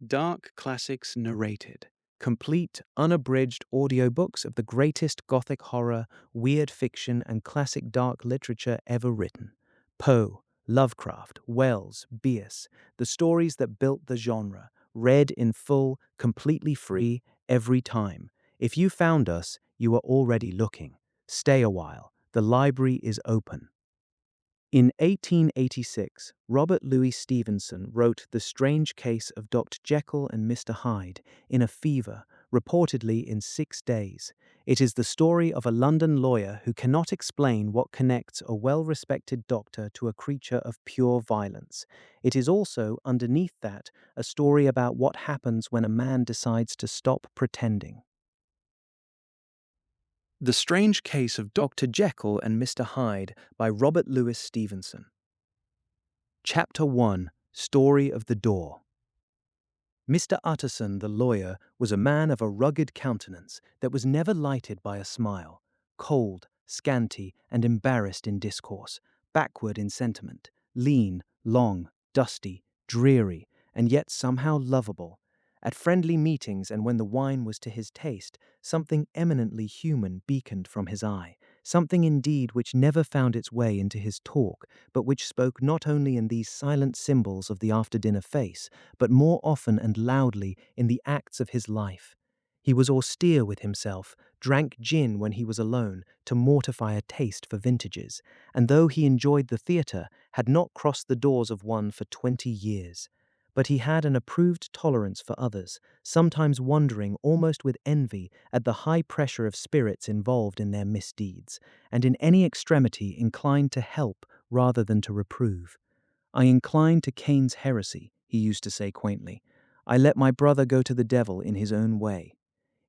Dark Classics Narrated. Complete, unabridged audiobooks of the greatest Gothic horror, weird fiction, and classic dark literature ever written. Poe, Lovecraft, Wells, Bierce, the stories that built the genre, read in full, completely free, every time. If you found us, you are already looking. Stay a while. The library is open. In 1886, Robert Louis Stevenson wrote The Strange Case of Dr. Jekyll and Mr. Hyde in a fever, reportedly in 6 days. It is the story of a London lawyer who cannot explain what connects a well-respected doctor to a creature of pure violence. It is also, underneath that, a story about what happens when a man decides to stop pretending. The Strange Case of Dr. Jekyll and Mr. Hyde by Robert Louis Stevenson. Chapter 1. Story of the Door. Mr. Utterson, the lawyer, was a man of a rugged countenance that was never lighted by a smile, cold, scanty, and embarrassed in discourse, backward in sentiment, lean, long, dusty, dreary, and yet somehow lovable. At friendly meetings and when the wine was to his taste, something eminently human beaconed from his eye, something indeed which never found its way into his talk, but which spoke not only in these silent symbols of the after-dinner face, but more often and loudly in the acts of his life. He was austere with himself, drank gin when he was alone to mortify a taste for vintages, and though he enjoyed the theatre, had not crossed the doors of one for 20 years. But he had an approved tolerance for others, sometimes wondering almost with envy at the high pressure of spirits involved in their misdeeds, and in any extremity inclined to help rather than to reprove. "I incline to Cain's heresy," he used to say quaintly. "I let my brother go to the devil in his own way."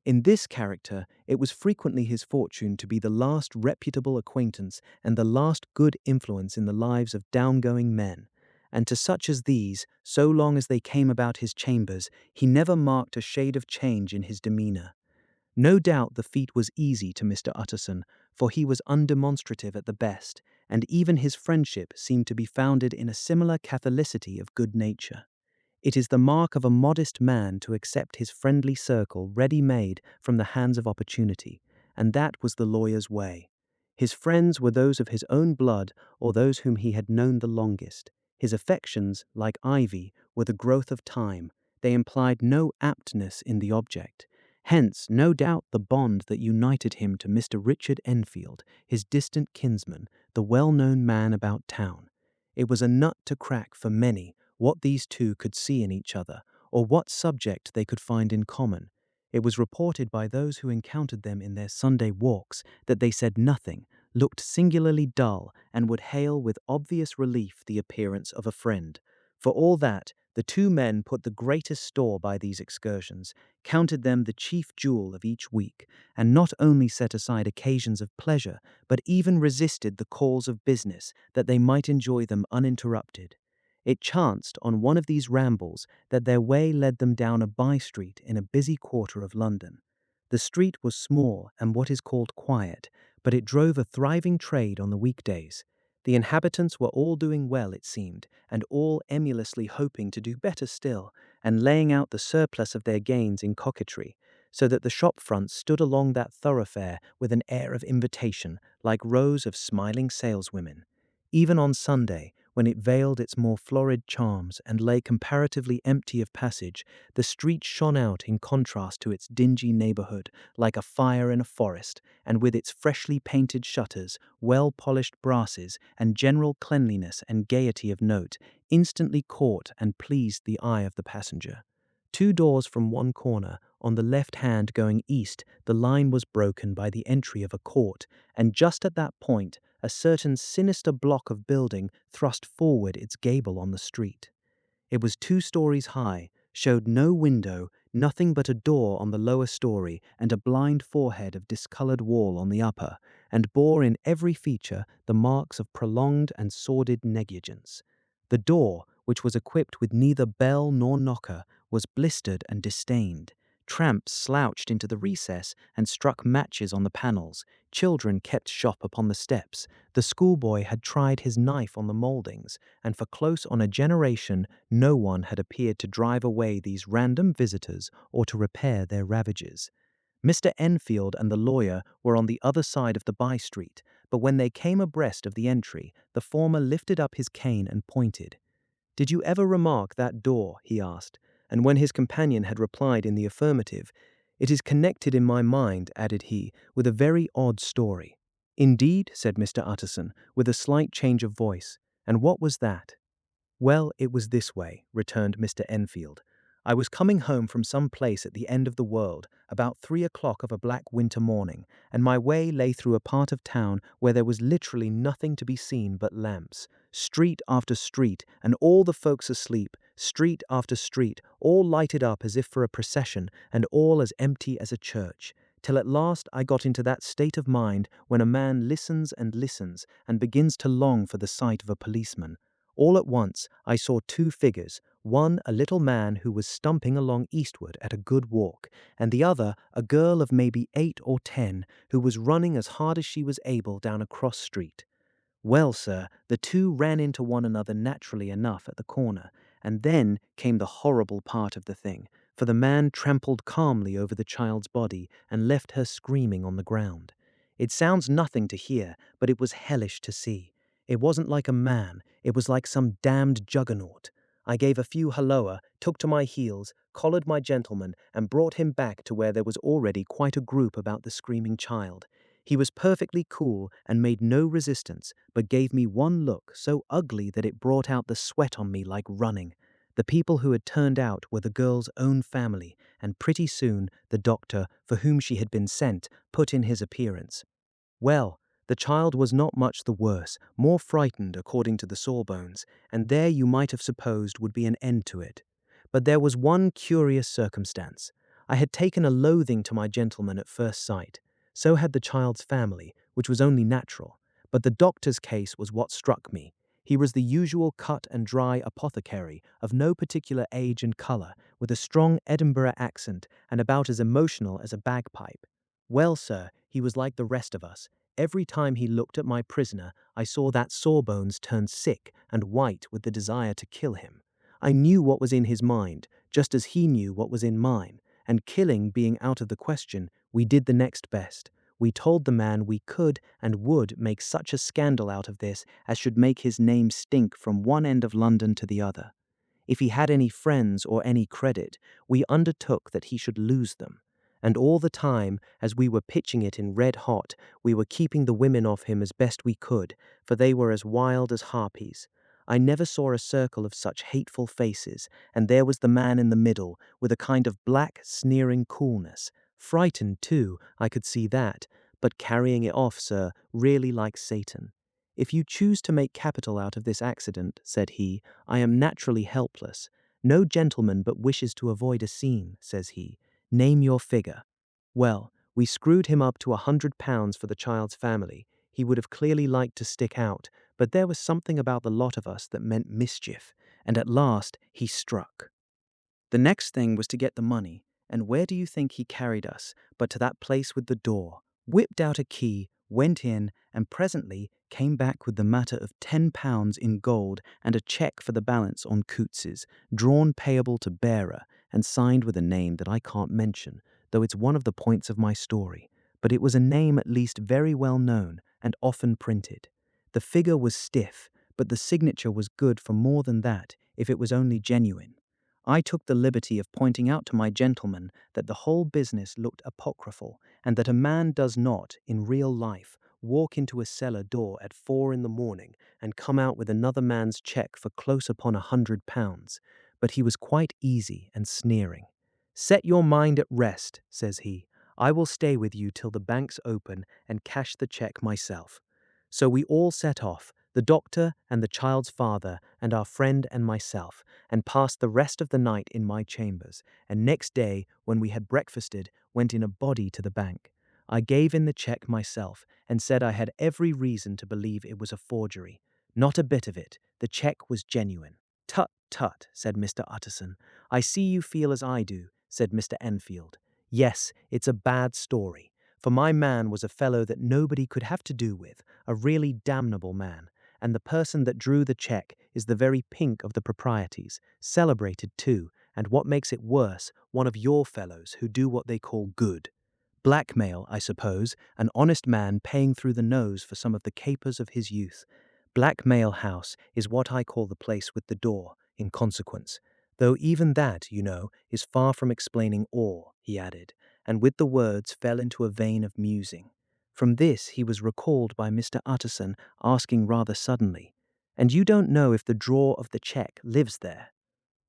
In this character, it was frequently his fortune to be the last reputable acquaintance and the last good influence in the lives of downgoing men. And to such as these, so long as they came about his chambers, he never marked a shade of change in his demeanour. No doubt the feat was easy to Mr. Utterson, for he was undemonstrative at the best, and even his friendship seemed to be founded in a similar catholicity of good nature. It is the mark of a modest man to accept his friendly circle ready-made from the hands of opportunity, and that was the lawyer's way. His friends were those of his own blood or those whom he had known the longest. His affections, like ivy, were the growth of time. They implied no aptness in the object. Hence, no doubt the bond that united him to Mr. Richard Enfield, his distant kinsman, the well-known man about town. It was a nut to crack for many, what these two could see in each other, or what subject they could find in common. It was reported by those who encountered them in their Sunday walks that they said nothing, looked singularly dull, and would hail with obvious relief the appearance of a friend. For all that, the two men put the greatest store by these excursions, counted them the chief jewel of each week, and not only set aside occasions of pleasure, but even resisted the calls of business, that they might enjoy them uninterrupted. It chanced on one of these rambles that their way led them down a by-street in a busy quarter of London. The street was small and what is called quiet, but it drove a thriving trade on the weekdays. The inhabitants were all doing well, it seemed, and all emulously hoping to do better still, and laying out the surplus of their gains in coquetry, so that the shop fronts stood along that thoroughfare with an air of invitation, like rows of smiling saleswomen. Even on Sunday, when it veiled its more florid charms and lay comparatively empty of passage, the street shone out in contrast to its dingy neighborhood, like a fire in a forest, and with its freshly painted shutters, well-polished brasses, and general cleanliness and gaiety of note, instantly caught and pleased the eye of the passenger. 2 doors from one corner, on the left hand going east, the line was broken by the entry of a court, and just at that point, a certain sinister block of building thrust forward its gable on the street. It was 2 stories high, showed no window, nothing but a door on the lower story and a blind forehead of discoloured wall on the upper, and bore in every feature the marks of prolonged and sordid negligence. The door, which was equipped with neither bell nor knocker, was blistered and distained. Tramps slouched into the recess and struck matches on the panels. Children kept shop upon the steps. The schoolboy had tried his knife on the mouldings, and for close on a generation no one had appeared to drive away these random visitors or to repair their ravages. Mr. Enfield and the lawyer were on the other side of the by-street, but when they came abreast of the entry, the former lifted up his cane and pointed. "Did you ever remark that door?" he asked, and when his companion had replied in the affirmative, "It is connected in my mind," added he, "with a very odd story." "Indeed?" said Mr. Utterson, with a slight change of voice. "And what was that?" "Well, it was this way," returned Mr. Enfield. "I was coming home from some place at the end of the world, about 3 o'clock of a black winter morning, and my way lay through a part of town where there was literally nothing to be seen but lamps. Street after street, and all the folks asleep, street after street, all lighted up as if for a procession, and all as empty as a church. Till at last I got into that state of mind when a man listens and begins to long for the sight of a policeman. All at once I saw two figures, one a little man who was stumping along eastward at a good walk, and the other a girl of maybe 8 or 10 who was running as hard as she was able down a cross street. Well, sir, the two ran into one another naturally enough at the corner, and then came the horrible part of the thing, for the man trampled calmly over the child's body and left her screaming on the ground. It sounds nothing to hear, but it was hellish to see. It wasn't like a man, it was like some damned juggernaut. I gave a few halloa, took to my heels, collared my gentleman, and brought him back to where there was already quite a group about the screaming child. He was perfectly cool and made no resistance, but gave me one look so ugly that it brought out the sweat on me like running. The people who had turned out were the girl's own family, and pretty soon the doctor, for whom she had been sent, put in his appearance. Well, the child was not much the worse, more frightened according to the sawbones, and there you might have supposed would be an end to it. But there was one curious circumstance. I had taken a loathing to my gentleman at first sight. So had the child's family, which was only natural. But the doctor's case was what struck me. He was the usual cut and dry apothecary, of no particular age and colour, with a strong Edinburgh accent, and about as emotional as a bagpipe. Well, sir, he was like the rest of us. Every time he looked at my prisoner, I saw that Sawbones turn sick and white with the desire to kill him. I knew what was in his mind, just as he knew what was in mine, and killing being out of the question, we did the next best. We told the man we could and would make such a scandal out of this as should make his name stink from one end of London to the other. If he had any friends or any credit, we undertook that he should lose them. And all the time, as we were pitching it in red hot, we were keeping the women off him as best we could, for they were as wild as harpies. I never saw a circle of such hateful faces, and there was the man in the middle, with a kind of black, sneering coolness. Frightened, too, I could see that, but carrying it off, sir, really like Satan. "If you choose to make capital out of this accident," said he, "I am naturally helpless. No gentleman but wishes to avoid a scene," says he. "Name your figure." Well, we screwed him up to £100 for the child's family. He would have clearly liked to stick out, but there was something about the lot of us that meant mischief, and at last he struck. The next thing was to get the money, and where do you think he carried us but to that place with the door, whipped out a key, went in, and presently came back with the matter of £10 in gold and a cheque for the balance on Coutts's, drawn payable to bearer, and signed with a name that I can't mention, though it's one of the points of my story, but it was a name at least very well known and often printed. The figure was stiff, but the signature was good for more than that if it was only genuine. I took the liberty of pointing out to my gentleman that the whole business looked apocryphal, and that a man does not, in real life, walk into a cellar door at 4 in the morning and come out with another man's cheque for close upon £100. But he was quite easy and sneering. "Set your mind at rest," says he. "I will stay with you till the banks open and cash the cheque myself." So we all set off, the doctor and the child's father and our friend and myself, and passed the rest of the night in my chambers, and next day, when we had breakfasted, went in a body to the bank. I gave in the cheque myself, and said I had every reason to believe it was a forgery. Not a bit of it. The cheque was genuine. "Tut, tut," said Mr. Utterson. "I see you feel as I do. said Mr. Enfield. "Yes, it's a bad story, for my man was a fellow that nobody could have to do with, a really damnable man, and the person that drew the cheque is the very pink of the proprieties, celebrated too, and what makes it worse, one of your fellows who do what they call good. Blackmail, I suppose, an honest man paying through the nose for some of the capers of his youth. Blackmail House is what I call the place with the door, in consequence. Though even that, you know, is far from explaining all," he added, and with the words fell into a vein of musing. From this he was recalled by Mr. Utterson asking rather suddenly, "And you don't know if the drawer of the cheque lives there?"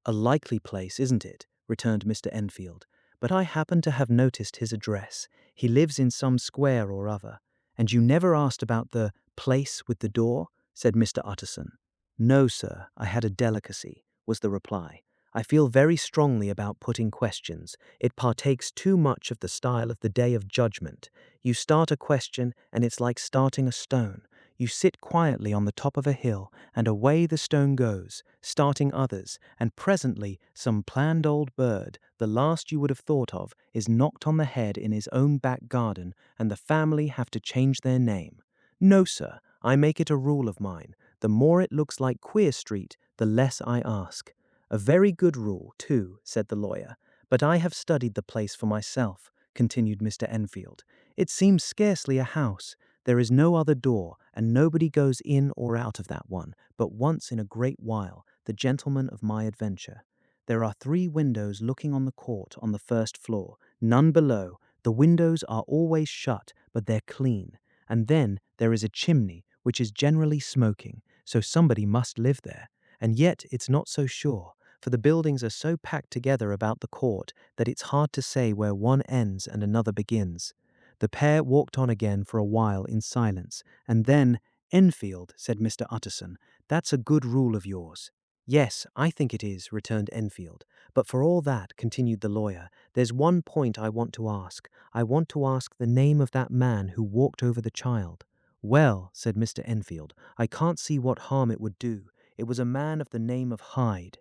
"A likely place, isn't it?" returned Mr. Enfield. "But I happen to have noticed his address. He lives in some square or other. And you never asked about the place with the door?" said Mr. Utterson. "No, sir, I had a delicacy," was the reply. "I feel very strongly about putting questions. It partakes too much of the style of the Day of Judgment. You start a question, and it's like starting a stone. You sit quietly on the top of a hill, and away the stone goes, starting others, and presently some planned old bird, the last you would have thought of, is knocked on the head in his own back garden, and the family have to change their name. No, sir, I make it a rule of mine. The more it looks like Queer Street, the less I ask." "A very good rule, too," said the lawyer. "But I have studied the place for myself," continued Mr. Enfield. "It seems scarcely a house. There is no other door, and nobody goes in or out of that one, but once in a great while, the gentleman of my adventure. There are 3 windows looking on the court on the first floor, none below. The windows are always shut, but they're clean. And then there is a chimney, which is generally smoking, so somebody must live there. And yet it's not so sure, for the buildings are so packed together about the court that it's hard to say where one ends and another begins." The pair walked on again for a while in silence, and then, "Enfield," said Mr. Utterson, "that's a good rule of yours." "Yes, I think it is," returned Enfield. "But for all that," continued the lawyer, "there's one point I want to ask. I want to ask the name of that man who walked over the child." "Well," said Mr. Enfield, "I can't see what harm it would do. It was a man of the name of Hyde."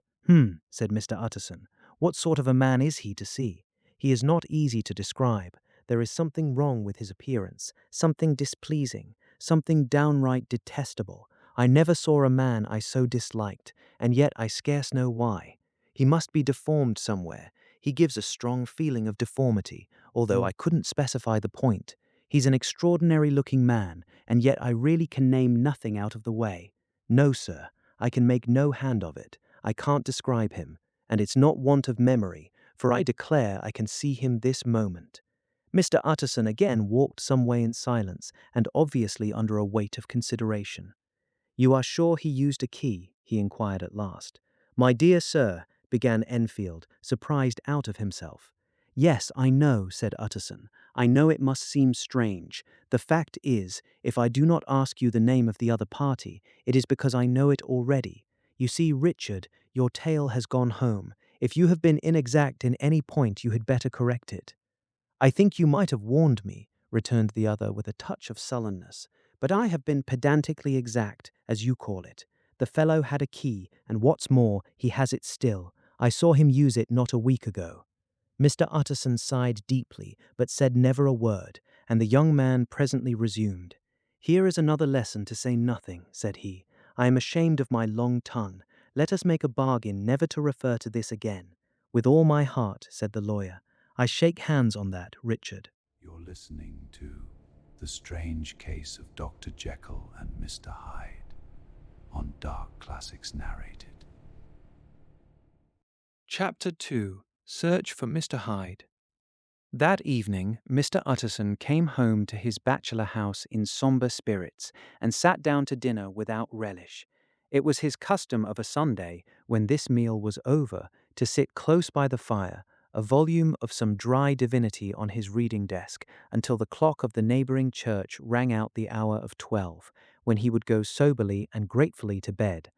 Said Mr. Utterson. "What sort of a man is he to see?" "He is not easy to describe. There is something wrong with his appearance, something displeasing, something downright detestable. I never saw a man I so disliked, and yet I scarce know why. He must be deformed somewhere. He gives a strong feeling of deformity, although I couldn't specify the point. He's an extraordinary-looking man, and yet I really can name nothing out of the way. No, sir, I can make no hand of it. I can't describe him, and it's not want of memory, for I declare I can see him this moment." Mr. Utterson again walked some way in silence, and obviously under a weight of consideration. "You are sure he used a key?" he inquired at last. "My dear sir," began Enfield, surprised out of himself. "Yes, I know," said Utterson. "I know it must seem strange. The fact is, if I do not ask you the name of the other party, it is because I know it already. You see, Richard, your tale has gone home. If you have been inexact in any point, you had better correct it." "I think you might have warned me," returned the other with a touch of sullenness. "But I have been pedantically exact, as you call it. The fellow had a key, and what's more, he has it still. I saw him use it not a week ago." Mr. Utterson sighed deeply, but said never a word, and the young man presently resumed. "Here is another lesson to say nothing," said he. "I am ashamed of my long tongue. Let us make a bargain never to refer to this again." "With all my heart," said the lawyer. "I shake hands on that, Richard." You're listening to The Strange Case of Dr. Jekyll and Mr. Hyde on Dark Classics Narrated. Chapter 2. Search for Mr. Hyde. That evening, Mr. Utterson came home to his bachelor house in sombre spirits and sat down to dinner without relish. It was his custom of a Sunday, when this meal was over, to sit close by the fire, a volume of some dry divinity on his reading desk, until the clock of the neighboring church rang out the hour of 12, when he would go soberly and gratefully to bed.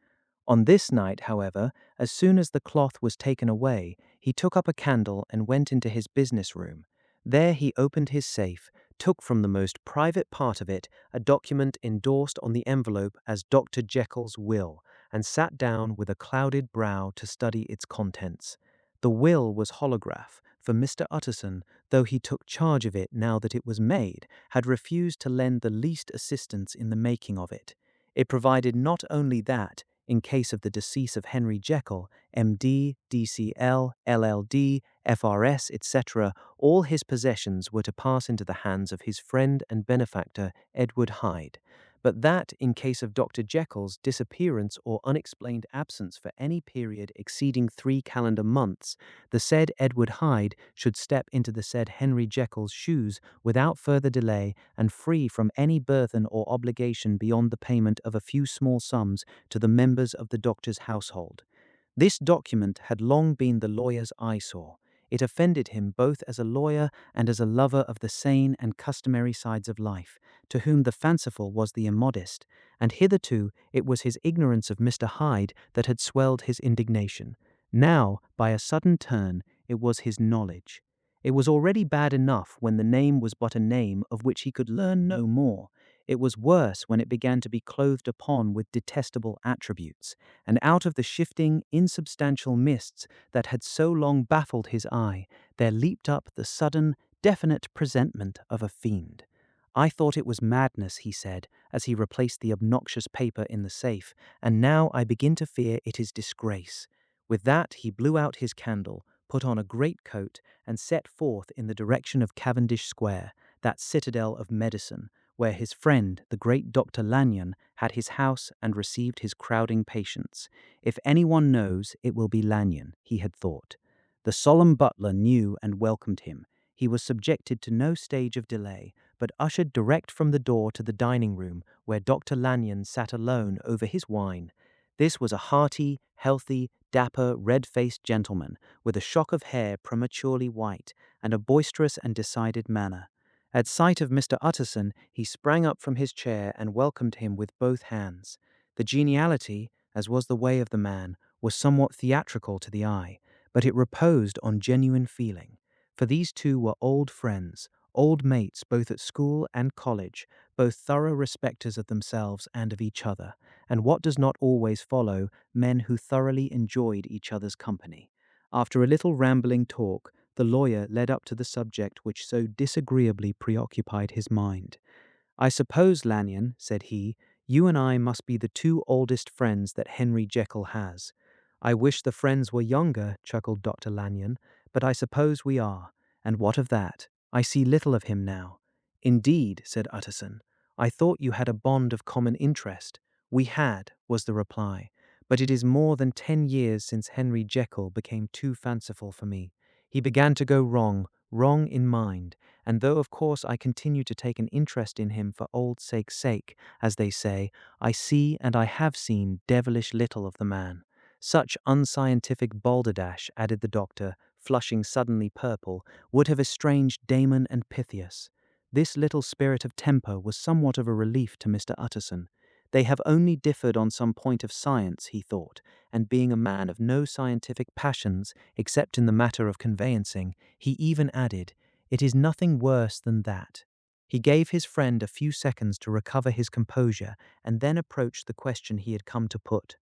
On this night, however, as soon as the cloth was taken away, he took up a candle and went into his business room. There he opened his safe, took from the most private part of it a document endorsed on the envelope as Dr. Jekyll's will, and sat down with a clouded brow to study its contents. The will was holograph, for Mr. Utterson, though he took charge of it now that it was made, had refused to lend the least assistance in the making of it. It provided not only that, in case of the decease of Henry Jekyll, M.D., D.C.L., LL.D., F.R.S., etc., all his possessions were to pass into the hands of his friend and benefactor, Edward Hyde, but that, in case of Dr. Jekyll's disappearance or unexplained absence for any period exceeding 3 calendar months, the said Edward Hyde should step into the said Henry Jekyll's shoes without further delay and free from any burthen or obligation beyond the payment of a few small sums to the members of the doctor's household. This document had long been the lawyer's eyesore. It offended him both as a lawyer and as a lover of the sane and customary sides of life, to whom the fanciful was the immodest, and hitherto it was his ignorance of Mr. Hyde that had swelled his indignation. Now, by a sudden turn, it was his knowledge. It was already bad enough when the name was but a name of which he could learn no more. It was worse when it began to be clothed upon with detestable attributes, and out of the shifting, insubstantial mists that had so long baffled his eye, there leaped up the sudden, definite presentment of a fiend. I thought it was madness, he said, as he replaced the obnoxious paper in the safe, and now I begin to fear it is disgrace. With that he blew out his candle, put on a great coat, and set forth in the direction of Cavendish Square, that citadel of medicine, where his friend, the great Dr. Lanyon, had his house and received his crowding patients. If anyone knows, it will be Lanyon, he had thought. The solemn butler knew and welcomed him. He was subjected to no stage of delay, but ushered direct from the door to the dining room, where Dr. Lanyon sat alone over his wine. This was a hearty, healthy, dapper, red-faced gentleman, with a shock of hair prematurely white, and a boisterous and decided manner. At sight of Mr. Utterson, he sprang up from his chair and welcomed him with both hands. The geniality, as was the way of the man, was somewhat theatrical to the eye, but it reposed on genuine feeling. For these two were old friends, old mates both at school and college, both thorough respecters of themselves and of each other, and what does not always follow, men who thoroughly enjoyed each other's company. After a little rambling talk, the lawyer led up to the subject which so disagreeably preoccupied his mind. "I suppose, Lanyon," said he, "you and I must be the two oldest friends that Henry Jekyll has." "I wish the friends were younger," chuckled Dr. Lanyon, "but I suppose we are. And what of that? I see little of him now." "Indeed," said Utterson, "I thought you had a bond of common interest." "We had," was the reply, "but it is more than 10 years since Henry Jekyll became too fanciful for me. He began to go wrong in mind, and though of course I continue to take an interest in him for old sake's sake, as they say, I see and I have seen devilish little of the man. Such unscientific balderdash," added the doctor, flushing suddenly purple, "would have estranged Damon and Pythias." This little spirit of temper was somewhat of a relief to Mr. Utterson. They have only differed on some point of science, he thought, and being a man of no scientific passions, except in the matter of conveyancing, he even added, "It is nothing worse than that." He gave his friend a few seconds to recover his composure, and then approached the question he had come to put.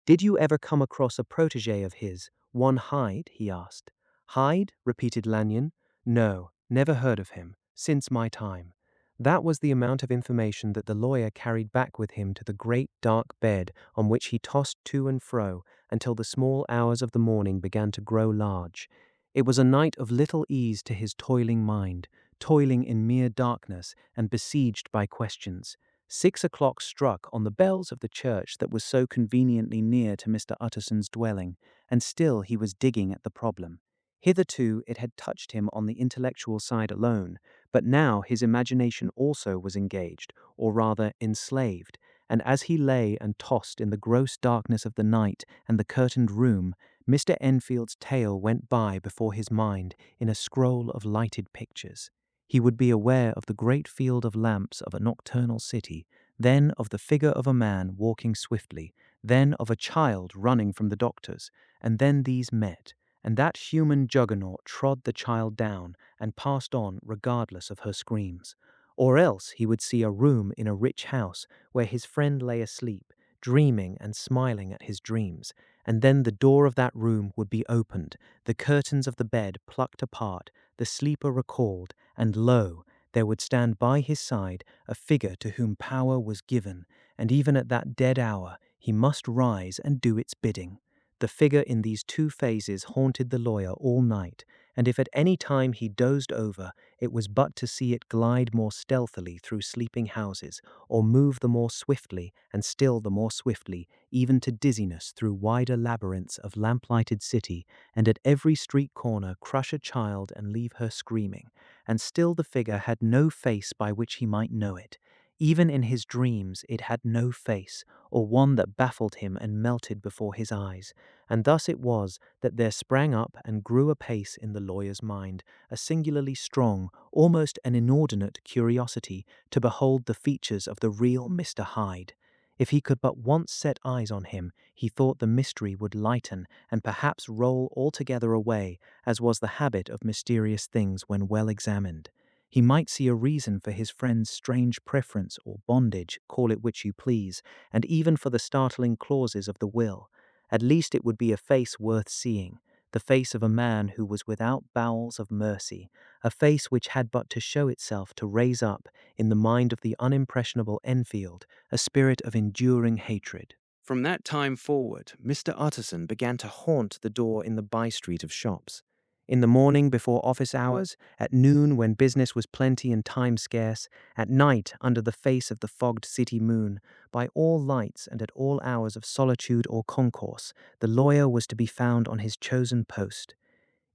"Did you ever come across a protege of his, one Hyde?" he asked. "Hyde?" repeated Lanyon. "No, never heard of him, since my time." That was the amount of information that the lawyer carried back with him to the great dark bed on which he tossed to and fro until the small hours of the morning began to grow large. It was a night of little ease to his toiling mind, toiling in mere darkness and besieged by questions. 6 o'clock struck on the bells of the church that was so conveniently near to Mr. Utterson's dwelling, and still he was digging at the problem. Hitherto it had touched him on the intellectual side alone, but now his imagination also was engaged, or rather enslaved, and as he lay and tossed in the gross darkness of the night and the curtained room, Mr. Enfield's tale went by before his mind in a scroll of lighted pictures. He would be aware of the great field of lamps of a nocturnal city, then of the figure of a man walking swiftly, then of a child running from the doctor's, and then these met, and that human juggernaut trod the child down and passed on regardless of her screams. Or else he would see a room in a rich house where his friend lay asleep, dreaming and smiling at his dreams, and then the door of that room would be opened, the curtains of the bed plucked apart, the sleeper recalled, and lo, there would stand by his side a figure to whom power was given, and even at that dead hour he must rise and do its bidding. The figure in these two phases haunted the lawyer all night, and if at any time he dozed over, it was but to see it glide more stealthily through sleeping houses, or move the more swiftly, and still the more swiftly, even to dizziness through wider labyrinths of lamplighted city, and at every street corner crush a child and leave her screaming. And still the figure had no face by which he might know it. Even in his dreams it had no face, or one that baffled him and melted before his eyes. And thus it was that there sprang up and grew apace in the lawyer's mind a singularly strong, almost an inordinate curiosity to behold the features of the real Mr. Hyde. If he could but once set eyes on him, he thought the mystery would lighten and perhaps roll altogether away, as was the habit of mysterious things when well examined. He might see a reason for his friend's strange preference or bondage, call it which you please, and even for the startling clauses of the will. At least it would be a face worth seeing, the face of a man who was without bowels of mercy, a face which had but to show itself to raise up, in the mind of the unimpressionable Enfield, a spirit of enduring hatred. From that time forward, Mr. Utterson began to haunt the door in the by-street of shops. In the morning before office hours, at noon when business was plenty and time scarce, at night under the face of the fogged city moon, by all lights and at all hours of solitude or concourse, the lawyer was to be found on his chosen post.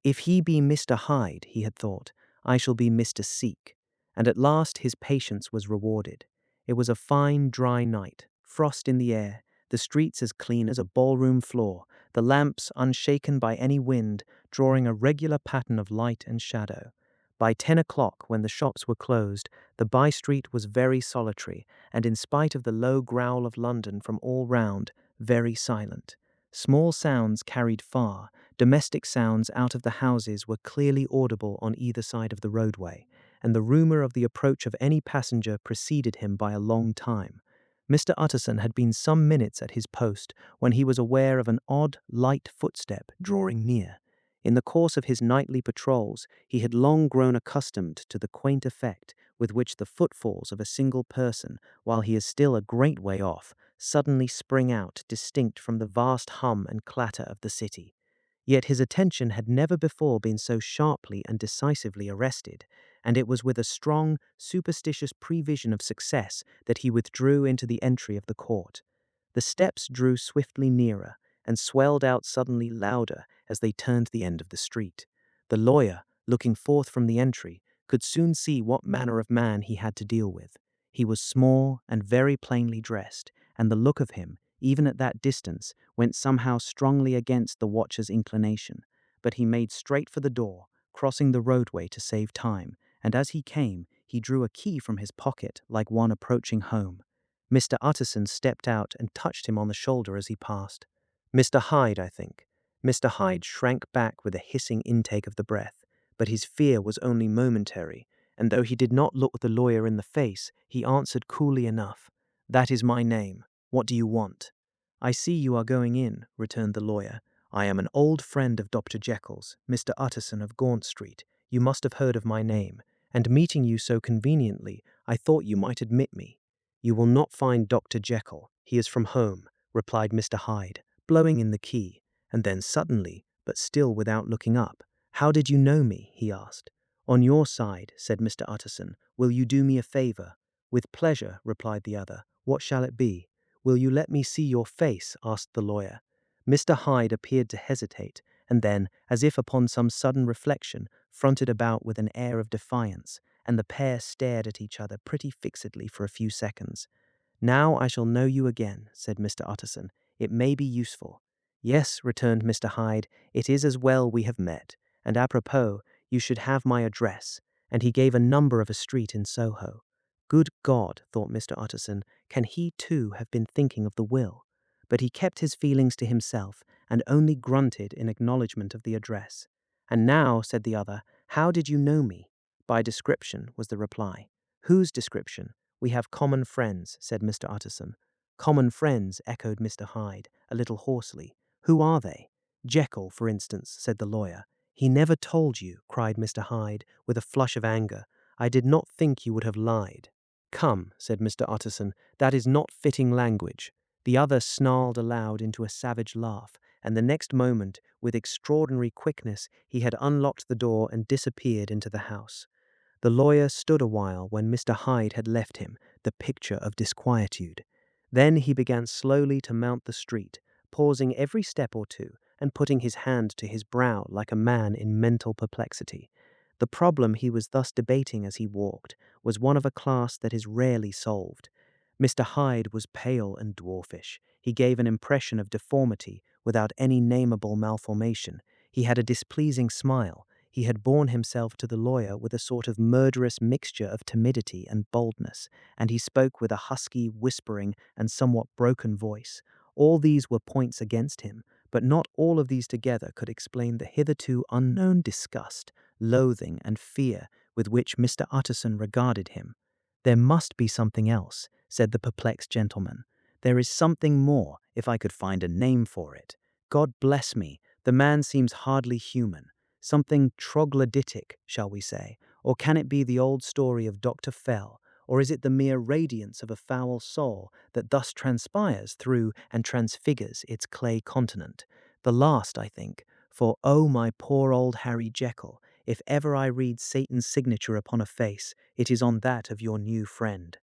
If he be Mr. Hyde, he had thought, I shall be Mr. Seek. And at last his patience was rewarded. It was a fine, dry night, frost in the air, the streets as clean as a ballroom floor, the lamps, unshaken by any wind, drawing a regular pattern of light and shadow. By 10 o'clock, when the shops were closed, the by-street was very solitary, and in spite of the low growl of London from all round, very silent. Small sounds carried far, domestic sounds out of the houses were clearly audible on either side of the roadway, and the rumour of the approach of any passenger preceded him by a long time. Mr. Utterson had been some minutes at his post when he was aware of an odd, light footstep drawing near. In the course of his nightly patrols, he had long grown accustomed to the quaint effect with which the footfalls of a single person, while he is still a great way off, suddenly spring out distinct from the vast hum and clatter of the city. Yet his attention had never before been so sharply and decisively arrested, and it was with a strong, superstitious prevision of success that he withdrew into the entry of the court. The steps drew swiftly nearer, and swelled out suddenly louder as they turned the end of the street. The lawyer, looking forth from the entry, could soon see what manner of man he had to deal with. He was small and very plainly dressed, and the look of him, even at that distance, went somehow strongly against the watcher's inclination. But he made straight for the door, crossing the roadway to save time, and as he came, he drew a key from his pocket like one approaching home. Mr. Utterson stepped out and touched him on the shoulder as he passed. Mr. Hyde, I think. Mr. Hyde shrank back with a hissing intake of the breath, but his fear was only momentary, and though he did not look the lawyer in the face, he answered coolly enough, That is my name. What do you want? I see you are going in, returned the lawyer. I am an old friend of Dr. Jekyll's, Mr. Utterson of Gaunt Street. You must have heard of my name, and meeting you so conveniently, I thought you might admit me. You will not find Dr. Jekyll. He is from home, replied Mr. Hyde, blowing in the key, and then suddenly, but still without looking up, How did you know me? He asked. On your side, said Mr. Utterson, will you do me a favour? With pleasure, replied the other. What shall it be? Will you let me see your face? Asked the lawyer. Mr. Hyde appeared to hesitate, and then, as if upon some sudden reflection, fronted about with an air of defiance, and the pair stared at each other pretty fixedly for a few seconds. Now I shall know you again, said Mr. Utterson. It may be useful. Yes, returned Mr. Hyde, it is as well we have met, and apropos, you should have my address, and he gave a number of a street in Soho. Good God, thought Mr. Utterson, can he too have been thinking of the will? But he kept his feelings to himself, and only grunted in acknowledgment of the address. And now, said the other, how did you know me? By description, was the reply. Whose description? We have common friends, said Mr. Utterson. Common friends, echoed Mr. Hyde, a little hoarsely. Who are they? Jekyll, for instance, said the lawyer. He never told you, cried Mr. Hyde, with a flush of anger. I did not think you would have lied. Come, said Mr. Utterson, that is not fitting language. The other snarled aloud into a savage laugh, and the next moment, with extraordinary quickness, he had unlocked the door and disappeared into the house. The lawyer stood a while when Mr. Hyde had left him, the picture of disquietude. Then he began slowly to mount the street, pausing every step or two and putting his hand to his brow like a man in mental perplexity. The problem he was thus debating as he walked was one of a class that is rarely solved. Mr. Hyde was pale and dwarfish. He gave an impression of deformity without any nameable malformation. He had a displeasing smile. He had borne himself to the lawyer with a sort of murderous mixture of timidity and boldness, and he spoke with a husky, whispering, and somewhat broken voice. All these were points against him, but not all of these together could explain the hitherto unknown disgust, loathing, and fear with which Mr. Utterson regarded him. There must be something else, said the perplexed gentleman. There is something more, if I could find a name for it. God bless me, the man seems hardly human. Something troglodytic, shall we say? Or can it be the old story of Dr. Fell? Or is it the mere radiance of a foul soul that thus transpires through and transfigures its clay continent? The last, I think, for oh, my poor old Harry Jekyll, if ever I read Satan's signature upon a face, it is on that of your new friend.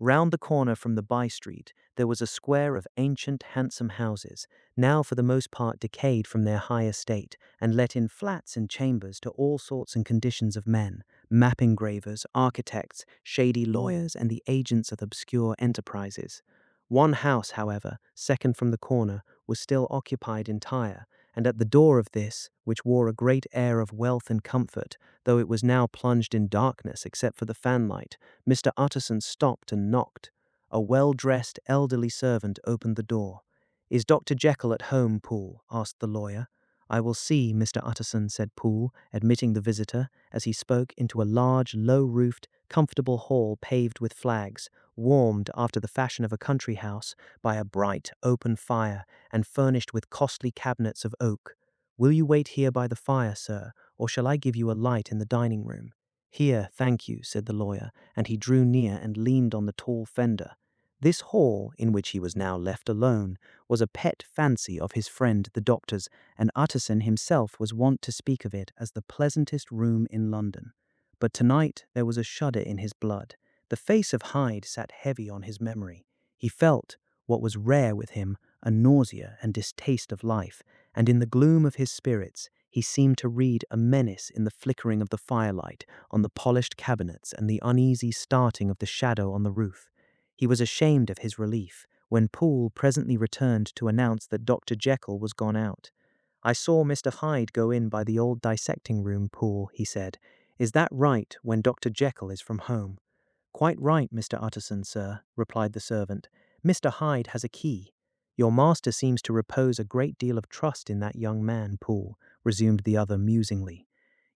Round the corner from the by-street there was a square of ancient, handsome houses, now for the most part decayed from their high estate, and let in flats and chambers to all sorts and conditions of men, map engravers, architects, shady lawyers, and the agents of obscure enterprises. One house, however, second from the corner, was still occupied entire, and at the door of this, which wore a great air of wealth and comfort, though it was now plunged in darkness except for the fanlight, Mr. Utterson stopped and knocked. A well-dressed, elderly servant opened the door. "Is Dr. Jekyll at home, Poole?" asked the lawyer. "I will see, Mr. Utterson," said Poole, admitting the visitor, as he spoke, into a large, low-roofed, comfortable hall paved with flags, warmed, after the fashion of a country house, by a bright, open fire, and furnished with costly cabinets of oak. "Will you wait here by the fire, sir, or shall I give you a light in the dining room?" "Here, thank you," said the lawyer, and he drew near and leaned on the tall fender. This hall, in which he was now left alone, was a pet fancy of his friend the doctor's, and Utterson himself was wont to speak of it as the pleasantest room in London. But tonight there was a shudder in his blood. The face of Hyde sat heavy on his memory. He felt, what was rare with him, a nausea and distaste of life, and in the gloom of his spirits he seemed to read a menace in the flickering of the firelight on the polished cabinets and the uneasy starting of the shadow on the roof. He was ashamed of his relief when Poole presently returned to announce that Dr. Jekyll was gone out. "I saw Mr. Hyde go in by the old dissecting room, Poole," he said. "Is that right when Dr. Jekyll is from home?" "Quite right, Mr. Utterson, sir," replied the servant. "Mr. Hyde has a key." "Your master seems to repose a great deal of trust in that young man, Poole," resumed the other musingly.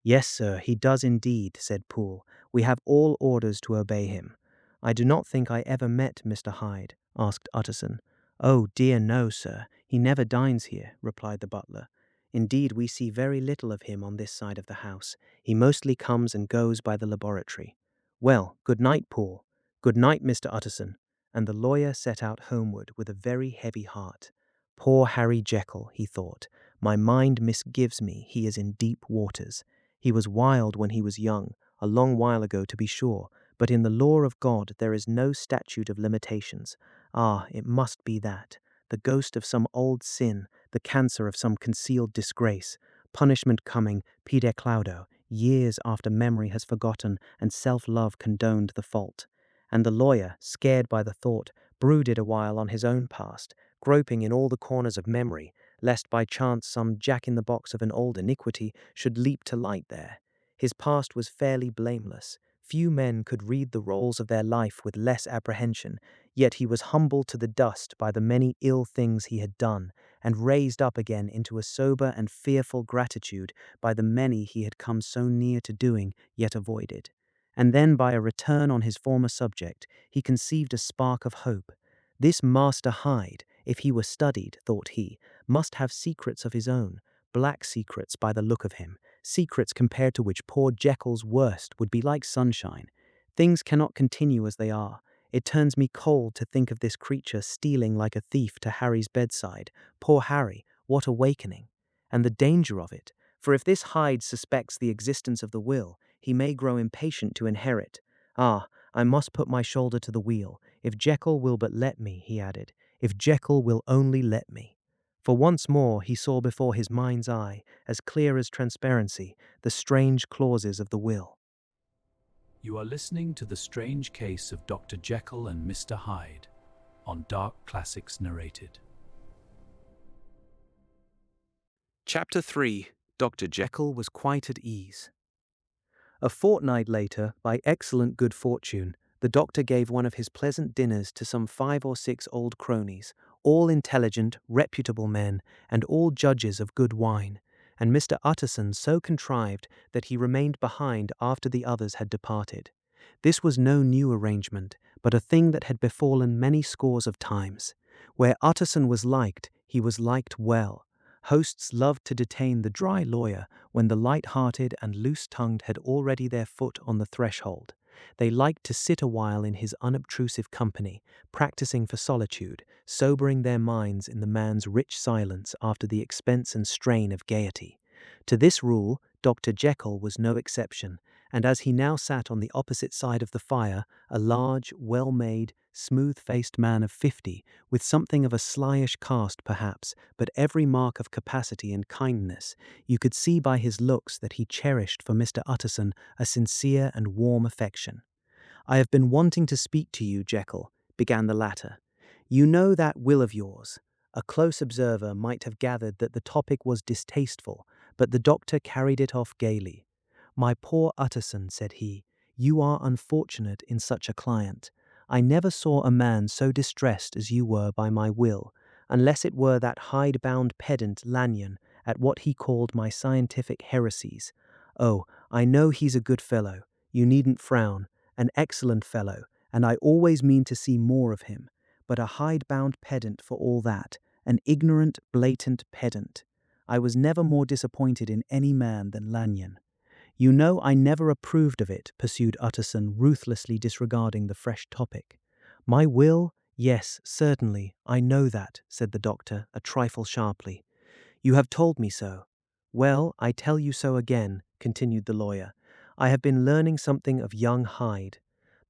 "Yes, sir, he does indeed," said Poole. "We have all orders to obey him." "I do not think I ever met Mr. Hyde," asked Utterson. "Oh, dear no, sir. He never dines here," replied the butler. "Indeed, we see very little of him on this side of the house. He mostly comes and goes by the laboratory." "Well, good night, Poole." "Good night, Mr. Utterson." And the lawyer set out homeward with a very heavy heart. "Poor Harry Jekyll," he thought. "My mind misgives me he is in deep waters. He was wild when he was young, a long while ago to be sure, but in the law of God there is no statute of limitations. Ah, it must be that. The ghost of some old sin, the cancer of some concealed disgrace. Punishment coming, pede claudo, years after memory has forgotten and self-love condoned the fault." And the lawyer, scared by the thought, brooded a while on his own past, groping in all the corners of memory, lest by chance some jack-in-the-box of an old iniquity should leap to light there. His past was fairly blameless. Few men could read the rolls of their life with less apprehension, yet he was humbled to the dust by the many ill things he had done, and raised up again into a sober and fearful gratitude by the many he had come so near to doing, yet avoided. And then by a return on his former subject, he conceived a spark of hope. This Master Hyde, if he were studied, thought he, must have secrets of his own, black secrets by the look of him, secrets compared to which poor Jekyll's worst would be like sunshine. Things cannot continue as they are. It turns me cold to think of this creature stealing like a thief to Harry's bedside. Poor Harry, what awakening! And the danger of it, for if this Hyde suspects the existence of the will, he may grow impatient to inherit. Ah, I must put my shoulder to the wheel. If Jekyll will but let me, he added, if Jekyll will only let me. For once more he saw before his mind's eye, as clear as transparency, the strange clauses of the will. You are listening to The Strange Case of Dr. Jekyll and Mr. Hyde on Dark Classics Narrated. Chapter 3. Dr. Jekyll was quite at ease. A fortnight later, by excellent good fortune, the doctor gave one of his pleasant dinners to some 5 or 6 old cronies, all intelligent, reputable men, and all judges of good wine, and Mr. Utterson so contrived that he remained behind after the others had departed. This was no new arrangement, but a thing that had befallen many scores of times. Where Utterson was liked, he was liked well. Hosts loved to detain the dry lawyer when the light-hearted and loose-tongued had already their foot on the threshold. They liked to sit a while in his unobtrusive company, practicing for solitude, sobering their minds in the man's rich silence after the expense and strain of gaiety. To this rule, Dr. Jekyll was no exception, and as he now sat on the opposite side of the fire, a large, well-made, smooth-faced man of 50, with something of a slyish cast perhaps, but every mark of capacity and kindness, you could see by his looks that he cherished for Mr. Utterson a sincere and warm affection. "I have been wanting to speak to you, Jekyll," began the latter. "You know that will of yours." A close observer might have gathered that the topic was distasteful, but the doctor carried it off gaily. "My poor Utterson," said he, "you are unfortunate in such a client. I never saw a man so distressed as you were by my will, unless it were that hide-bound pedant Lanyon at what he called my scientific heresies. Oh, I know he's a good fellow, you needn't frown, an excellent fellow, and I always mean to see more of him, but a hide-bound pedant for all that, an ignorant, blatant pedant. I was never more disappointed in any man than Lanyon. You know I never approved of it," pursued Utterson, ruthlessly disregarding the fresh topic. "My will? Yes, certainly, I know that," said the doctor, a trifle sharply. "You have told me so." "Well, I tell you so again," continued the lawyer. "I have been learning something of young Hyde."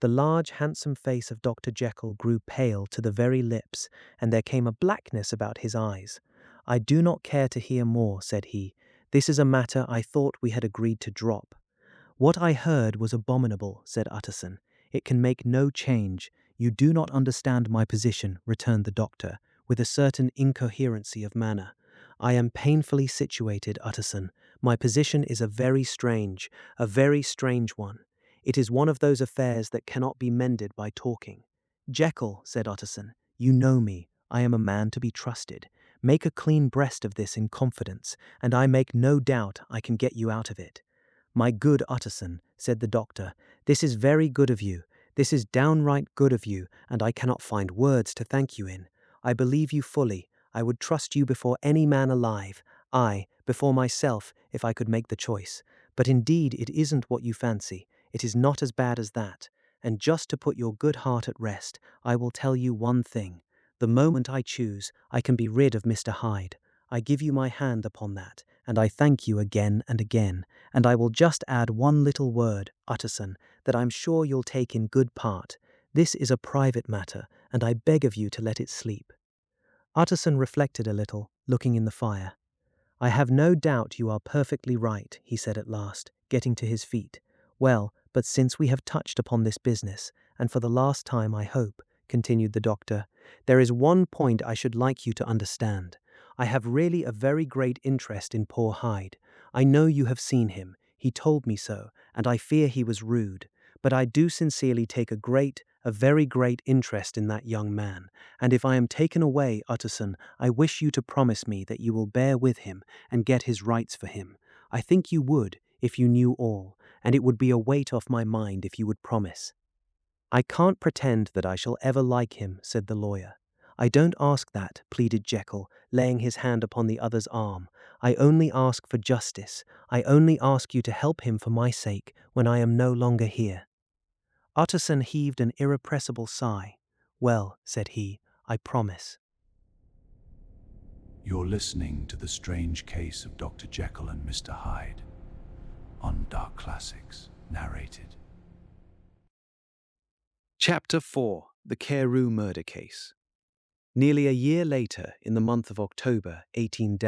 The large, handsome face of Dr. Jekyll grew pale to the very lips, and there came a blackness about his eyes. "I do not care to hear more," said he. "This is a matter I thought we had agreed to drop." "What I heard was abominable," said Utterson. "It can make no change. You do not understand my position," returned the doctor, with a certain incoherency of manner. "I am painfully situated, Utterson. My position is a very strange one. It is one of those affairs that cannot be mended by talking." "Jekyll," said Utterson, "you know me. I am a man to be trusted. Make a clean breast of this in confidence, and I make no doubt I can get you out of it." "My good Utterson," said the doctor, "this is very good of you. This is downright good of you, and I cannot find words to thank you in. I believe you fully. I would trust you before any man alive, aye, before myself, if I could make the choice. But indeed it isn't what you fancy. It is not as bad as that. And just to put your good heart at rest, I will tell you one thing. The moment I choose, I can be rid of Mr. Hyde. I give you my hand upon that, and I thank you again and again. And I will just add one little word, Utterson, that I'm sure you'll take in good part. This is a private matter, and I beg of you to let it sleep." Utterson reflected a little, looking in the fire. "I have no doubt you are perfectly right," he said at last, getting to his feet. "Well, but since we have touched upon this business, and for the last time I hope," continued the doctor, "there is one point I should like you to understand. I have really a very great interest in poor Hyde. I know you have seen him. He told me so, and I fear he was rude. But I do sincerely take a very great interest in that young man, and if I am taken away, Utterson, I wish you to promise me that you will bear with him and get his rights for him. I think you would, if you knew all, and it would be a weight off my mind if you would promise." "I can't pretend that I shall ever like him," said the lawyer. "I don't ask that," pleaded Jekyll, laying his hand upon the other's arm. "I only ask for justice. I only ask you to help him for my sake when I am no longer here." Utterson heaved an irrepressible sigh. "Well," said he, "I promise." You're listening to The Strange Case of Dr. Jekyll and Mr. Hyde on Dark Classics Narrated. Chapter 4: The Carew Murder Case. Nearly a year later, in the month of October 18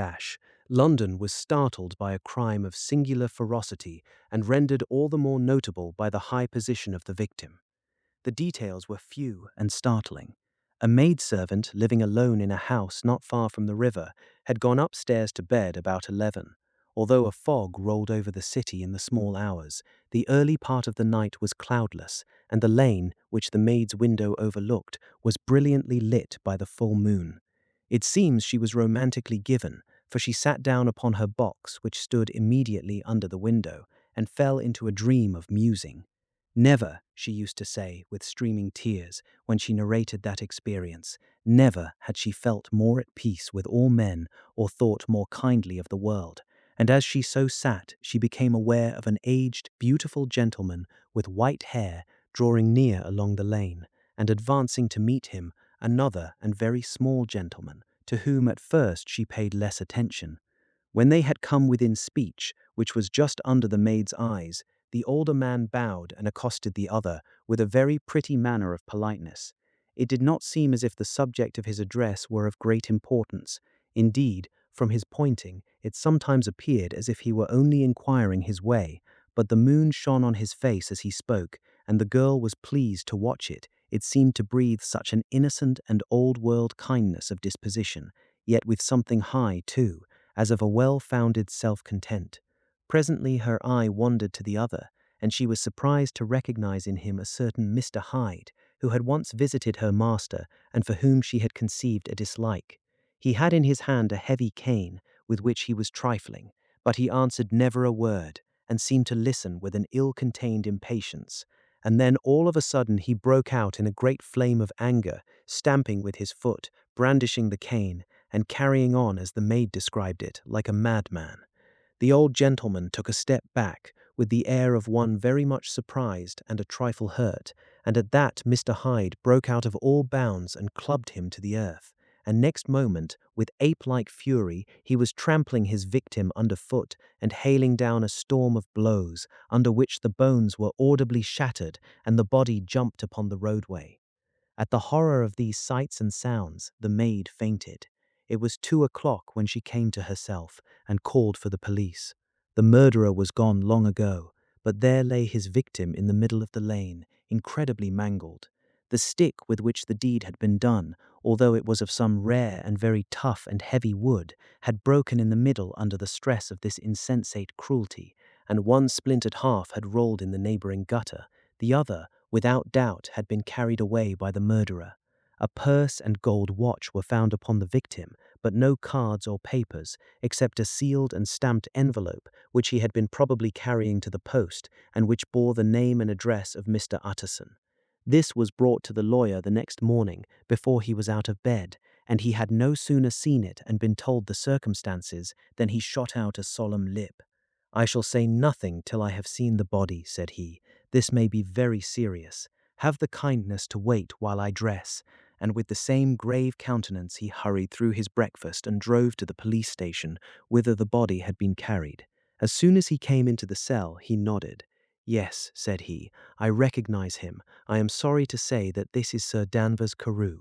London was startled by a crime of singular ferocity and rendered all the more notable by the high position of the victim. The details were few and startling. A maidservant living alone in a house not far from the river had gone upstairs to bed about 11. Although a fog rolled over the city in the small hours, the early part of the night was cloudless, and the lane, which the maid's window overlooked, was brilliantly lit by the full moon. It seems she was romantically given, for she sat down upon her box, which stood immediately under the window, and fell into a dream of musing. Never, she used to say with streaming tears when she narrated that experience, never had she felt more at peace with all men or thought more kindly of the world. And as she so sat, she became aware of an aged, beautiful gentleman with white hair drawing near along the lane, and advancing to meet him, another and very small gentleman, to whom at first she paid less attention. When they had come within speech, which was just under the maid's eyes, the older man bowed and accosted the other with a very pretty manner of politeness. It did not seem as if the subject of his address were of great importance. Indeed, from his pointing, it sometimes appeared as if he were only inquiring his way, but the moon shone on his face as he spoke, and the girl was pleased to watch it. It seemed to breathe such an innocent and old-world kindness of disposition, yet with something high, too, as of a well-founded self-content. Presently her eye wandered to the other, and she was surprised to recognize in him a certain Mr. Hyde, who had once visited her master and for whom she had conceived a dislike. He had in his hand a heavy cane, with which he was trifling, but he answered never a word, and seemed to listen with an ill-contained impatience. And then all of a sudden he broke out in a great flame of anger, stamping with his foot, brandishing the cane, and carrying on, as the maid described it, like a madman. The old gentleman took a step back, with the air of one very much surprised and a trifle hurt, and at that Mr. Hyde broke out of all bounds and clubbed him to the earth, and next moment, with ape-like fury, he was trampling his victim underfoot and hailing down a storm of blows, under which the bones were audibly shattered and the body jumped upon the roadway. At the horror of these sights and sounds, the maid fainted. It was 2 o'clock when she came to herself and called for the police. The murderer was gone long ago, but there lay his victim in the middle of the lane, incredibly mangled. The stick with which the deed had been done, although it was of some rare and very tough and heavy wood, had broken in the middle under the stress of this insensate cruelty, and one splintered half had rolled in the neighboring gutter. The other, without doubt, had been carried away by the murderer. A purse and gold watch were found upon the victim, but no cards or papers, except a sealed and stamped envelope, which he had been probably carrying to the post, and which bore the name and address of Mr. Utterson. This was brought to the lawyer the next morning, before he was out of bed, and he had no sooner seen it and been told the circumstances than he shot out a solemn lip. "I shall say nothing till I have seen the body," said he. "This may be very serious. Have the kindness to wait while I dress." And with the same grave countenance he hurried through his breakfast and drove to the police station, whither the body had been carried. As soon as he came into the cell, he nodded. "Yes," said he, "I recognize him. I am sorry to say that this is Sir Danvers Carew."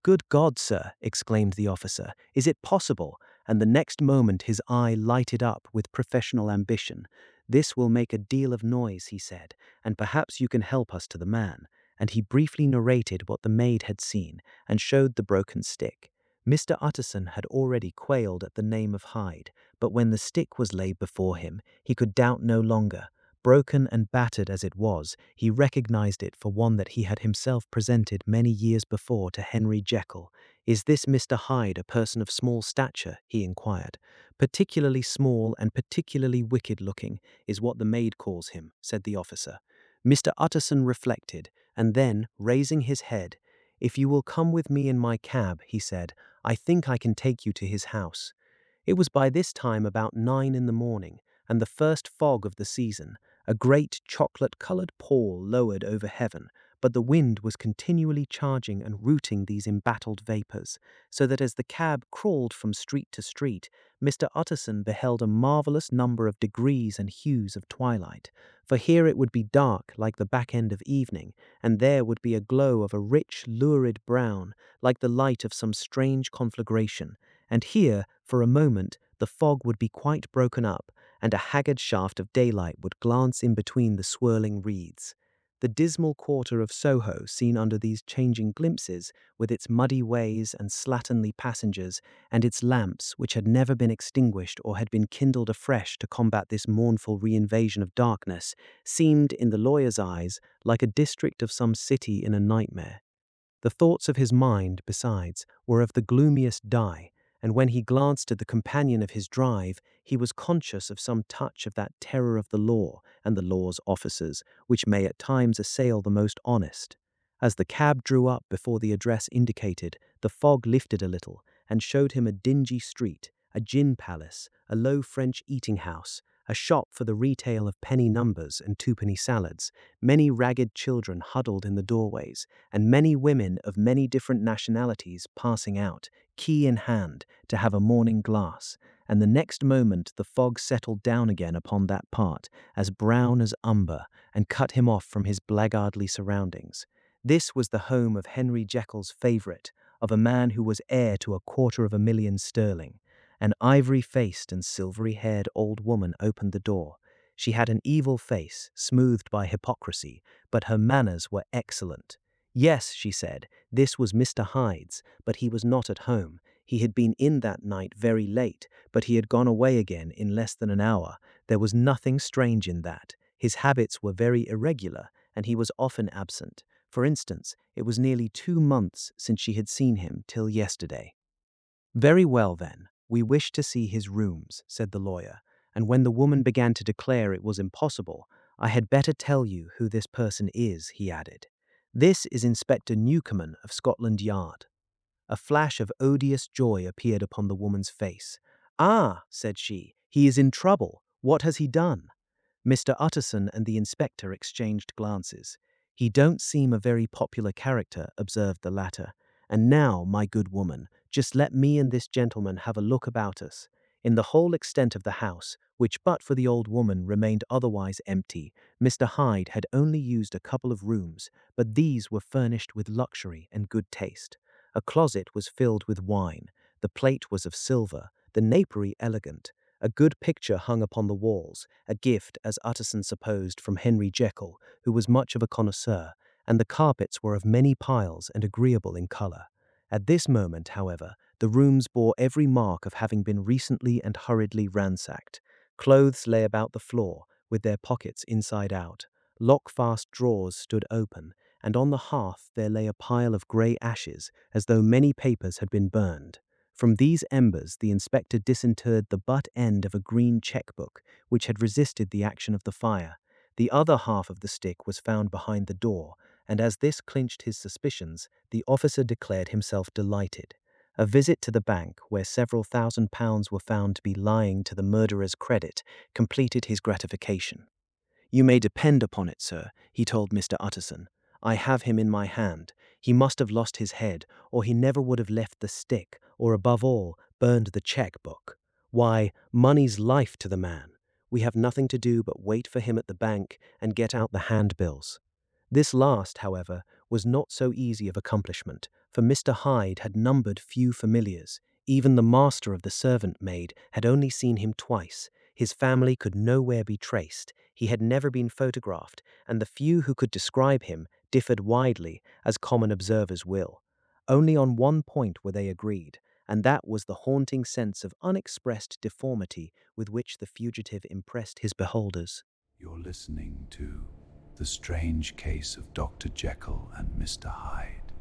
"Good God, sir!" exclaimed the officer. "Is it possible?" And the next moment his eye lighted up with professional ambition. "This will make a deal of noise," he said, "and perhaps you can help us to the man." And he briefly narrated what the maid had seen, and showed the broken stick. Mr. Utterson had already quailed at the name of Hyde, but when the stick was laid before him, he could doubt no longer. Broken and battered as it was, he recognized it for one that he had himself presented many years before to Henry Jekyll. "Is this Mr. Hyde a person of small stature?" he inquired. "Particularly small and particularly wicked-looking is what the maid calls him," said the officer. Mr. Utterson reflected, and then, raising his head, "If you will come with me in my cab," he said, "I think I can take you to his house." It was by this time about 9 in the morning, and the first fog of the season. A great chocolate-coloured pall lowered over heaven, but the wind was continually charging and rooting these embattled vapours, so that as the cab crawled from street to street, Mr. Utterson beheld a marvellous number of degrees and hues of twilight. For here it would be dark like the back end of evening, and there would be a glow of a rich, lurid brown, like the light of some strange conflagration, and here, for a moment, the fog would be quite broken up, and a haggard shaft of daylight would glance in between the swirling reeds. The dismal quarter of Soho, seen under these changing glimpses, with its muddy ways and slatternly passengers, and its lamps, which had never been extinguished or had been kindled afresh to combat this mournful reinvasion of darkness, seemed, in the lawyer's eyes, like a district of some city in a nightmare. The thoughts of his mind, besides, were of the gloomiest dye, and when he glanced at the companion of his drive, he was conscious of some touch of that terror of the law and the law's officers, which may at times assail the most honest. As the cab drew up before the address indicated, the fog lifted a little, and showed him a dingy street, a gin palace, a low French eating-house, a shop for the retail of penny numbers and twopenny salads, many ragged children huddled in the doorways, and many women of many different nationalities passing out, key in hand, to have a morning glass, and the next moment the fog settled down again upon that part, as brown as umber, and cut him off from his blackguardly surroundings. This was the home of Henry Jekyll's favourite, of a man who was heir to 250,000 sterling. An ivory-faced and silvery-haired old woman opened the door. She had an evil face, smoothed by hypocrisy, but her manners were excellent. Yes, she said, this was Mr. Hyde's, but he was not at home. He had been in that night very late, but he had gone away again in less than an hour. There was nothing strange in that. His habits were very irregular, and he was often absent. For instance, it was nearly 2 months since she had seen him till yesterday. "Very well, then. We wish to see his rooms," said the lawyer, and when the woman began to declare it was impossible, "I had better tell you who this person is," he added. "This is Inspector Newcomen of Scotland Yard." A flash of odious joy appeared upon the woman's face. "Ah," said she, "he is in trouble. What has he done?" Mr. Utterson and the inspector exchanged glances. "He don't seem a very popular character," observed the latter. "And now, my good woman, just let me and this gentleman have a look about us." In the whole extent of the house, which but for the old woman remained otherwise empty, Mr. Hyde had only used a couple of rooms, but these were furnished with luxury and good taste. A closet was filled with wine, the plate was of silver, the napery elegant. A good picture hung upon the walls, a gift, as Utterson supposed, from Henry Jekyll, who was much of a connoisseur, and the carpets were of many piles and agreeable in colour. At this moment, however, the rooms bore every mark of having been recently and hurriedly ransacked. Clothes lay about the floor, with their pockets inside out. Lock-fast drawers stood open, and on the hearth there lay a pile of grey ashes, as though many papers had been burned. From these embers the inspector disinterred the butt end of a green cheque-book, which had resisted the action of the fire. The other half of the stick was found behind the door, and as this clinched his suspicions, the officer declared himself delighted. A visit to the bank, where several £1,000s were found to be lying to the murderer's credit, completed his gratification. "You may depend upon it, sir," he told Mr. Utterson. "I have him in my hand. He must have lost his head, or he never would have left the stick, or above all, burned the cheque-book. Why, money's life to the man. We have nothing to do but wait for him at the bank and get out the handbills." This last, however, was not so easy of accomplishment, for Mr. Hyde had numbered few familiars. Even the master of the servant-maid had only seen him twice. His family could nowhere be traced. He had never been photographed, and the few who could describe him differed widely, as common observers will. Only on one point were they agreed, and that was the haunting sense of unexpressed deformity with which the fugitive impressed his beholders. You're listening to The Strange Case of Dr. Jekyll and Mr. Hyde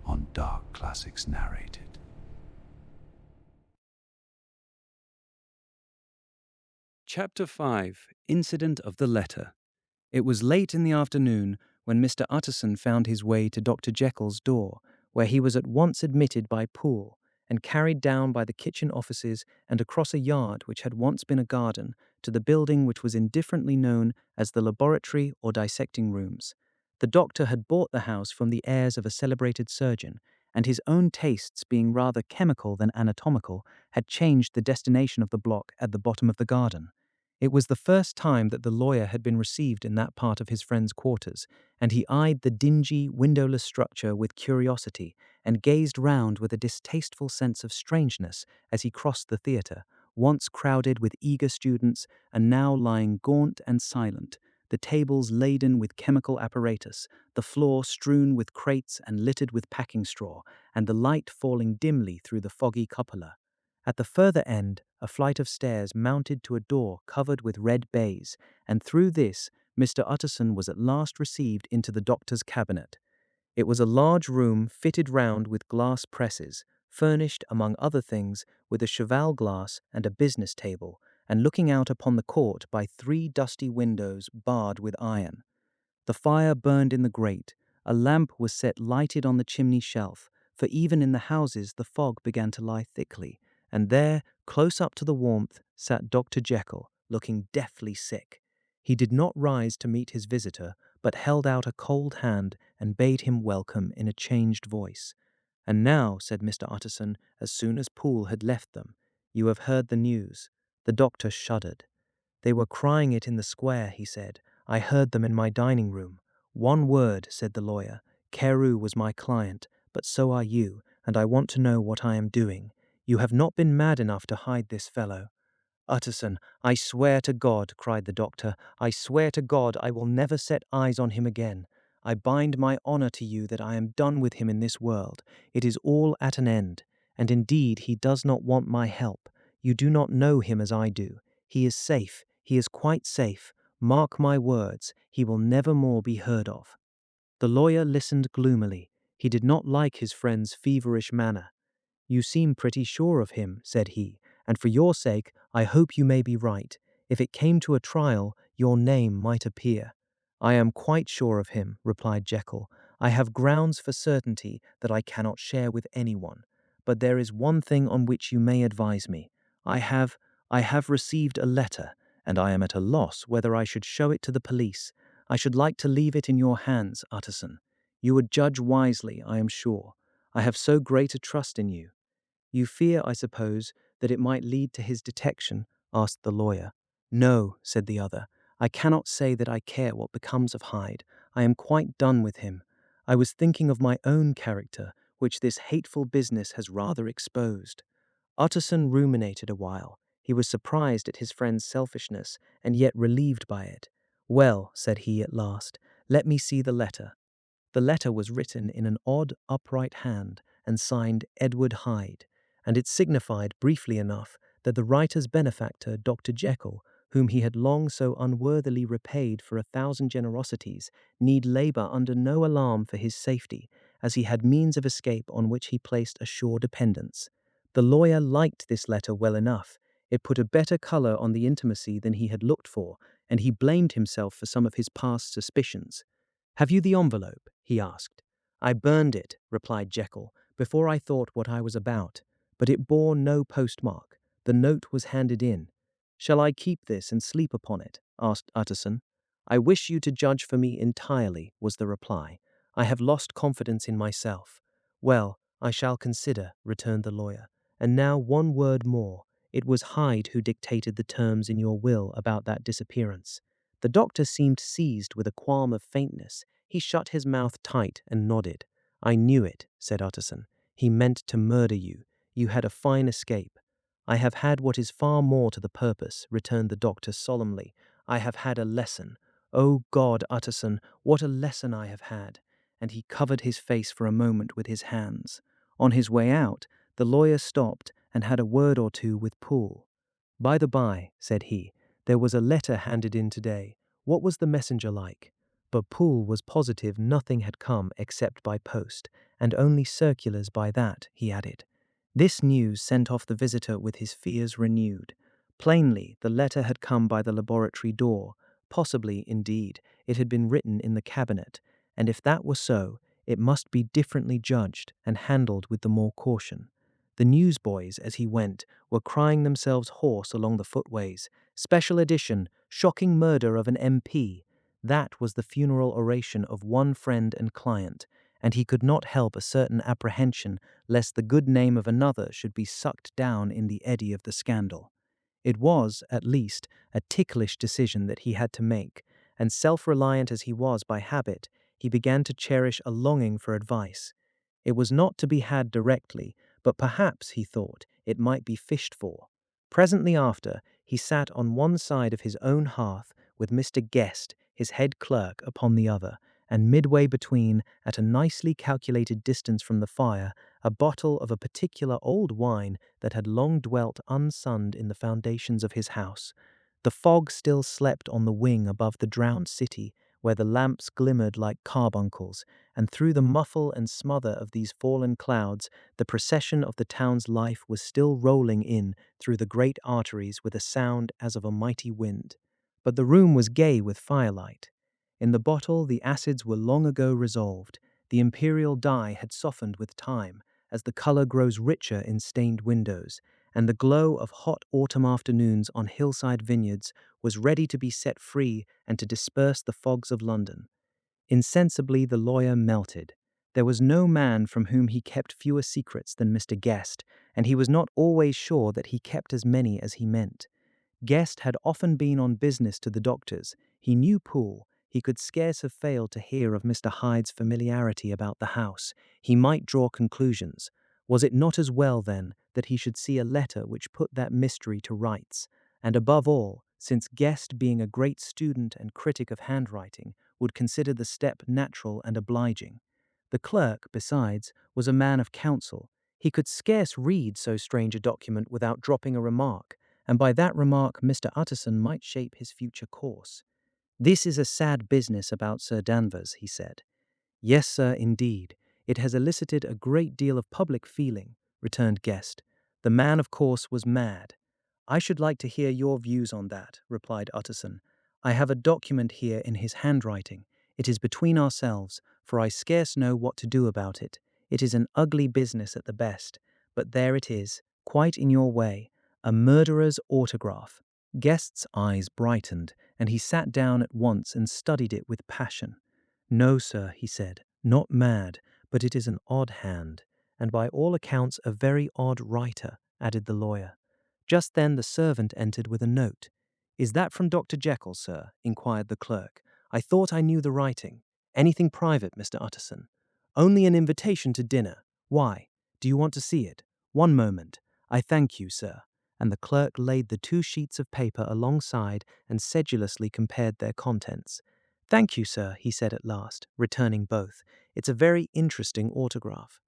on Dark Classics Narrated. Chapter 5. Incident of the Letter. It was late in the afternoon when Mr. Utterson found his way to Dr. Jekyll's door, where he was at once admitted by Poole and carried down by the kitchen offices and across a yard which had once been a garden to the building which was indifferently known as the laboratory or dissecting rooms. The doctor had bought the house from the heirs of a celebrated surgeon, and his own tastes, being rather chemical than anatomical, had changed the destination of the block at the bottom of the garden. It was the first time that the lawyer had been received in that part of his friend's quarters, and he eyed the dingy, windowless structure with curiosity and gazed round with a distasteful sense of strangeness as he crossed the theatre, once crowded with eager students and now lying gaunt and silent, the tables laden with chemical apparatus, the floor strewn with crates and littered with packing straw, and the light falling dimly through the foggy cupola. At the further end, a flight of stairs mounted to a door covered with red baize, and through this Mr. Utterson was at last received into the doctor's cabinet. It was a large room fitted round with glass presses, furnished, among other things, with a cheval glass and a business table, and looking out upon the court by 3 dusty windows barred with iron. The fire burned in the grate, a lamp was set lighted on the chimney shelf, for even in the houses the fog began to lie thickly, and there, close up to the warmth, sat Dr. Jekyll, looking deathly sick. He did not rise to meet his visitor, but held out a cold hand and bade him welcome in a changed voice. "And now," said Mr. Utterson, as soon as Poole had left them, "you have heard the news." The doctor shuddered. "They were crying it in the square," he said. "I heard them in my dining room." "One word," said the lawyer. "Carew was my client, but so are you, and I want to know what I am doing. You have not been mad enough to hide this fellow." "Utterson, I swear to God," cried the doctor, "I swear to God I will never set eyes on him again. I bind my honour to you that I am done with him in this world. It is all at an end. And indeed he does not want my help. You do not know him as I do. He is safe. He is quite safe. Mark my words, he will never more be heard of." The lawyer listened gloomily. He did not like his friend's feverish manner. "You seem pretty sure of him," said he, "and for your sake I hope you may be right. If it came to a trial, your name might appear." "I am quite sure of him," replied Jekyll. "I have grounds for certainty that I cannot share with anyone. But there is one thing on which you may advise me. I have received a letter, and I am at a loss whether I should show it to the police. I should like to leave it in your hands, Utterson. You would judge wisely, I am sure. I have so great a trust in you." "You fear, I suppose, that it might lead to his detection?" asked the lawyer. "No," said the other. "I cannot say that I care what becomes of Hyde. I am quite done with him. I was thinking of my own character, which this hateful business has rather exposed." Utterson ruminated a while. He was surprised at his friend's selfishness, and yet relieved by it. "Well," said he at last, "let me see the letter." The letter was written in an odd, upright hand, and signed Edward Hyde, and it signified, briefly enough, that the writer's benefactor, Dr. Jekyll, whom he had long so unworthily repaid for 1,000 generosities, need labour under no alarm for his safety, as he had means of escape on which he placed a sure dependence. The lawyer liked this letter well enough. It put a better colour on the intimacy than he had looked for, and he blamed himself for some of his past suspicions. "Have you the envelope?" he asked. "I burned it," replied Jekyll, "before I thought what I was about. But it bore no postmark. The note was handed in." "Shall I keep this and sleep upon it?" asked Utterson. "I wish you to judge for me entirely," was the reply. "I have lost confidence in myself." "Well, I shall consider," returned the lawyer. "And now one word more. It was Hyde who dictated the terms in your will about that disappearance." The doctor seemed seized with a qualm of faintness. He shut his mouth tight and nodded. "I knew it," said Utterson. "He meant to murder you. You had a fine escape." "I have had what is far more to the purpose," returned the doctor solemnly. "I have had a lesson. Oh God, Utterson, what a lesson I have had!" And he covered his face for a moment with his hands. On his way out, the lawyer stopped and had a word or two with Poole. "By the by," said he, "there was a letter handed in today. What was the messenger like?" But Poole was positive nothing had come except by post, and only circulars by that, he added. This news sent off the visitor with his fears renewed. Plainly, the letter had come by the laboratory door. Possibly, indeed, it had been written in the cabinet, and if that were so, it must be differently judged and handled with the more caution. The newsboys, as he went, were crying themselves hoarse along the footways. Special edition, shocking murder of an MP. That was the funeral oration of one friend and client, and he could not help a certain apprehension lest the good name of another should be sucked down in the eddy of the scandal. It was, at least, a ticklish decision that he had to make, and self-reliant as he was by habit, he began to cherish a longing for advice. It was not to be had directly, but perhaps, he thought, it might be fished for. Presently after, he sat on one side of his own hearth with Mr. Guest, his head clerk, upon the other, and midway between, at a nicely calculated distance from the fire, a bottle of a particular old wine that had long dwelt unsunned in the foundations of his house. The fog still slept on the wing above the drowned city, where the lamps glimmered like carbuncles, and through the muffle and smother of these fallen clouds, the procession of the town's life was still rolling in through the great arteries with a sound as of a mighty wind. But the room was gay with firelight. In the bottle the acids were long ago resolved. The imperial dye had softened with time, as the colour grows richer in stained windows, and the glow of hot autumn afternoons on hillside vineyards was ready to be set free and to disperse the fogs of London. Insensibly the lawyer melted. There was no man from whom he kept fewer secrets than Mr. Guest, and he was not always sure that he kept as many as he meant. Guest had often been on business to the doctor's. He knew Poole. He could scarce have failed to hear of Mr. Hyde's familiarity about the house. He might draw conclusions. Was it not as well, then, that he should see a letter which put that mystery to rights? And above all, since Guest, being a great student and critic of handwriting, would consider the step natural and obliging. The clerk, besides, was a man of counsel. He could scarce read so strange a document without dropping a remark, and by that remark Mr. Utterson might shape his future course. "This is a sad business about Sir Danvers," he said. "Yes, sir, indeed. It has elicited a great deal of public feeling," returned Guest. "The man, of course, was mad." "I should like to hear your views on that," replied Utterson. "I have a document here in his handwriting. It is between ourselves, for I scarce know what to do about it. It is an ugly business at the best, but there it is, quite in your way, a murderer's autograph." Guest's eyes brightened, and he sat down at once and studied it with passion. "No, sir," he said, "not mad, but it is an odd hand, and by all accounts a very odd writer," added the lawyer. Just then the servant entered with a note. "Is that from Dr. Jekyll, sir?" inquired the clerk. "I thought I knew the writing. Anything private, Mr. Utterson?" "Only an invitation to dinner. Why? Do you want to see it? One moment. I thank you, sir." And the clerk laid the 2 sheets of paper alongside and sedulously compared their contents. "Thank you, sir," he said at last, returning both. "It's a very interesting autograph."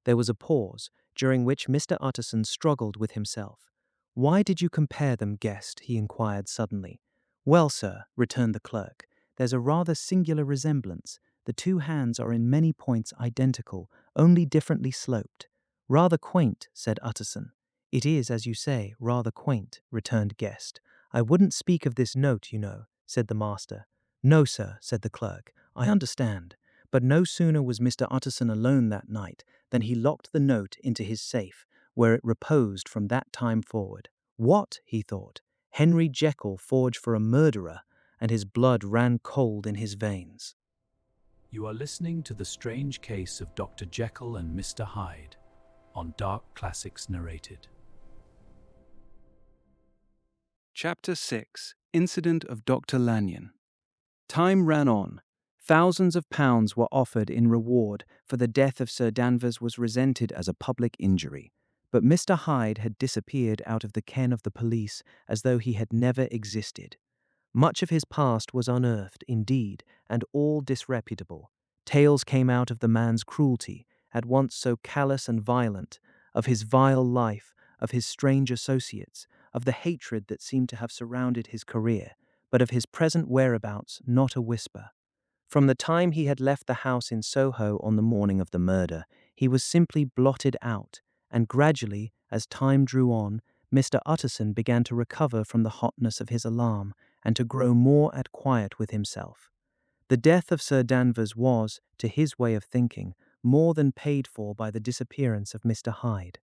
There was a pause, during which Mr. Utterson struggled with himself. "Why did you compare them, Guest?" he inquired suddenly. "Well, sir," returned the clerk, "there's a rather singular resemblance. The 2 hands are in many points identical, only differently sloped." "Rather quaint," said Utterson. "It is, as you say, rather quaint," returned Guest. "I wouldn't speak of this note, you know," said the master. "No, sir," said the clerk, "I understand." But no sooner was Mr. Utterson alone that night than he locked the note into his safe, where it reposed from that time forward. "What?" he thought. "Henry Jekyll forged for a murderer," and his blood ran cold in his veins. You are listening to The Strange Case of Dr. Jekyll and Mr. Hyde on Dark Classics Narrated. Chapter 6. Incident of Dr. Lanyon. Time ran on. Thousands of pounds were offered in reward, for the death of Sir Danvers was resented as a public injury. But Mr. Hyde had disappeared out of the ken of the police as though he had never existed. Much of his past was unearthed, indeed, and all disreputable. Tales came out of the man's cruelty, at once so callous and violent, of his vile life, of his strange associates, of the hatred that seemed to have surrounded his career, but of his present whereabouts not a whisper. From the time he had left the house in Soho on the morning of the murder, he was simply blotted out, and gradually, as time drew on, Mr. Utterson began to recover from the hotness of his alarm, and to grow more at quiet with himself. The death of Sir Danvers was, to his way of thinking, more than paid for by the disappearance of Mr. Hyde.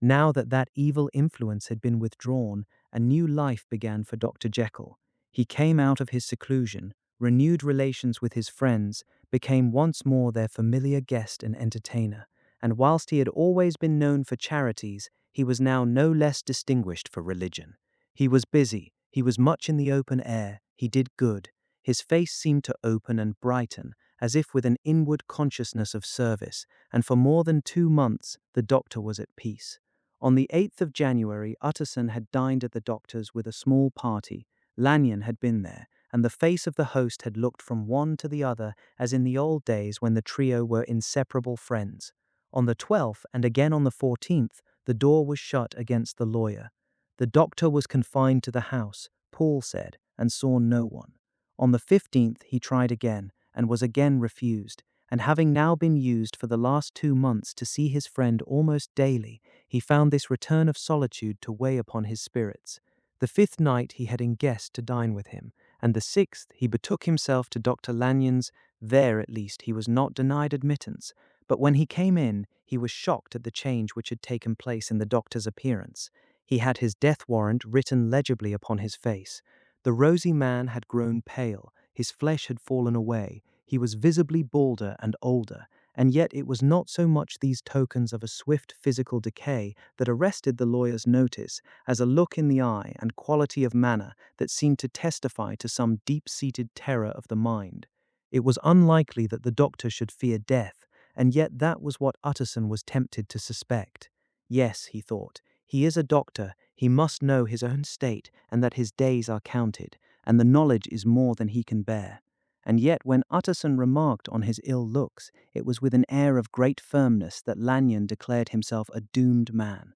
Now that that evil influence had been withdrawn, a new life began for Dr. Jekyll. He came out of his seclusion, renewed relations with his friends, became once more their familiar guest and entertainer, and whilst he had always been known for charities, he was now no less distinguished for religion. He was busy, he was much in the open air, he did good. His face seemed to open and brighten, as if with an inward consciousness of service, and for more than 2 months the doctor was at peace. On the 8th of January, Utterson had dined at the doctor's with a small party. Lanyon had been there, and the face of the host had looked from one to the other as in the old days when the trio were inseparable friends. On the 12th, and again on the 14th, the door was shut against the lawyer. The doctor was confined to the house, Paul said, and saw no one. On the 15th he tried again, and was again refused, and having now been used for the last 2 months to see his friend almost daily, he found this return of solitude to weigh upon his spirits. The 5th night he had guest to dine with him, and the 6th he betook himself to Dr. Lanyon's. There at least he was not denied admittance, but when he came in, he was shocked at the change which had taken place in the doctor's appearance. He had his death warrant written legibly upon his face. The rosy man had grown pale, his flesh had fallen away, he was visibly balder and older, and yet it was not so much these tokens of a swift physical decay that arrested the lawyer's notice as a look in the eye and quality of manner that seemed to testify to some deep-seated terror of the mind. It was unlikely that the doctor should fear death, and yet that was what Utterson was tempted to suspect. Yes, he thought, he is a doctor, he must know his own state and that his days are counted, and the knowledge is more than he can bear. And yet when Utterson remarked on his ill looks, it was with an air of great firmness that Lanyon declared himself a doomed man.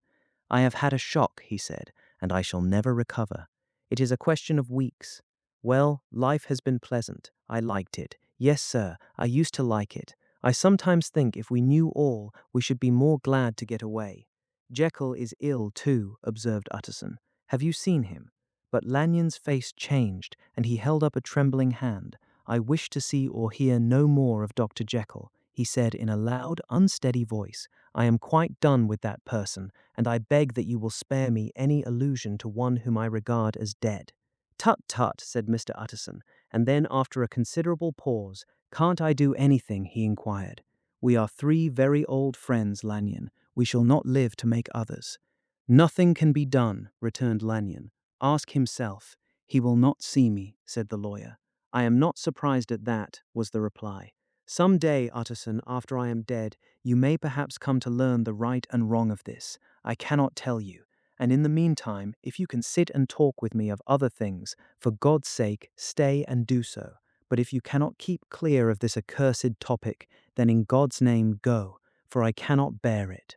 "I have had a shock," he said, "and I shall never recover. It is a question of weeks. Well, life has been pleasant. I liked it. Yes, sir, I used to like it. I sometimes think if we knew all, we should be more glad to get away." "Jekyll is ill, too," observed Utterson. "Have you seen him?" But Lanyon's face changed, and he held up a trembling hand. "I wish to see or hear no more of Dr. Jekyll," he said in a loud, unsteady voice. "I am quite done with that person, and I beg that you will spare me any allusion to one whom I regard as dead." "Tut, tut," said Mr. Utterson, and then after a considerable pause, "Can't I do anything?" he inquired. "We are 3 very old friends, Lanyon. We shall not live to make others." "Nothing can be done," returned Lanyon. "Ask himself." "He will not see me," said the lawyer. "I am not surprised at that," was the reply. "Some day, Utterson, after I am dead, you may perhaps come to learn the right and wrong of this. I cannot tell you. And in the meantime, if you can sit and talk with me of other things, for God's sake, stay and do so. But if you cannot keep clear of this accursed topic, then in God's name go, for I cannot bear it."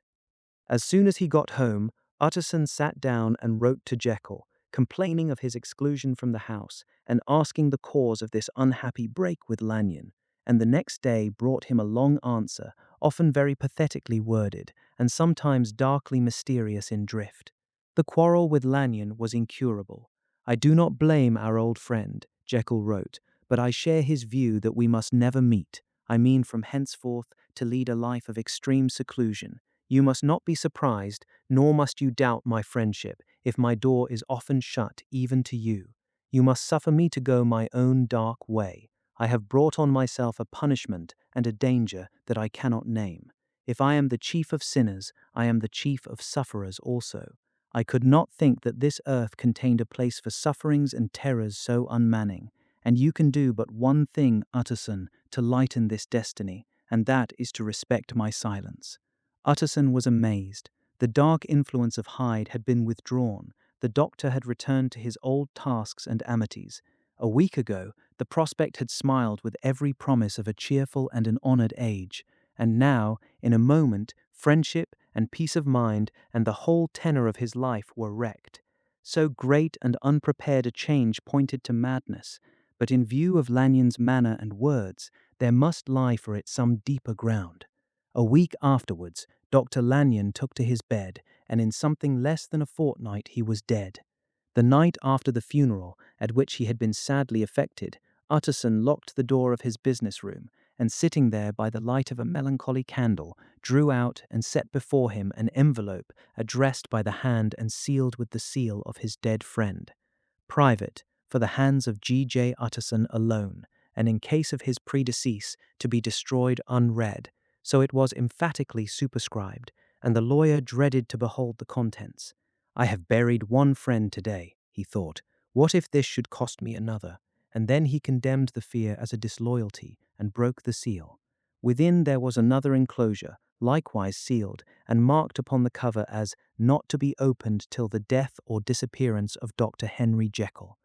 As soon as he got home, Utterson sat down and wrote to Jekyll, complaining of his exclusion from the house and asking the cause of this unhappy break with Lanyon, and the next day brought him a long answer, often very pathetically worded, and sometimes darkly mysterious in drift. The quarrel with Lanyon was incurable. "I do not blame our old friend," Jekyll wrote, "but I share his view that we must never meet. I mean from henceforth to lead a life of extreme seclusion. You must not be surprised, nor must you doubt my friendship, if my door is often shut even to you. You must suffer me to go my own dark way. I have brought on myself a punishment and a danger that I cannot name. If I am the chief of sinners, I am the chief of sufferers also. I could not think that this earth contained a place for sufferings and terrors so unmanning, and you can do but one thing, Utterson, to lighten this destiny, and that is to respect my silence." Utterson was amazed. The dark influence of Hyde had been withdrawn. The doctor had returned to his old tasks and amities. A week ago, the prospect had smiled with every promise of a cheerful and an honoured age, and now, in a moment, friendship and peace of mind and the whole tenor of his life were wrecked. So great and unprepared a change pointed to madness, but in view of Lanyon's manner and words, there must lie for it some deeper ground. A week afterwards, Dr. Lanyon took to his bed, and in something less than a fortnight he was dead. The night after the funeral, at which he had been sadly affected, Utterson locked the door of his business room, and sitting there by the light of a melancholy candle, drew out and set before him an envelope addressed by the hand and sealed with the seal of his dead friend. Private, for the hands of G.J. Utterson alone, and in case of his predecease, to be destroyed unread, so it was emphatically superscribed, and the lawyer dreaded to behold the contents. I have buried one friend today, he thought. What if this should cost me another? And then he condemned the fear as a disloyalty, and broke the seal. Within there was another enclosure, likewise sealed, and marked upon the cover as not to be opened till the death or disappearance of Dr. Henry Jekyll.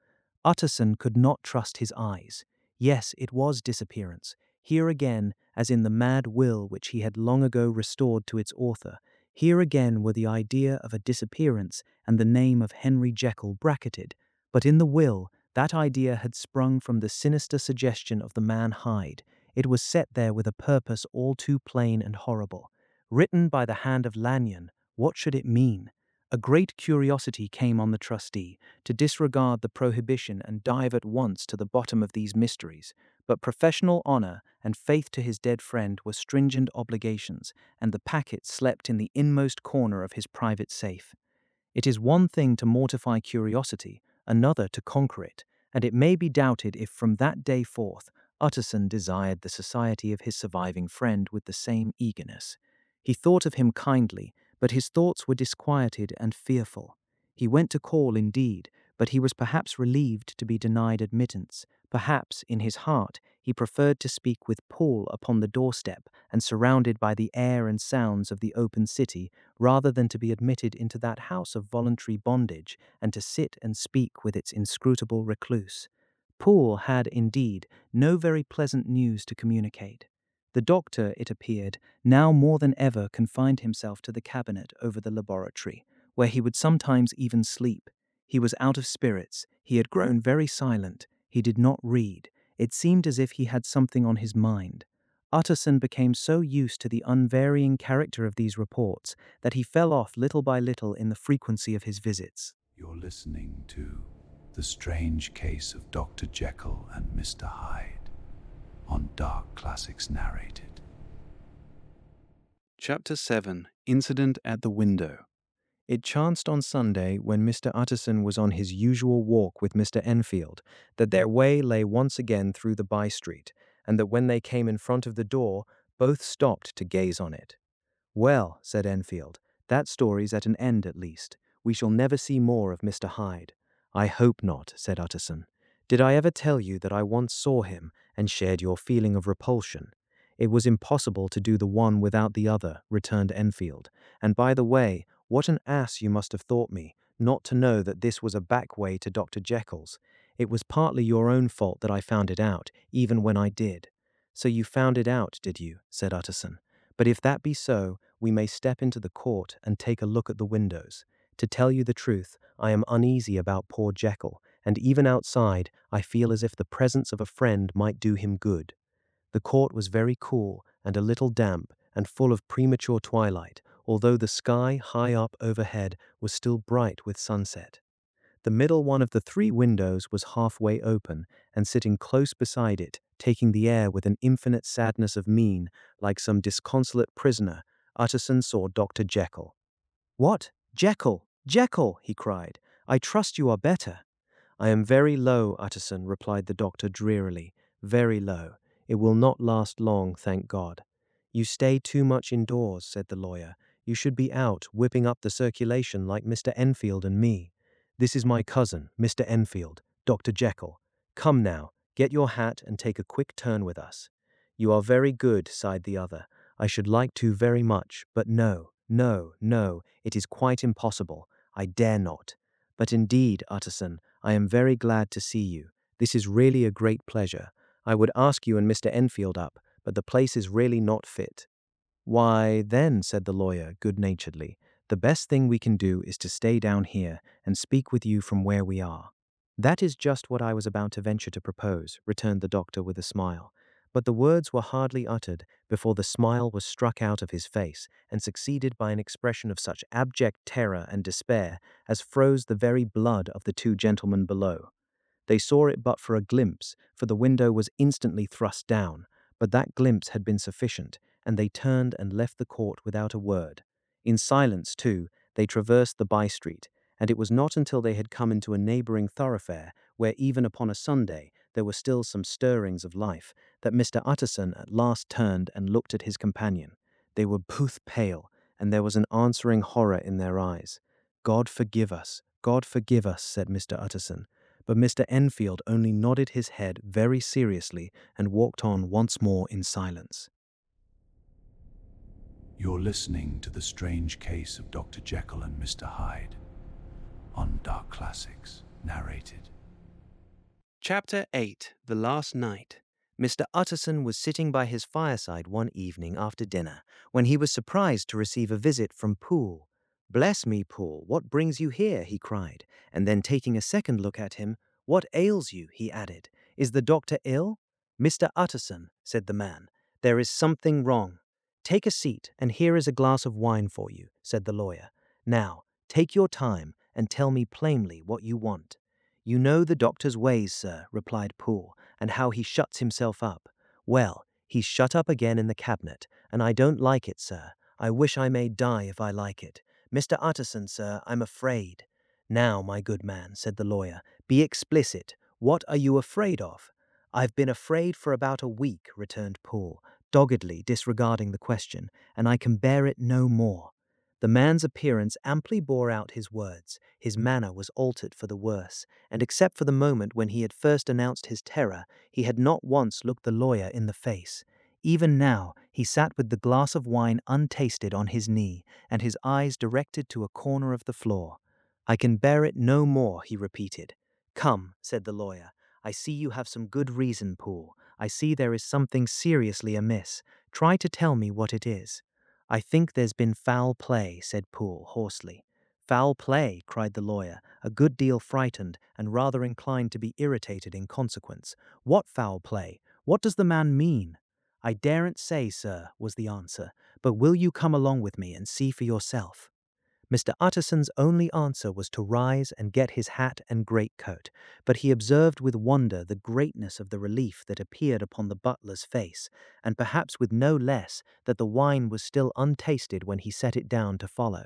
Utterson could not trust his eyes. Yes, it was disappearance. Here again, as in the mad will which he had long ago restored to its author, here again were the idea of a disappearance and the name of Henry Jekyll bracketed. But in the will, that idea had sprung from the sinister suggestion of the man Hyde. It was set there with a purpose all too plain and horrible. Written by the hand of Lanyon, what should it mean? A great curiosity came on the trustee to disregard the prohibition and dive at once to the bottom of these mysteries, but professional honor and faith to his dead friend were stringent obligations, and the packet slept in the inmost corner of his private safe. It is one thing to mortify curiosity, another to conquer it, and it may be doubted if from that day forth Utterson desired the society of his surviving friend with the same eagerness. He thought of him kindly, but his thoughts were disquieted and fearful. He went to call indeed, but he was perhaps relieved to be denied admittance. Perhaps, in his heart, he preferred to speak with Poole upon the doorstep and surrounded by the air and sounds of the open city, rather than to be admitted into that house of voluntary bondage and to sit and speak with its inscrutable recluse. Poole had, indeed, no very pleasant news to communicate. The doctor, it appeared, now more than ever confined himself to the cabinet over the laboratory, where he would sometimes even sleep. He was out of spirits, he had grown very silent, he did not read. It seemed as if he had something on his mind. Utterson became so used to the unvarying character of these reports that he fell off little by little in the frequency of his visits. You're listening to The Strange Case of Dr. Jekyll and Mr. Hyde on Dark Classics Narrated. Chapter 7. Incident at the Window. It chanced on Sunday, when Mr. Utterson was on his usual walk with Mr. Enfield, that their way lay once again through the by-street, and that when they came in front of the door, both stopped to gaze on it. "Well," said Enfield, "that story's at an end at least. We shall never see more of Mr. Hyde." "I hope not," said Utterson. "Did I ever tell you that I once saw him and shared your feeling of repulsion?" "It was impossible to do the one without the other," returned Enfield. "And by the way, what an ass you must have thought me, not to know that this was a back way to Dr. Jekyll's. It was partly your own fault that I found it out, even when I did." "So you found it out, did you?" said Utterson. "But if that be so, we may step into the court and take a look at the windows. To tell you the truth, I am uneasy about poor Jekyll, and even outside I feel as if the presence of a friend might do him good." The court was very cool and a little damp and full of premature twilight, although the sky high up overhead was still bright with sunset. The middle one of the three windows was halfway open, and sitting close beside it, taking the air with an infinite sadness of mien, like some disconsolate prisoner, Utterson saw Dr. Jekyll. "What? Jekyll! Jekyll!" he cried. "I trust you are better." "I am very low, Utterson," replied the doctor drearily. "Very low. It will not last long, thank God." "You stay too much indoors," said the lawyer. "You should be out, whipping up the circulation like Mr. Enfield and me. This is my cousin, Mr. Enfield, Dr. Jekyll. Come now, get your hat and take a quick turn with us." "You are very good," sighed the other. "I should like to very much, but no, no, no, it is quite impossible. I dare not. But indeed, Utterson, I am very glad to see you. This is really a great pleasure. I would ask you and Mr. Enfield up, but the place is really not fit." "Why, then," said the lawyer good-naturedly, "the best thing we can do is to stay down here and speak with you from where we are." "That is just what I was about to venture to propose," returned the doctor with a smile. But the words were hardly uttered before the smile was struck out of his face and succeeded by an expression of such abject terror and despair as froze the very blood of the two gentlemen below. They saw it but for a glimpse, for the window was instantly thrust down, but that glimpse had been sufficient, and they turned and left the court without a word. In silence, too, they traversed the by-street, and it was not until they had come into a neighboring thoroughfare, where even upon a Sunday there were still some stirrings of life, that Mr. Utterson at last turned and looked at his companion. They were both pale, and there was an answering horror in their eyes. God forgive us, said Mr. Utterson. But Mr. Enfield only nodded his head very seriously and walked on once more in silence. You're listening to The Strange Case of Dr. Jekyll and Mr. Hyde on Dark Classics Narrated. Chapter 8. The Last Night. Mr. Utterson was sitting by his fireside one evening after dinner, when he was surprised to receive a visit from Poole. "Bless me, Poole, what brings you here?" he cried, and then taking a second look at him, "What ails you?" he added. "Is the doctor ill?" "Mr. Utterson," said the man, "there is something wrong." "Take a seat, and here is a glass of wine for you," said the lawyer. "Now, take your time, and tell me plainly what you want." "You know the doctor's ways, sir," replied Poole, "and how he shuts himself up. Well, he's shut up again in the cabinet, and I don't like it, sir. I wish I may die if I like it. Mr. Utterson, sir, I'm afraid." "Now, my good man," said the lawyer, "be explicit. What are you afraid of?" "I've been afraid for about a week," returned Poole, doggedly disregarding the question, "and I can bear it no more." The man's appearance amply bore out his words. His manner was altered for the worse, and except for the moment when he had first announced his terror, he had not once looked the lawyer in the face. Even now, he sat with the glass of wine untasted on his knee, and his eyes directed to a corner of the floor. "I can bear it no more," he repeated. "Come," said the lawyer, "I see you have some good reason, Poole. I see there is something seriously amiss. Try to tell me what it is." "I think there's been foul play," said Poole hoarsely. "Foul play," cried the lawyer, a good deal frightened and rather inclined to be irritated in consequence. "What foul play? What does the man mean?" "I daren't say, sir," was the answer, "but will you come along with me and see for yourself?" Mr. Utterson's only answer was to rise and get his hat and greatcoat, but he observed with wonder the greatness of the relief that appeared upon the butler's face, and perhaps with no less that the wine was still untasted when he set it down to follow.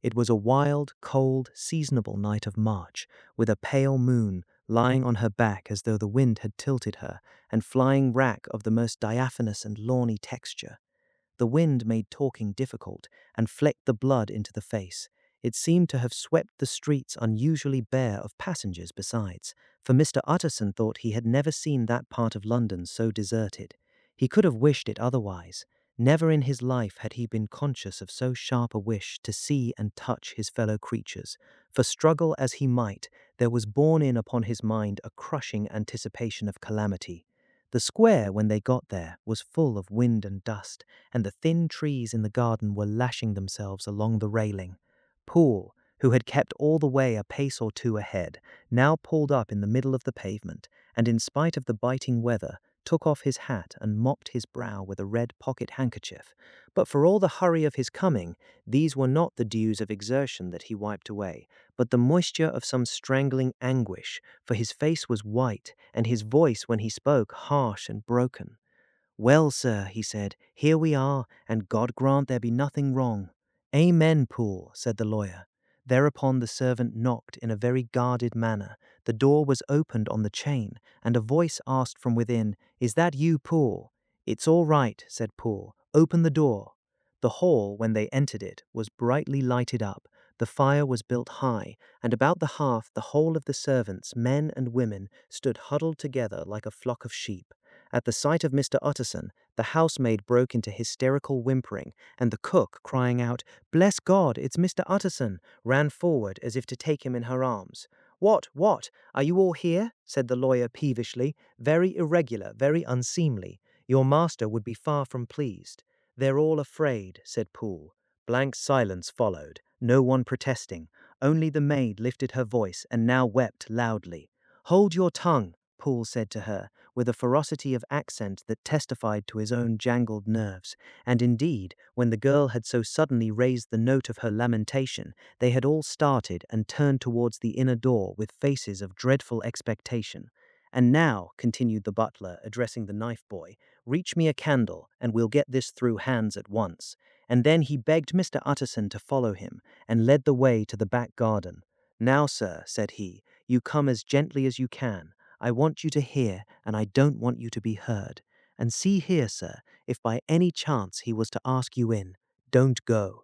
It was a wild, cold, seasonable night of March, with a pale moon lying on her back as though the wind had tilted her, and flying wrack of the most diaphanous and lawny texture. The wind made talking difficult and flecked the blood into the face. It seemed to have swept the streets unusually bare of passengers besides, for Mr. Utterson thought he had never seen that part of London so deserted. He could have wished it otherwise. Never in his life had he been conscious of so sharp a wish to see and touch his fellow creatures, for struggle as he might, there was borne in upon his mind a crushing anticipation of calamity. The square, when they got there, was full of wind and dust, and the thin trees in the garden were lashing themselves along the railing. Poole, who had kept all the way a pace or two ahead, now pulled up in the middle of the pavement, and in spite of the biting weather, took off his hat and mopped his brow with a red pocket-handkerchief. But for all the hurry of his coming, these were not the dews of exertion that he wiped away, but the moisture of some strangling anguish, for his face was white, and his voice, when he spoke, harsh and broken. "Well, sir," he said, "here we are, and God grant there be nothing wrong." "Amen, Poole," said the lawyer. Thereupon the servant knocked in a very guarded manner. The door was opened on the chain, and a voice asked from within, "Is that you, Poole?" "It's all right," said Poole. "Open the door." The hall, when they entered it, was brightly lighted up. The fire was built high, and about the hearth the whole of the servants, men and women, stood huddled together like a flock of sheep. At the sight of Mr. Utterson, the housemaid broke into hysterical whimpering, and the cook, crying out, "Bless God, it's Mr. Utterson," ran forward as if to take him in her arms. What? Are you all here?" said the lawyer peevishly. "Very irregular, very unseemly. Your master would be far from pleased." "They're all afraid," said Poole. Blank silence followed, no one protesting. Only the maid lifted her voice and now wept loudly. "Hold your tongue," Poole said to her, with a ferocity of accent that testified to his own jangled nerves, and indeed, when the girl had so suddenly raised the note of her lamentation, they had all started and turned towards the inner door with faces of dreadful expectation. "And now," continued the butler, addressing the knife boy, "reach me a candle, and we'll get this through hands at once." And then he begged Mr. Utterson to follow him, and led the way to the back garden. "Now, sir," said he, "you come as gently as you can. I want you to hear, and I don't want you to be heard. And see here, sir, if by any chance he was to ask you in, don't go."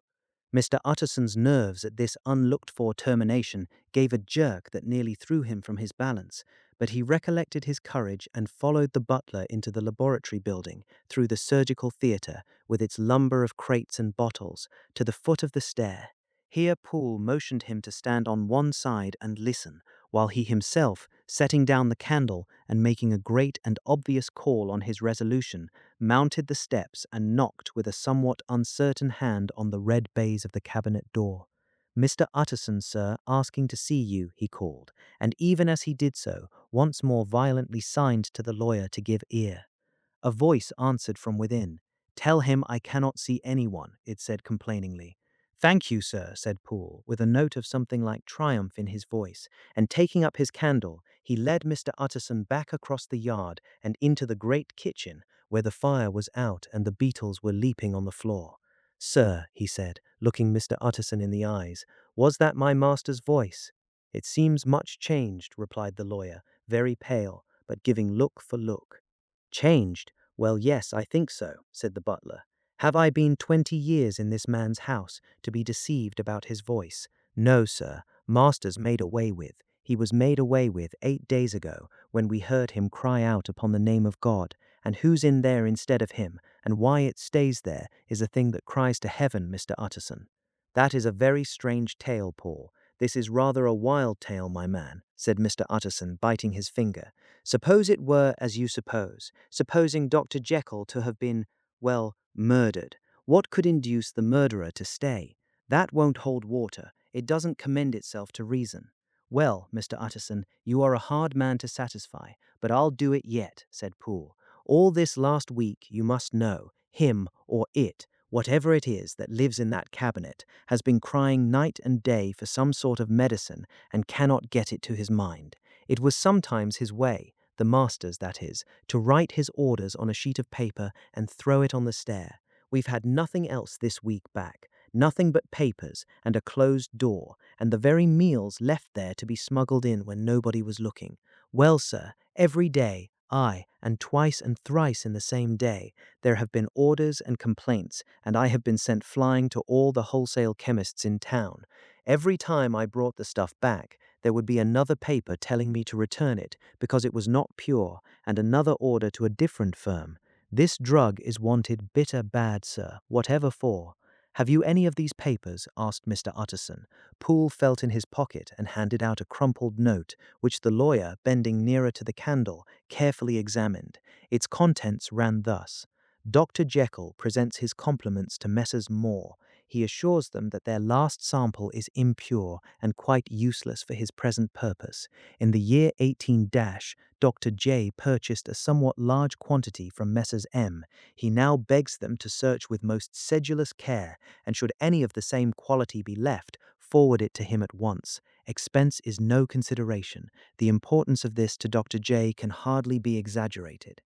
Mr. Utterson's nerves at this unlooked-for termination gave a jerk that nearly threw him from his balance, but he recollected his courage and followed the butler into the laboratory building, through the surgical theatre, with its lumber of crates and bottles, to the foot of the stair. Here Poole motioned him to stand on one side and listen, while he himself, setting down the candle and making a great and obvious call on his resolution, mounted the steps and knocked with a somewhat uncertain hand on the red baize of the cabinet door. "Mr. Utterson, sir, asking to see you," he called, and even as he did so, once more violently signed to the lawyer to give ear. A voice answered from within. "Tell him I cannot see anyone," it said complainingly. "Thank you, sir," said Poole, with a note of something like triumph in his voice, and taking up his candle, he led Mr. Utterson back across the yard and into the great kitchen, where the fire was out and the beetles were leaping on the floor. "Sir," he said, looking Mr. Utterson in the eyes, "was that my master's voice?" "It seems much changed," replied the lawyer, very pale, but giving look for look. "Changed? Well, yes, I think so," said the butler. "Have I been 20 years in this man's house to be deceived about his voice? No, sir, master's made away with. He was made away with 8 days ago, when we heard him cry out upon the name of God. And who's in there instead of him, and why it stays there, is a thing that cries to heaven, Mr. Utterson." "That is a very strange tale, Paul. This is rather a wild tale, my man," said Mr. Utterson, biting his finger. "Suppose it were as you suppose, supposing Dr. Jekyll to have been, well, murdered. What could induce the murderer to stay? That won't hold water. It doesn't commend itself to reason." "Well, Mr. Utterson, you are a hard man to satisfy, but I'll do it yet," said Poole. "All this last week, you must know, him or it, whatever it is that lives in that cabinet, has been crying night and day for some sort of medicine and cannot get it to his mind. It was sometimes his way, the master's that is, to write his orders on a sheet of paper and throw it on the stair. We've had nothing else this week back, nothing but papers and a closed door, and the very meals left there to be smuggled in when nobody was looking. Well, sir, every day, aye, and twice and thrice in the same day, there have been orders and complaints, and I have been sent flying to all the wholesale chemists in town. Every time I brought the stuff back, there would be another paper telling me to return it because it was not pure, and another order to a different firm. This drug is wanted bitter bad, sir, whatever for. Have you any of these papers?" asked Mr. Utterson. Poole felt in his pocket and handed out a crumpled note, which the lawyer, bending nearer to the candle, carefully examined. Its contents ran thus: "Dr. Jekyll presents his compliments to Messrs. Moore. He assures them that their last sample is impure and quite useless for his present purpose. In the year 18 Dr. J purchased a somewhat large quantity from Messrs. M. He now begs them to search with most sedulous care, and should any of the same quality be left, forward it to him at once. Expense is no consideration. The importance of this to Dr. J can hardly be exaggerated."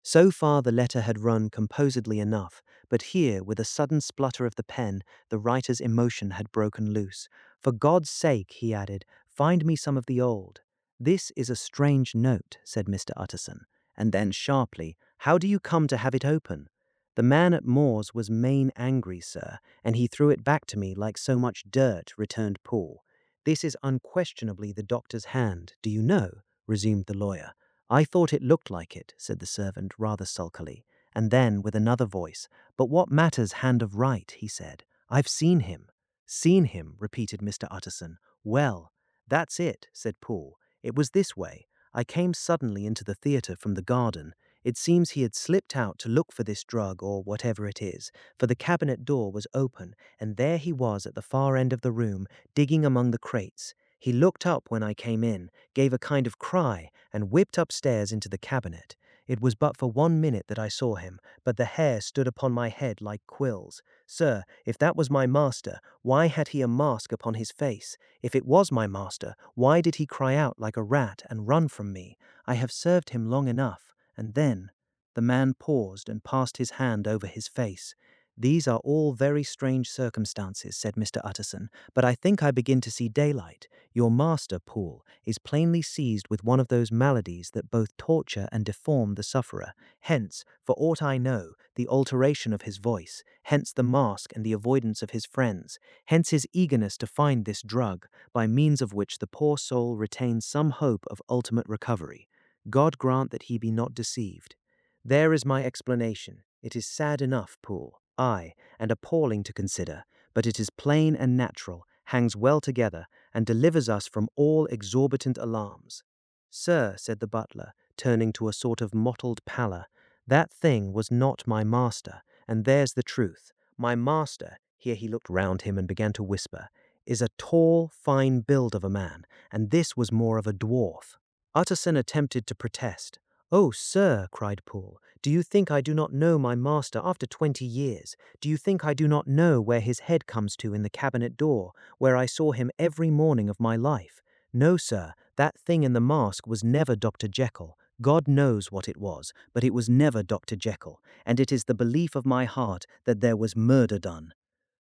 So far the letter had run composedly enough, but here, with a sudden splutter of the pen, the writer's emotion had broken loose. "For God's sake," he added, "find me some of the old." "This is a strange note," said Mr. Utterson. And then sharply, "How do you come to have it open?" "The man at Moore's was main angry, sir, and he threw it back to me like so much dirt," returned Poole. "This is unquestionably the doctor's hand, do you know?" resumed the lawyer. "I thought it looked like it," said the servant rather sulkily, and then, with another voice, "But what matters hand of right?" he said. "I've seen him." "Seen him," repeated Mr. Utterson. "Well, that's it," said Poole. "It was this way. I came suddenly into the theatre from the garden. It seems he had slipped out to look for this drug or whatever it is, for the cabinet door was open, and there he was at the far end of the room, digging among the crates. He looked up when I came in, gave a kind of cry, and whipped upstairs into the cabinet. It was but for 1 minute that I saw him, but the hair stood upon my head like quills. Sir, if that was my master, why had he a mask upon his face? If it was my master, why did he cry out like a rat and run from me? I have served him long enough, and then—" The man paused and passed his hand over his face. "These are all very strange circumstances," said Mr. Utterson, "but I think I begin to see daylight. Your master, Poole, is plainly seized with one of those maladies that both torture and deform the sufferer. Hence, for aught I know, the alteration of his voice, hence the mask and the avoidance of his friends, hence his eagerness to find this drug, by means of which the poor soul retains some hope of ultimate recovery. God grant that he be not deceived. There is my explanation. It is sad enough, Poole, aye, and appalling to consider, but it is plain and natural, hangs well together, and delivers us from all exorbitant alarms." "Sir," said the butler, turning to a sort of mottled pallor, "that thing was not my master, and there's the truth. My master," here he looked round him and began to whisper, "is a tall, fine build of a man, and this was more of a dwarf." Utterson attempted to protest. "Oh, sir," cried Poole, "do you think I do not know my master after 20 years? Do you think I do not know where his head comes to in the cabinet door, where I saw him every morning of my life? No, sir, that thing in the mask was never Dr. Jekyll. God knows what it was, but it was never Dr. Jekyll, and it is the belief of my heart that there was murder done."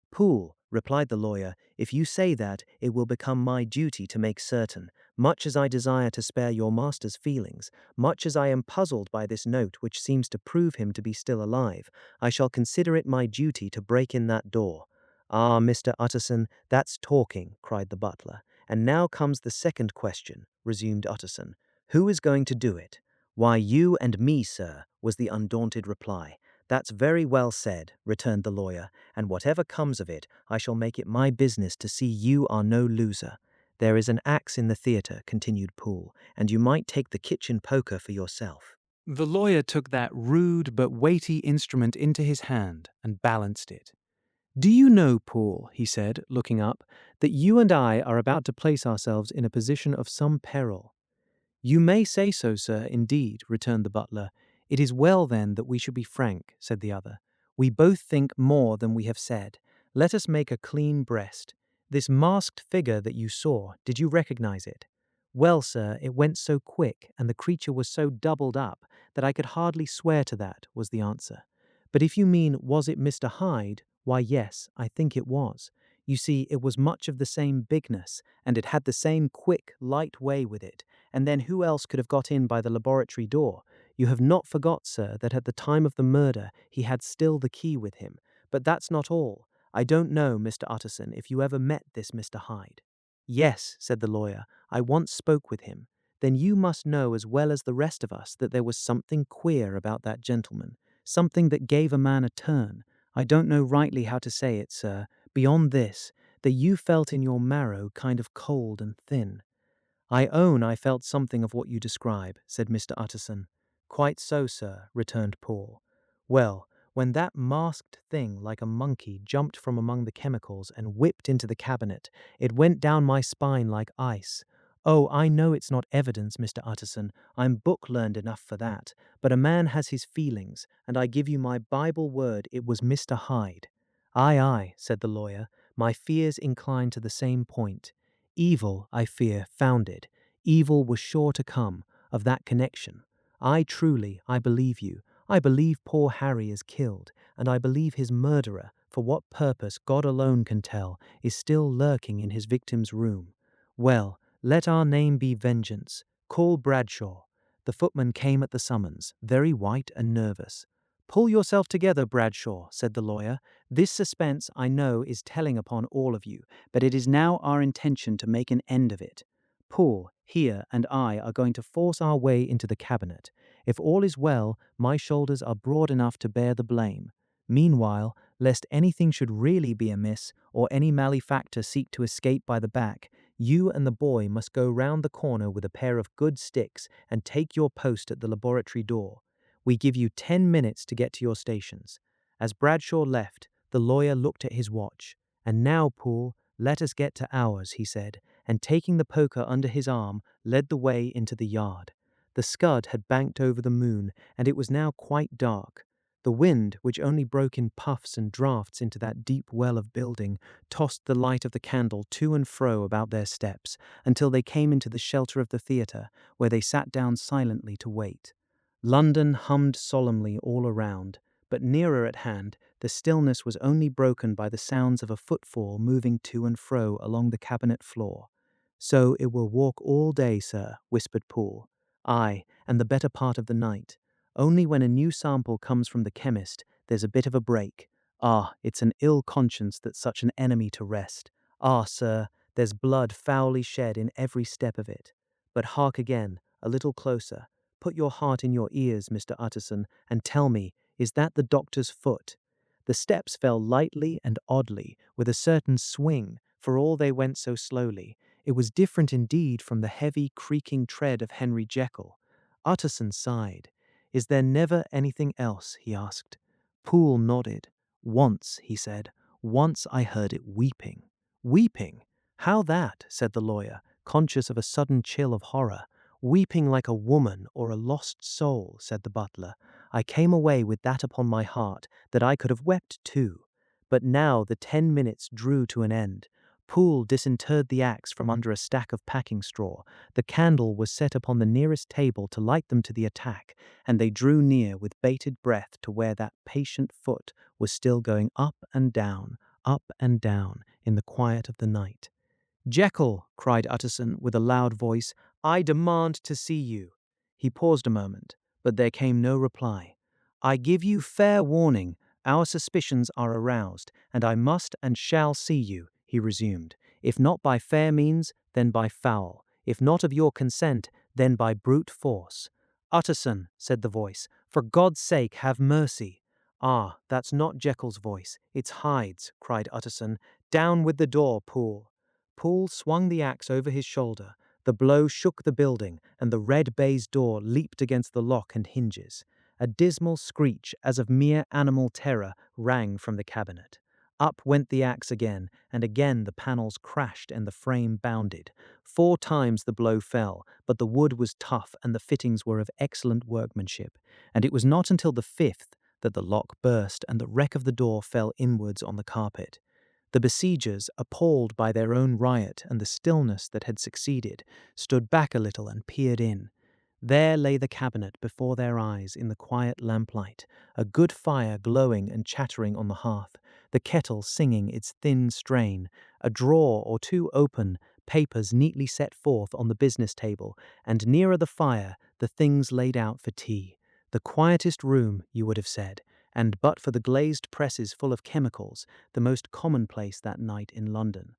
"Poole," replied the lawyer, "if you say that, it will become my duty to make certain. Much as I desire to spare your master's feelings, much as I am puzzled by this note which seems to prove him to be still alive, I shall consider it my duty to break in that door." "Ah, Mr. Utterson, that's talking," cried the butler. "And now comes the second question," resumed Utterson. "Who is going to do it?" "Why, you and me, sir," was the undaunted reply. "That's very well said," returned the lawyer, "and whatever comes of it, I shall make it my business to see you are no loser. There is an axe in the theatre," continued Poole, "and you might take the kitchen poker for yourself." The lawyer took that rude but weighty instrument into his hand and balanced it. "Do you know, Poole," he said, looking up, "that you and I are about to place ourselves in a position of some peril?" "You may say so, sir, indeed," returned the butler. "It is well, then, that we should be frank," said the other. "We both think more than we have said. Let us make a clean breast. This masked figure that you saw, did you recognize it?" "Well, sir, it went so quick, and the creature was so doubled up, that I could hardly swear to that," was the answer. "But if you mean, was it Mr. Hyde? Why, yes, I think it was. You see, it was much of the same bigness, and it had the same quick, light way with it. And then who else could have got in by the laboratory door? You have not forgot, sir, that at the time of the murder he had still the key with him. But that's not all. I don't know, Mr. Utterson, if you ever met this Mr. Hyde." "Yes," said the lawyer, "I once spoke with him." "Then you must know as well as the rest of us that there was something queer about that gentleman, something that gave a man a turn. I don't know rightly how to say it, sir, beyond this, that you felt in your marrow kind of cold and thin." "I own I felt something of what you describe," said Mr. Utterson. "Quite so, sir," returned Poole. "Well, when that masked thing like a monkey jumped from among the chemicals and whipped into the cabinet, it went down my spine like ice. Oh, I know it's not evidence, Mr. Utterson, I'm book-learned enough for that, but a man has his feelings, and I give you my Bible word it was Mr. Hyde." "Aye, aye," said the lawyer, "my fears incline to the same point. Evil, I fear, found it. Evil was sure to come, of that connection. I believe you. I believe poor Harry is killed, and I believe his murderer, for what purpose God alone can tell, is still lurking in his victim's room. Well, let our name be Vengeance. Call Bradshaw." The footman came at the summons, very white and nervous. "Pull yourself together, Bradshaw," said the lawyer. "This suspense, I know, is telling upon all of you, but it is now our intention to make an end of it. Poole, here, and I are going to force our way into the cabinet. If all is well, my shoulders are broad enough to bear the blame. Meanwhile, lest anything should really be amiss, or any malefactor seek to escape by the back, you and the boy must go round the corner with a pair of good sticks and take your post at the laboratory door. We give you 10 minutes to get to your stations." As Bradshaw left, the lawyer looked at his watch. "And now, Poole, let us get to ours," he said, and taking the poker under his arm, led the way into the yard. The scud had banked over the moon, and it was now quite dark. The wind, which only broke in puffs and draughts into that deep well of building, tossed the light of the candle to and fro about their steps, until they came into the shelter of the theatre, where they sat down silently to wait. London hummed solemnly all around, but nearer at hand, the stillness was only broken by the sounds of a footfall moving to and fro along the cabinet floor. "So it will walk all day, sir," whispered Poole. "Aye, and the better part of the night. Only when a new sample comes from the chemist, there's a bit of a break. Ah, it's an ill conscience that's such an enemy to rest. Ah, sir, there's blood foully shed in every step of it. But hark again, a little closer. Put your heart in your ears, Mr. Utterson, and tell me, is that the doctor's foot?" The steps fell lightly and oddly, with a certain swing, for all they went so slowly. It was different indeed from the heavy, creaking tread of Henry Jekyll. Utterson sighed. "Is there never anything else?" he asked. Poole nodded. "Once," he said. "Once I heard it weeping." "Weeping? How that?" said the lawyer, conscious of a sudden chill of horror. "Weeping like a woman or a lost soul," said the butler. "I came away with that upon my heart, that I could have wept too. But now the 10 minutes drew to an end. Poole disinterred the axe from under a stack of packing straw. The candle was set upon the nearest table to light them to the attack, and they drew near with bated breath to where that patient foot was still going up and down in the quiet of the night. "Jekyll," cried Utterson with a loud voice, "I demand to see you." He paused a moment, but there came no reply. "I give you fair warning. Our suspicions are aroused, and I must and shall see you," he resumed. "If not by fair means, then by foul. If not of your consent, then by brute force." "Utterson," said the voice, "for God's sake have mercy." "Ah, that's not Jekyll's voice, it's Hyde's," cried Utterson. "Down with the door, Poole." Poole swung the axe over his shoulder. The blow shook the building, and the red baize door leaped against the lock and hinges. A dismal screech, as of mere animal terror, rang from the cabinet. Up went the axe again, and again the panels crashed and the frame bounded. 4 times the blow fell, but the wood was tough and the fittings were of excellent workmanship, and it was not until the 5th that the lock burst and the wreck of the door fell inwards on the carpet. The besiegers, appalled by their own riot and the stillness that had succeeded, stood back a little and peered in. There lay the cabinet before their eyes in the quiet lamplight, a good fire glowing and chattering on the hearth, the kettle singing its thin strain, a drawer or two open, papers neatly set forth on the business table, and nearer the fire the things laid out for tea. The quietest room, you would have said, and but for the glazed presses full of chemicals, the most commonplace that night in London.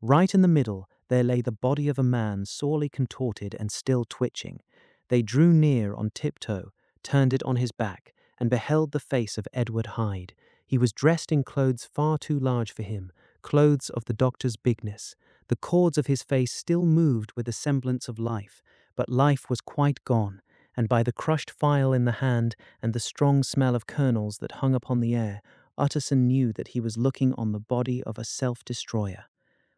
Right in the middle there lay the body of a man sorely contorted and still twitching. They drew near on tiptoe, turned it on his back, and beheld the face of Edward Hyde. He was dressed in clothes far too large for him, clothes of the doctor's bigness. The cords of his face still moved with a semblance of life, but life was quite gone, and by the crushed phial in the hand and the strong smell of kernels that hung upon the air, Utterson knew that he was looking on the body of a self-destroyer.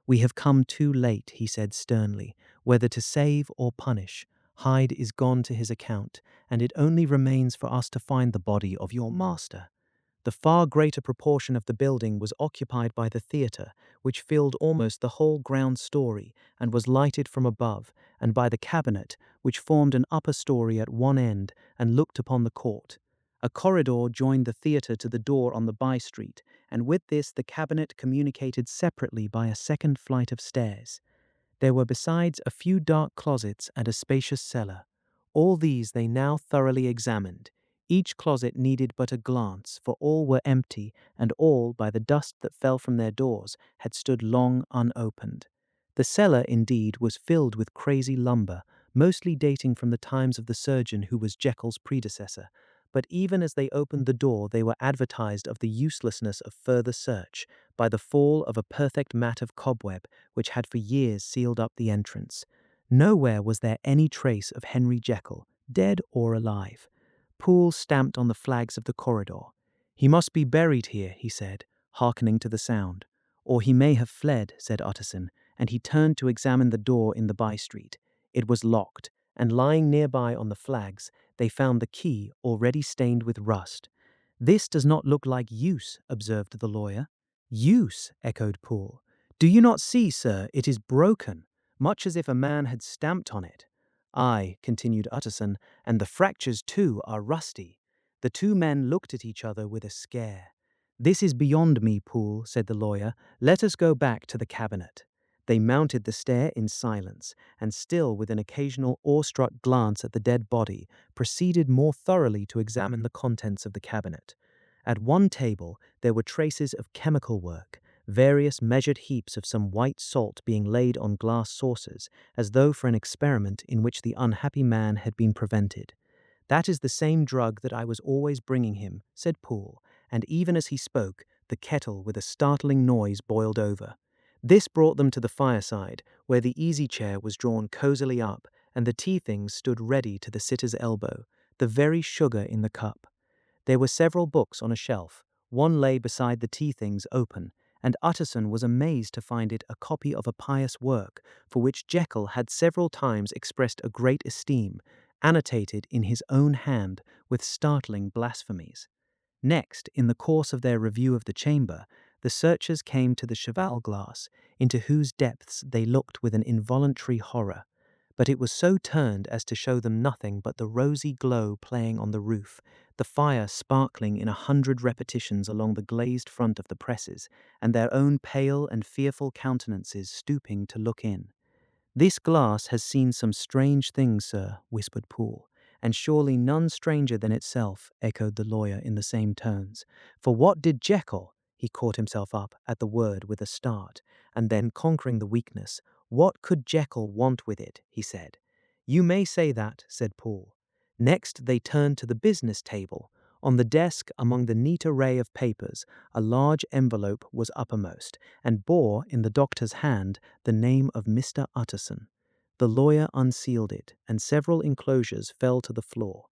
"We have come too late," he said sternly, "whether to save or punish. Hyde is gone to his account, and it only remains for us to find the body of your master." The far greater proportion of the building was occupied by the theatre, which filled almost the whole ground story and was lighted from above, and by the cabinet, which formed an upper story at one end and looked upon the court. A corridor joined the theatre to the door on the by-street, and with this the cabinet communicated separately by a second flight of stairs. There were besides a few dark closets and a spacious cellar. All these they now thoroughly examined. Each closet needed but a glance, for all were empty, and all, by the dust that fell from their doors, had stood long unopened. The cellar, indeed, was filled with crazy lumber, mostly dating from the times of the surgeon who was Jekyll's predecessor, but even as they opened the door they were advertised of the uselessness of further search by the fall of a perfect mat of cobweb which had for years sealed up the entrance. Nowhere was there any trace of Henry Jekyll, dead or alive. Poole stamped on the flags of the corridor. "He must be buried here," he said, hearkening to the sound. "Or he may have fled," said Utterson, and he turned to examine the door in the by-street. It was locked, and lying nearby on the flags, they found the key already stained with rust. "This does not look like use," observed the lawyer. "Use," echoed Poole. "Do you not see, sir, it is broken, much as if a man had stamped on it." "Aye," continued Utterson, "and the fractures, too, are rusty." The two men looked at each other with a scare. "This is beyond me, Poole," said the lawyer. "Let us go back to the cabinet." They mounted the stair in silence, and still with an occasional awestruck glance at the dead body, proceeded more thoroughly to examine the contents of the cabinet. At one table there were traces of chemical work, various measured heaps of some white salt being laid on glass saucers, as though for an experiment in which the unhappy man had been prevented. "That is the same drug that I was always bringing him," said Poole, and even as he spoke, the kettle with a startling noise boiled over. This brought them to the fireside, where the easy-chair was drawn cosily up, and the tea-things stood ready to the sitter's elbow, the very sugar in the cup. There were several books on a shelf. One lay beside the tea-things open, and Utterson was amazed to find it a copy of a pious work, for which Jekyll had several times expressed a great esteem, annotated in his own hand with startling blasphemies. Next, in the course of their review of the chamber, the searchers came to the cheval glass, into whose depths they looked with an involuntary horror. But it was so turned as to show them nothing but the rosy glow playing on the roof, the fire sparkling in 100 repetitions along the glazed front of the presses, and their own pale and fearful countenances stooping to look in. "This glass has seen some strange things, sir," whispered Poole. "And surely none stranger than itself," echoed the lawyer in the same tones. "For what did Jekyll—" He caught himself up at the word with a start, and then, conquering the weakness, "What could Jekyll want with it?" he said. "You may say that," said Poole. Next they turned to the business table. On the desk, among the neat array of papers, a large envelope was uppermost, and bore, in the doctor's hand, the name of Mr. Utterson. The lawyer unsealed it, and several enclosures fell to the floor.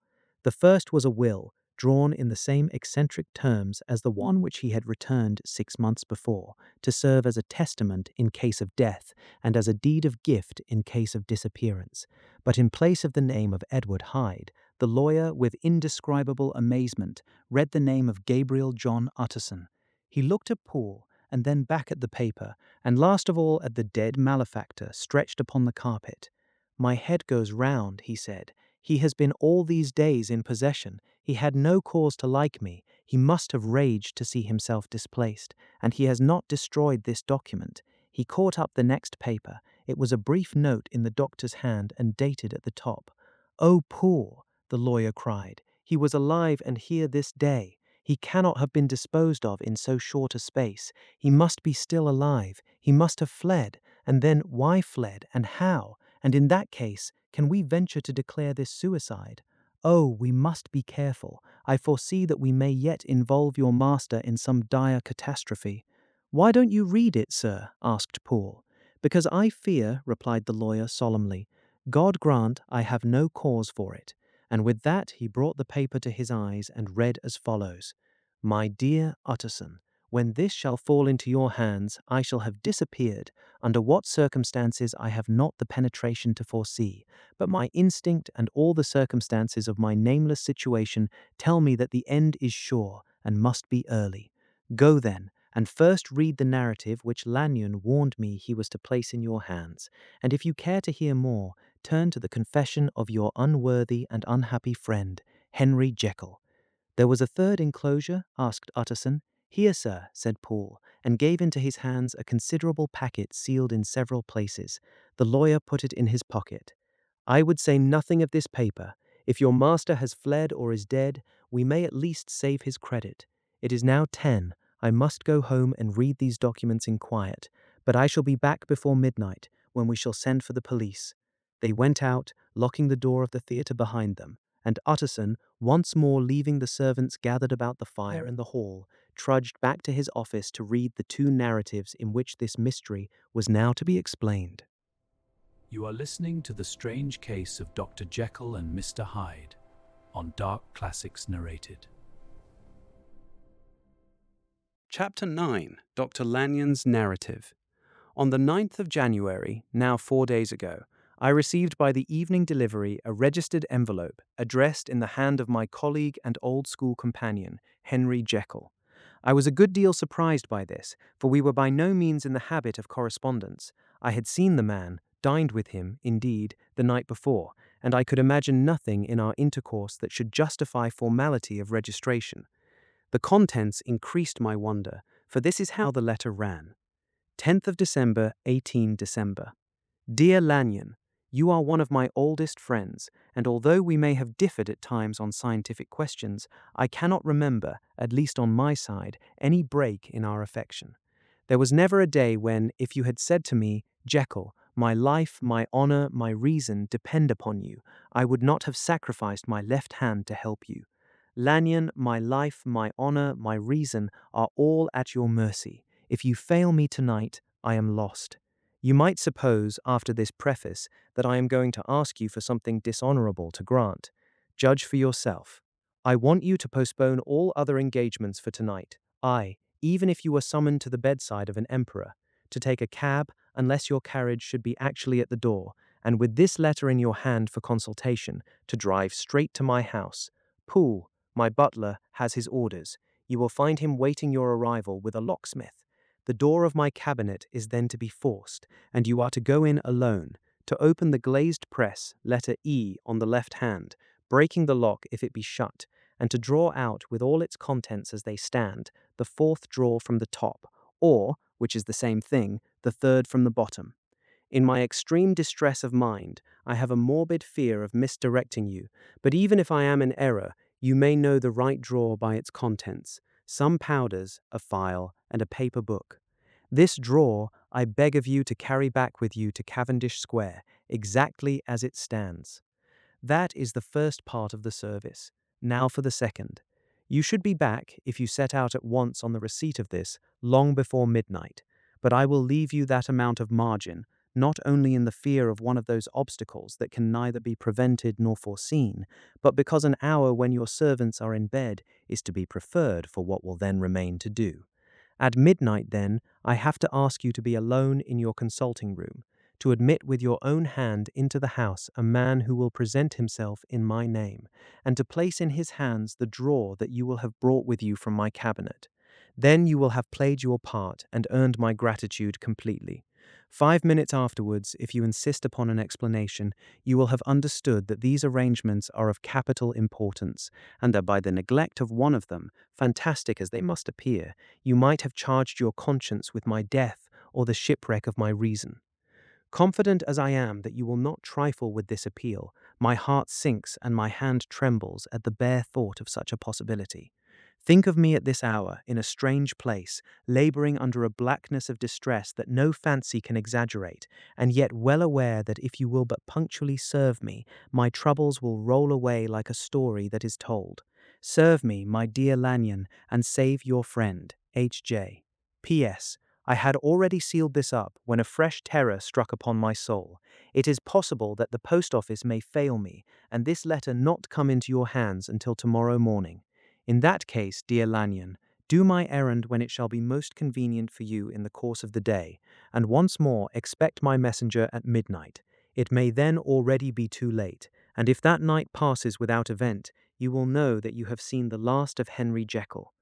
The first was a will, drawn in the same eccentric terms as the one which he had returned 6 months before, to serve as a testament in case of death, and as a deed of gift in case of disappearance. But in place of the name of Edward Hyde, the lawyer, with indescribable amazement, read the name of Gabriel John Utterson. He looked at Poole, and then back at the paper, and last of all at the dead malefactor stretched upon the carpet. "My head goes round," he said. "He has been all these days in possession. He had no cause to like me. He must have raged to see himself displaced, and he has not destroyed this document." He caught up the next paper. It was a brief note in the doctor's hand and dated at the top. "Oh, Poole!" the lawyer cried. "He was alive and here this day. He cannot have been disposed of in so short a space. He must be still alive. He must have fled. And then why fled, and how? And in that case, can we venture to declare this suicide? Oh, we must be careful. I foresee that we may yet involve your master in some dire catastrophe." "Why don't you read it, sir?" asked Poole. "Because I fear," replied the lawyer solemnly. "God grant I have no cause for it." And with that he brought the paper to his eyes and read as follows: "My dear Utterson, when this shall fall into your hands, I shall have disappeared, under what circumstances I have not the penetration to foresee, but my instinct and all the circumstances of my nameless situation tell me that the end is sure and must be early. Go then, and first read the narrative which Lanyon warned me he was to place in your hands, and if you care to hear more, turn to the confession of your unworthy and unhappy friend, Henry Jekyll." "There was a third enclosure?" asked Utterson. "Here, sir," said Poole, and gave into his hands a considerable packet sealed in several places. The lawyer put it in his pocket. "I would say nothing of this paper. If your master has fled or is dead, we may at least save his credit. It is now 10. I must go home and read these documents in quiet, but I shall be back before midnight, when we shall send for the police." They went out, locking the door of the theatre behind them, and Utterson, once more leaving the servants gathered about the fire in the hall, trudged back to his office to read the 2 narratives in which this mystery was now to be explained. You are listening to The Strange Case of Dr. Jekyll and Mr. Hyde on Dark Classics Narrated. Chapter 9. Dr. Lanyon's Narrative. On the 9th of January, now 4 days ago, I received by the evening delivery a registered envelope addressed in the hand of my colleague and old school companion, Henry Jekyll. I was a good deal surprised by this, for we were by no means in the habit of correspondence. I had seen the man, dined with him, indeed, the night before, and I could imagine nothing in our intercourse that should justify formality of registration. The contents increased my wonder, for this is how the letter ran. 10th of December, 18 December. Dear Lanyon, you are one of my oldest friends, and although we may have differed at times on scientific questions, I cannot remember, at least on my side, any break in our affection. There was never a day when, if you had said to me, Jekyll, my life, my honor, my reason depend upon you, I would not have sacrificed my left hand to help you. Lanyon, my life, my honor, my reason are all at your mercy. If you fail me tonight, I am lost. You might suppose, after this preface, that I am going to ask you for something dishonorable to grant. Judge for yourself. I want you to postpone all other engagements for tonight. Even if you were summoned to the bedside of an emperor, to take a cab unless your carriage should be actually at the door, and with this letter in your hand for consultation, to drive straight to my house. Poole, my butler, has his orders. You will find him waiting your arrival with a locksmith. The door of my cabinet is then to be forced, and you are to go in alone, to open the glazed press, letter E on the left hand, breaking the lock if it be shut, and to draw out with all its contents as they stand, the fourth drawer from the top, or, which is the same thing, the third from the bottom. In my extreme distress of mind, I have a morbid fear of misdirecting you, but even if I am in error, you may know the right drawer by its contents, some powders, a file, and a paper book. This drawer I beg of you to carry back with you to Cavendish Square, exactly as it stands. That is the first part of the service. Now for the second. You should be back, if you set out at once on the receipt of this, long before midnight, but I will leave you that amount of margin, not only in the fear of one of those obstacles that can neither be prevented nor foreseen, but because an hour when your servants are in bed is to be preferred for what will then remain to do. At midnight, then, I have to ask you to be alone in your consulting room, to admit with your own hand into the house a man who will present himself in my name, and to place in his hands the drawer that you will have brought with you from my cabinet. Then you will have played your part and earned my gratitude completely. 5 minutes afterwards, if you insist upon an explanation, you will have understood that these arrangements are of capital importance, and that by the neglect of one of them, fantastic as they must appear, you might have charged your conscience with my death or the shipwreck of my reason. Confident as I am that you will not trifle with this appeal, my heart sinks and my hand trembles at the bare thought of such a possibility. Think of me at this hour, in a strange place, laboring under a blackness of distress that no fancy can exaggerate, and yet well aware that if you will but punctually serve me, my troubles will roll away like a story that is told. Serve me, my dear Lanyon, and save your friend, H.J. P.S. I had already sealed this up when a fresh terror struck upon my soul. It is possible that the post office may fail me, and this letter not come into your hands until tomorrow morning. In that case, dear Lanyon, do my errand when it shall be most convenient for you in the course of the day, and once more expect my messenger at midnight. It may then already be too late, and if that night passes without event, you will know that you have seen the last of Henry Jekyll.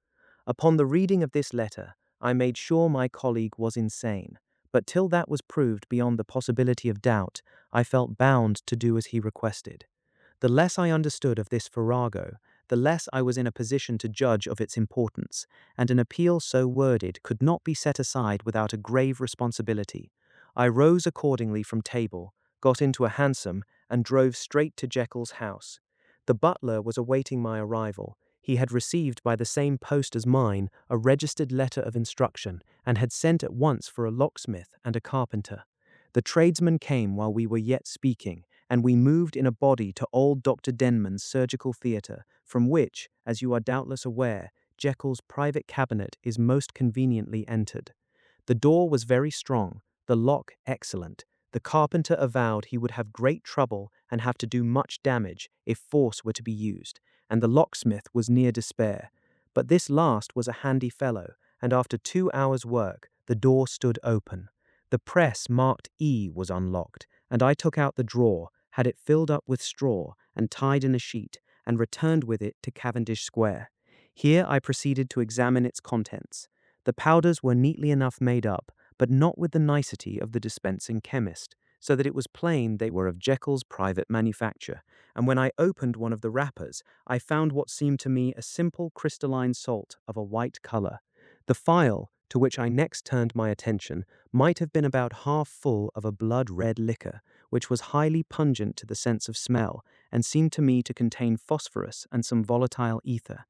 Upon the reading of this letter, I made sure my colleague was insane, but till that was proved beyond the possibility of doubt, I felt bound to do as he requested. The less I understood of this farrago, the less I was in a position to judge of its importance, and an appeal so worded could not be set aside without a grave responsibility. I rose accordingly from table, got into a hansom, and drove straight to Jekyll's house. The butler was awaiting my arrival. He had received by the same post as mine a registered letter of instruction, and had sent at once for a locksmith and a carpenter. The tradesmen came while we were yet speaking, and we moved in a body to old Dr. Denman's surgical theatre, from which, as you are doubtless aware, Jekyll's private cabinet is most conveniently entered. The door was very strong, the lock excellent. The carpenter avowed he would have great trouble and have to do much damage if force were to be used, and the locksmith was near despair. But this last was a handy fellow, and after 2 hours' work, the door stood open. The press marked E was unlocked, and I took out the drawer, had it filled up with straw and tied in a sheet, and returned with it to Cavendish Square. Here I proceeded to examine its contents. The powders were neatly enough made up, but not with the nicety of the dispensing chemist, so that it was plain they were of Jekyll's private manufacture, and when I opened one of the wrappers, I found what seemed to me a simple crystalline salt of a white color. The phial, to which I next turned my attention, might have been about half full of a blood-red liquor, which was highly pungent to the sense of smell, and seemed to me to contain phosphorus and some volatile ether.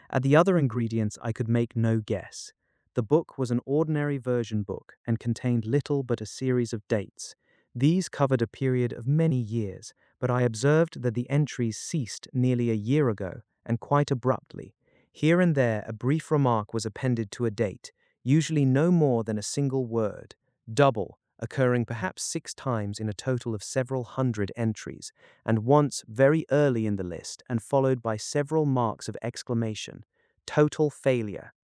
At the other ingredients I could make no guess. The book was an ordinary version book and contained little but a series of dates. These covered a period of many years, but I observed that the entries ceased nearly a year ago, and quite abruptly. Here and there a brief remark was appended to a date, usually no more than a single word, double, occurring perhaps 6 times in a total of several hundred entries, and once very early in the list and followed by several marks of exclamation. Total failure.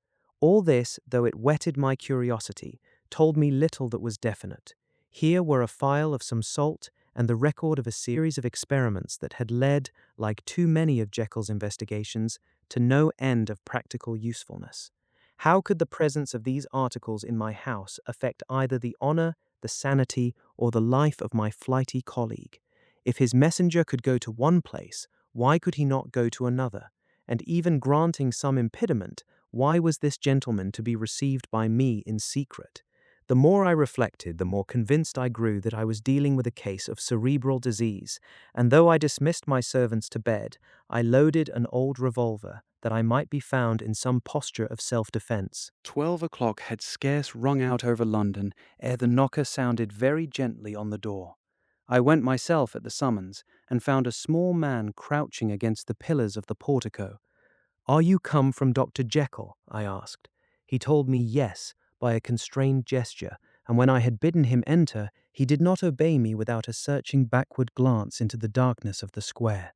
All this, though it whetted my curiosity, told me little that was definite. Here were a phial of some salt and the record of a series of experiments that had led, like too many of Jekyll's investigations, to no end of practical usefulness. How could the presence of these articles in my house affect either the honor, the sanity, or the life of my flighty colleague? If his messenger could go to one place, why could he not go to another? And even granting some impediment, why was this gentleman to be received by me in secret? The more I reflected, the more convinced I grew that I was dealing with a case of cerebral disease, and though I dismissed my servants to bed, I loaded an old revolver, that I might be found in some posture of self-defense. 12 o'clock had scarce rung out over London ere the knocker sounded very gently on the door. I went myself at the summons, and found a small man crouching against the pillars of the portico. "Are you come from Dr. Jekyll?" I asked. He told me yes, by a constrained gesture, and when I had bidden him enter, he did not obey me without a searching backward glance into the darkness of the square.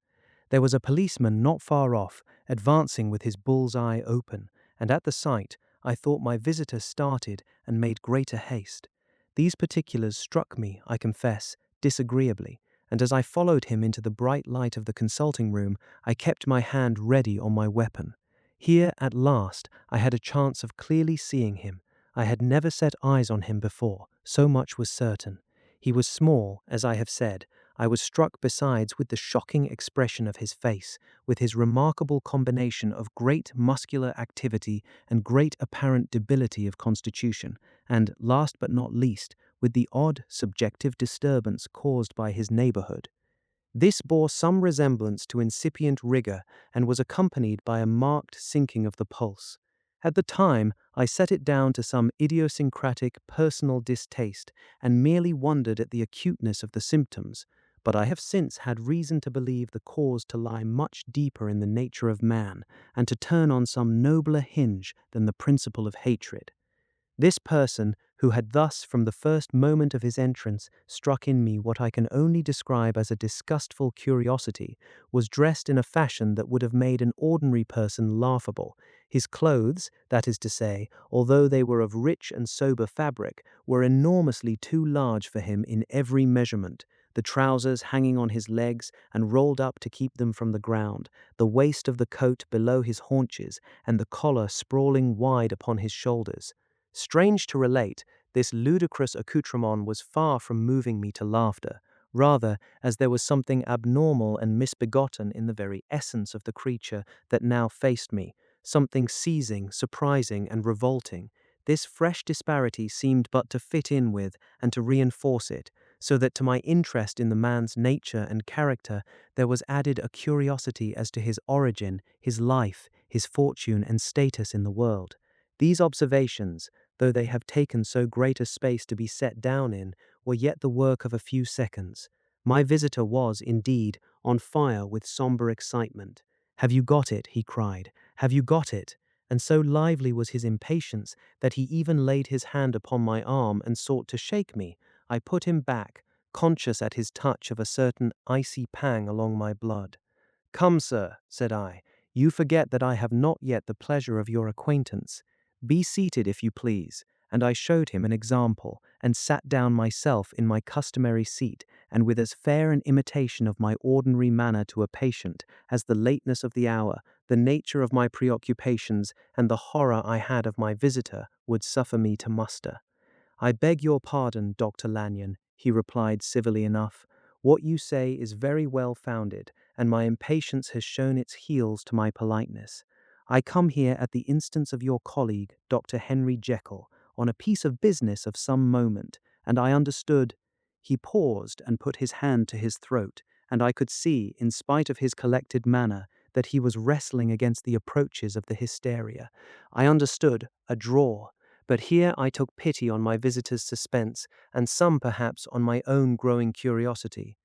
There was a policeman not far off, advancing with his bull's eye open, and at the sight, I thought my visitor started and made greater haste. These particulars struck me, I confess, disagreeably, and as I followed him into the bright light of the consulting room, I kept my hand ready on my weapon. Here, at last, I had a chance of clearly seeing him. I had never set eyes on him before, so much was certain. He was small, as I have said. I was struck besides with the shocking expression of his face, with his remarkable combination of great muscular activity and great apparent debility of constitution, and, last but not least, with the odd subjective disturbance caused by his neighborhood. This bore some resemblance to incipient rigor and was accompanied by a marked sinking of the pulse. At the time, I set it down to some idiosyncratic personal distaste and merely wondered at the acuteness of the symptoms, but I have since had reason to believe the cause to lie much deeper in the nature of man and to turn on some nobler hinge than the principle of hatred. This person, who had thus from the first moment of his entrance struck in me what I can only describe as a disgustful curiosity, was dressed in a fashion that would have made an ordinary person laughable. His clothes, that is to say, although they were of rich and sober fabric, were enormously too large for him in every measurement, the trousers hanging on his legs and rolled up to keep them from the ground, the waist of the coat below his haunches, and the collar sprawling wide upon his shoulders. Strange to relate, this ludicrous accoutrement was far from moving me to laughter, rather as there was something abnormal and misbegotten in the very essence of the creature that now faced me, something seizing, surprising, and revolting. This fresh disparity seemed but to fit in with and to reinforce it, so that to my interest in the man's nature and character there was added a curiosity as to his origin, his life, his fortune, and status in the world. These observations, though they have taken so great a space to be set down in, were yet the work of a few seconds. My visitor was, indeed, on fire with sombre excitement. "Have you got it?" he cried. "Have you got it?" And so lively was his impatience that he even laid his hand upon my arm and sought to shake me. I put him back, conscious at his touch of a certain icy pang along my blood. "Come, sir," said I, "you forget that I have not yet the pleasure of your acquaintance. Be seated, if you please, and I showed him an example, and sat down myself in my customary seat, and with as fair an imitation of my ordinary manner to a patient as the lateness of the hour, the nature of my preoccupations, and the horror I had of my visitor would suffer me to muster. "I beg your pardon, Dr. Lanyon," he replied civilly enough. "What you say is very well founded, and my impatience has shown its heels to my politeness. I come here at the instance of your colleague, Dr. Henry Jekyll, on a piece of business of some moment, and I understood—" He paused and put his hand to his throat, and I could see, in spite of his collected manner, that he was wrestling against the approaches of the hysteria. I understood a drawer. But here I took pity on my visitor's suspense, and some perhaps on my own growing curiosity.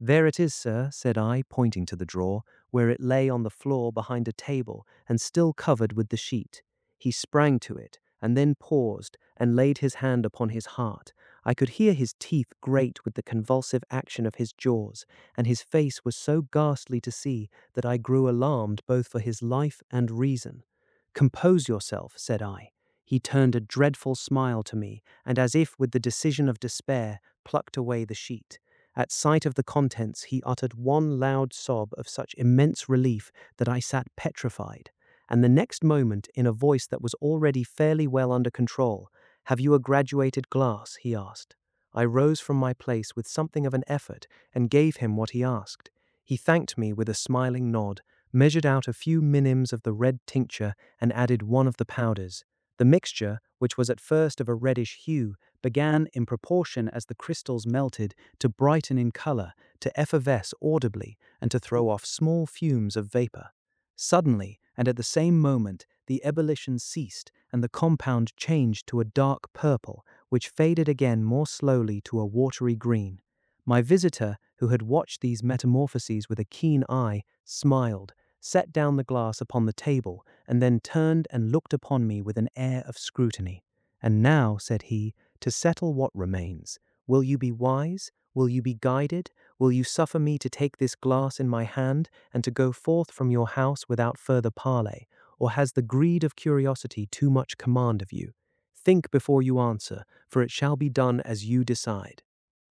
"There it is, sir," said I, pointing to the drawer, where it lay on the floor behind a table and still covered with the sheet. He sprang to it, and then paused and laid his hand upon his heart. I could hear his teeth grate with the convulsive action of his jaws, and his face was so ghastly to see that I grew alarmed both for his life and reason. "Compose yourself," said I. He turned a dreadful smile to me, and as if with the decision of despair, plucked away the sheet. At sight of the contents, he uttered one loud sob of such immense relief that I sat petrified. And the next moment, in a voice that was already fairly well under control, "Have you a graduated glass?" he asked. I rose from my place with something of an effort and gave him what he asked. He thanked me with a smiling nod, measured out a few minims of the red tincture, and added one of the powders. The mixture, which was at first of a reddish hue, began, in proportion as the crystals melted, to brighten in color, to effervesce audibly, and to throw off small fumes of vapor. Suddenly, and at the same moment, the ebullition ceased, and the compound changed to a dark purple, which faded again more slowly to a watery green. My visitor, who had watched these metamorphoses with a keen eye, smiled, set down the glass upon the table, and then turned and looked upon me with an air of scrutiny. "And now," said he, "to settle what remains. Will you be wise? Will you be guided? Will you suffer me to take this glass in my hand and to go forth from your house without further parley? Or has the greed of curiosity too much command of you? Think before you answer, for it shall be done as you decide.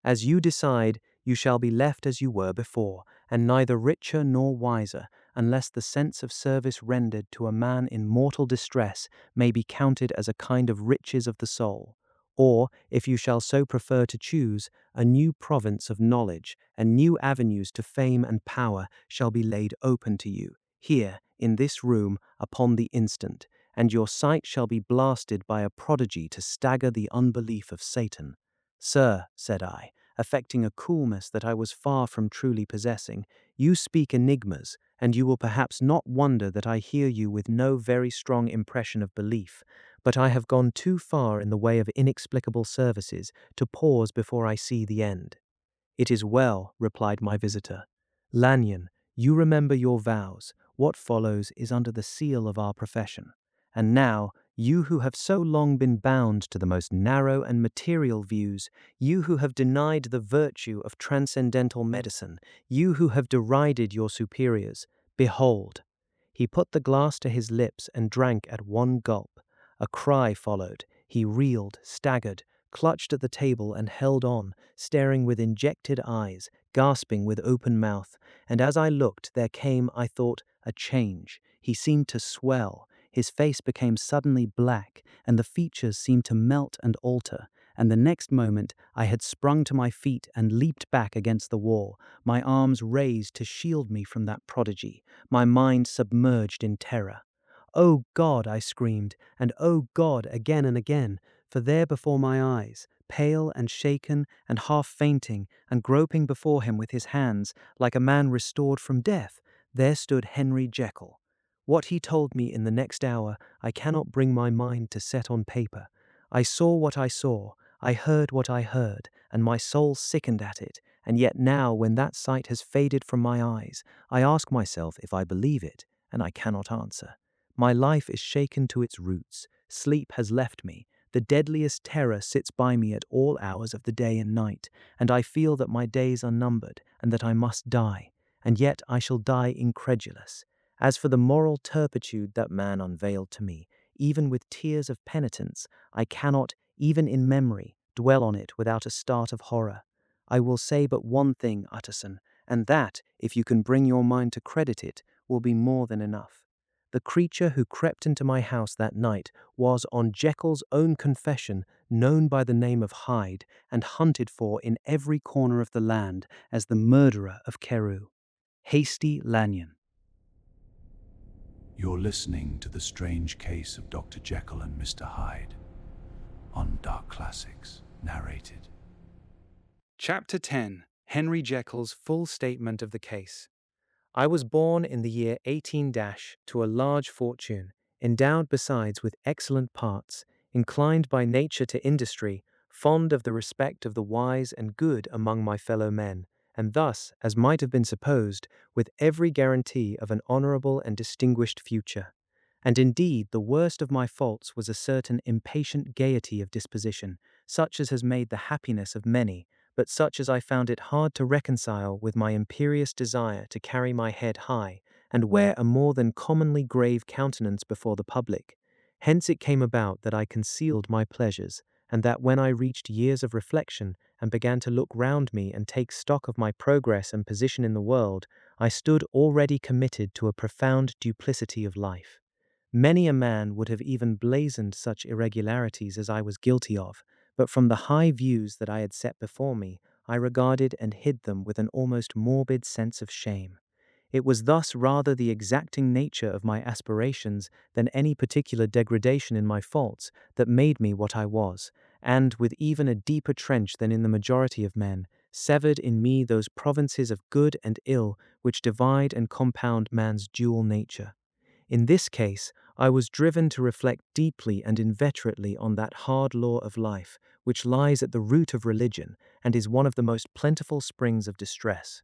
As you decide, you shall be left as you were before, and neither richer nor wiser, unless the sense of service rendered to a man in mortal distress may be counted as a kind of riches of the soul. Or, if you shall so prefer to choose, a new province of knowledge and new avenues to fame and power shall be laid open to you, here, in this room, upon the instant, and your sight shall be blasted by a prodigy to stagger the unbelief of Satan." "Sir," said I, affecting a coolness that I was far from truly possessing, "you speak enigmas, and you will perhaps not wonder that I hear you with no very strong impression of belief, but I have gone too far in the way of inexplicable services to pause before I see the end." "It is well," replied my visitor. "Lanyon, you remember your vows. What follows is under the seal of our profession. And now, you who have so long been bound to the most narrow and material views, you who have denied the virtue of transcendental medicine, you who have derided your superiors, behold." He put the glass to his lips and drank at one gulp. A cry followed. He reeled, staggered, clutched at the table and held on, staring with injected eyes, gasping with open mouth. And as I looked, there came, I thought, a change. He seemed to swell. His face became suddenly black, and the features seemed to melt and alter. And the next moment I had sprung to my feet and leaped back against the wall, my arms raised to shield me from that prodigy, my mind submerged in terror. "Oh God!" I screamed, and "Oh God!" again and again, for there before my eyes, pale and shaken and half fainting, and groping before him with his hands, like a man restored from death, there stood Henry Jekyll. What he told me in the next hour I cannot bring my mind to set on paper. I saw what I saw, I heard what I heard, and my soul sickened at it, and yet now when that sight has faded from my eyes, I ask myself if I believe it, and I cannot answer. My life is shaken to its roots, sleep has left me, the deadliest terror sits by me at all hours of the day and night, and I feel that my days are numbered, and that I must die, and yet I shall die incredulous. As for the moral turpitude that man unveiled to me, even with tears of penitence, I cannot, even in memory, dwell on it without a start of horror. I will say but one thing, Utterson, and that, if you can bring your mind to credit it, will be more than enough. The creature who crept into my house that night was, on Jekyll's own confession, known by the name of Hyde and hunted for in every corner of the land as the murderer of Carew. Hasty Lanyon. You're listening to The Strange Case of Dr. Jekyll and Mr. Hyde on Dark Classics Narrated. Chapter 10. Henry Jekyll's Full Statement of the Case. I was born in the year 18 to a large fortune, endowed besides with excellent parts, inclined by nature to industry, fond of the respect of the wise and good among my fellow men, and thus, as might have been supposed, with every guarantee of an honourable and distinguished future. And indeed, the worst of my faults was a certain impatient gaiety of disposition, such as has made the happiness of many, but such as I found it hard to reconcile with my imperious desire to carry my head high, and wear a more than commonly grave countenance before the public. Hence it came about that I concealed my pleasures, and that when I reached years of reflection, and began to look round me and take stock of my progress and position in the world, I stood already committed to a profound duplicity of life. Many a man would have even blazoned such irregularities as I was guilty of, but from the high views that I had set before me, I regarded and hid them with an almost morbid sense of shame. It was thus rather the exacting nature of my aspirations than any particular degradation in my faults that made me what I was, and, with even a deeper trench than in the majority of men, severed in me those provinces of good and ill which divide and compound man's dual nature. In this case, I was driven to reflect deeply and inveterately on that hard law of life, which lies at the root of religion and is one of the most plentiful springs of distress.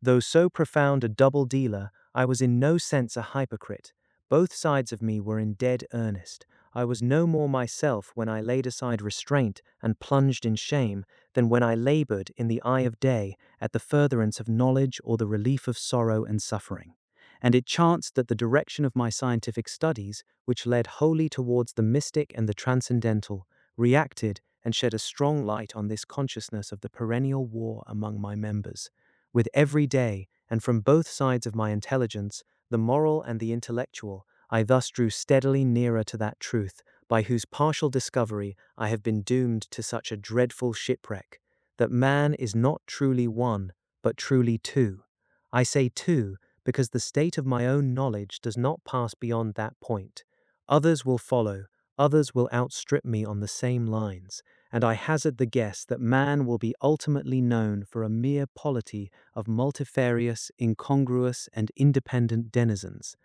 Though so profound a double dealer, I was in no sense a hypocrite. Both sides of me were in dead earnest. I was no more myself when I laid aside restraint and plunged in shame than when I labored in the eye of day at the furtherance of knowledge or the relief of sorrow and suffering. And it chanced that the direction of my scientific studies, which led wholly towards the mystic and the transcendental, reacted and shed a strong light on this consciousness of the perennial war among my members. With every day, and from both sides of my intelligence, the moral and the intellectual, I thus drew steadily nearer to that truth, by whose partial discovery I have been doomed to such a dreadful shipwreck, that man is not truly one, but truly two. I say two, because the state of my own knowledge does not pass beyond that point. Others will follow, others will outstrip me on the same lines, and I hazard the guess that man will be ultimately known for a mere polity of multifarious, incongruous, and independent denizens.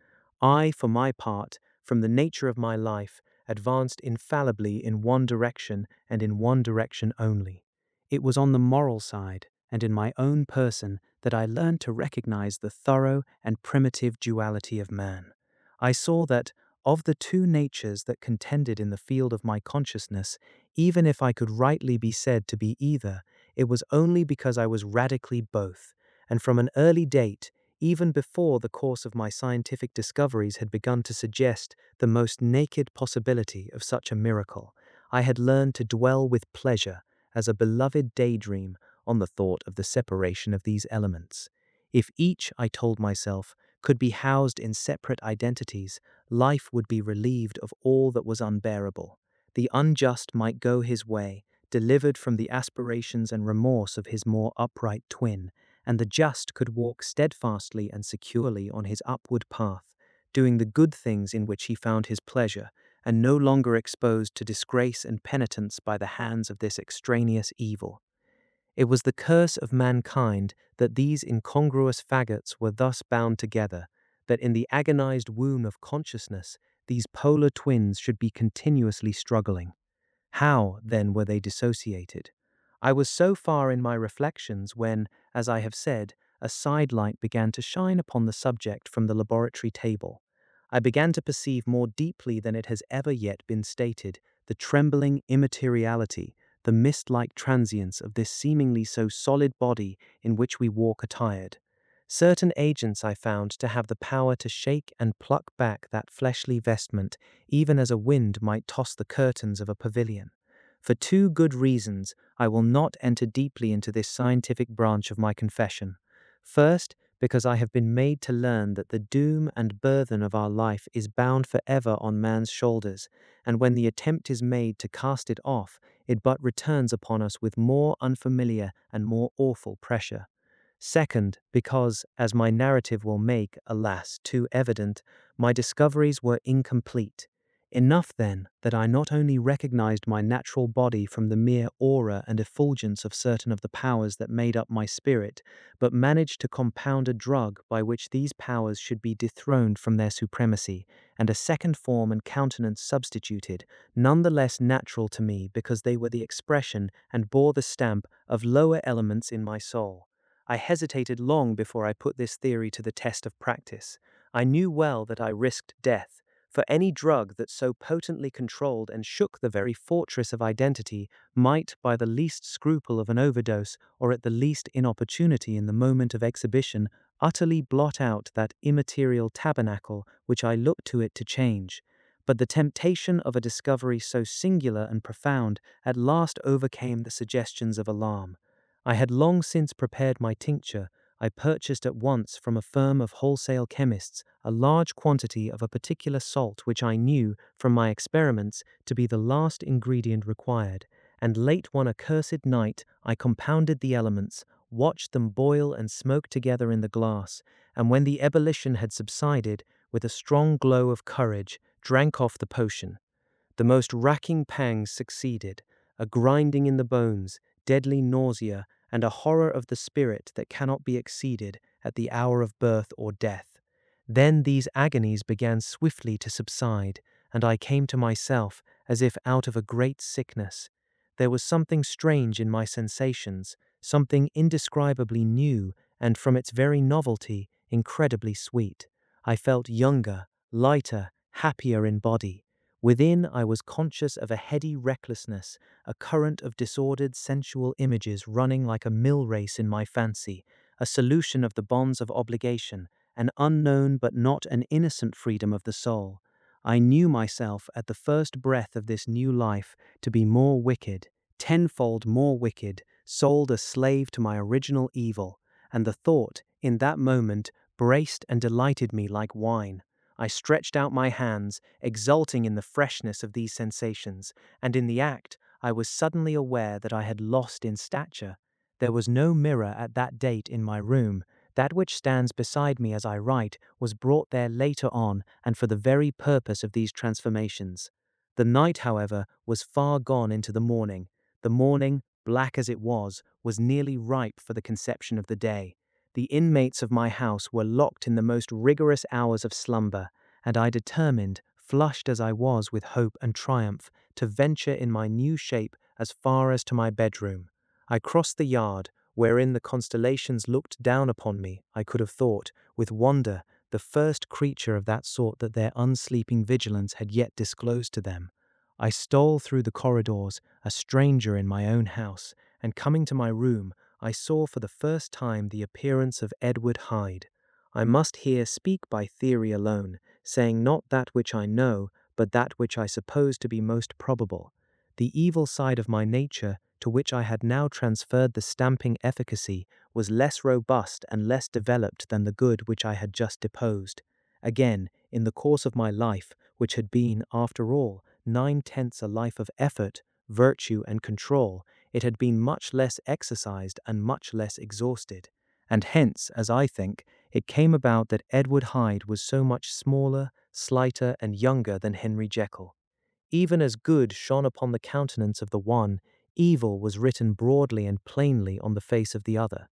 I, for my part, from the nature of my life, advanced infallibly in one direction and in one direction only. It was on the moral side, and in my own person, that I learned to recognize the thorough and primitive duality of man. I saw that, of the two natures that contended in the field of my consciousness, even if I could rightly be said to be either, it was only because I was radically both, and from an early date, even before the course of my scientific discoveries had begun to suggest the most naked possibility of such a miracle, I had learned to dwell with pleasure, as a beloved daydream, on the thought of the separation of these elements. If each, I told myself, could be housed in separate identities, life would be relieved of all that was unbearable. The unjust might go his way, delivered from the aspirations and remorse of his more upright twin, and the just could walk steadfastly and securely on his upward path, doing the good things in which he found his pleasure, and no longer exposed to disgrace and penitence by the hands of this extraneous evil. It was the curse of mankind that these incongruous faggots were thus bound together, that in the agonized womb of consciousness these polar twins should be continuously struggling. How, then, were they dissociated? I was so far in my reflections when, as I have said, a sidelight began to shine upon the subject from the laboratory table. I began to perceive more deeply than it has ever yet been stated the trembling immateriality, the mist-like transience of this seemingly so solid body in which we walk attired. Certain agents I found to have the power to shake and pluck back that fleshly vestment, even as a wind might toss the curtains of a pavilion. For two good reasons, I will not enter deeply into this scientific branch of my confession. First, because I have been made to learn that the doom and burthen of our life is bound forever on man's shoulders, and when the attempt is made to cast it off, it but returns upon us with more unfamiliar and more awful pressure. Second, because, as my narrative will make, alas, too evident, my discoveries were incomplete. Enough, then, that I not only recognized my natural body from the mere aura and effulgence of certain of the powers that made up my spirit, but managed to compound a drug by which these powers should be dethroned from their supremacy, and a second form and countenance substituted, none the less natural to me because they were the expression and bore the stamp of lower elements in my soul. I hesitated long before I put this theory to the test of practice. I knew well that I risked death, for any drug that so potently controlled and shook the very fortress of identity might, by the least scruple of an overdose, or at the least inopportunity in the moment of exhibition, utterly blot out that immaterial tabernacle which I looked to it to change. But the temptation of a discovery so singular and profound at last overcame the suggestions of alarm. I had long since prepared my tincture. I purchased at once from a firm of wholesale chemists a large quantity of a particular salt which I knew, from my experiments, to be the last ingredient required, and late one accursed night I compounded the elements, watched them boil and smoke together in the glass, and when the ebullition had subsided, with a strong glow of courage, drank off the potion. The most racking pangs succeeded, a grinding in the bones, deadly nausea, and a horror of the spirit that cannot be exceeded at the hour of birth or death. Then these agonies began swiftly to subside, and I came to myself as if out of a great sickness. There was something strange in my sensations, something indescribably new, and from its very novelty, incredibly sweet. I felt younger, lighter, happier in body. Within, I was conscious of a heady recklessness, a current of disordered sensual images running like a mill race in my fancy, a solution of the bonds of obligation, an unknown but not an innocent freedom of the soul. I knew myself at the first breath of this new life to be more wicked, tenfold more wicked, sold a slave to my original evil, and the thought, in that moment, braced and delighted me like wine. I stretched out my hands, exulting in the freshness of these sensations, and in the act, I was suddenly aware that I had lost in stature. There was no mirror at that date in my room. That which stands beside me as I write was brought there later on and for the very purpose of these transformations. The night, however, was far gone into the morning. The morning, black as it was nearly ripe for the conception of the day. The inmates of my house were locked in the most rigorous hours of slumber, and I determined, flushed as I was with hope and triumph, to venture in my new shape as far as to my bedroom. I crossed the yard, wherein the constellations looked down upon me, I could have thought, with wonder, the first creature of that sort that their unsleeping vigilance had yet disclosed to them. I stole through the corridors, a stranger in my own house, and coming to my room, I saw for the first time the appearance of Edward Hyde. I must here speak by theory alone, saying not that which I know, but that which I suppose to be most probable. The evil side of my nature, to which I had now transferred the stamping efficacy, was less robust and less developed than the good which I had just deposed. Again, in the course of my life, which had been, after all, 9/10 a life of effort, virtue, and control, it had been much less exercised and much less exhausted. And hence, as I think, it came about that Edward Hyde was so much smaller, slighter, and younger than Henry Jekyll. Even as good shone upon the countenance of the one, evil was written broadly and plainly on the face of the other.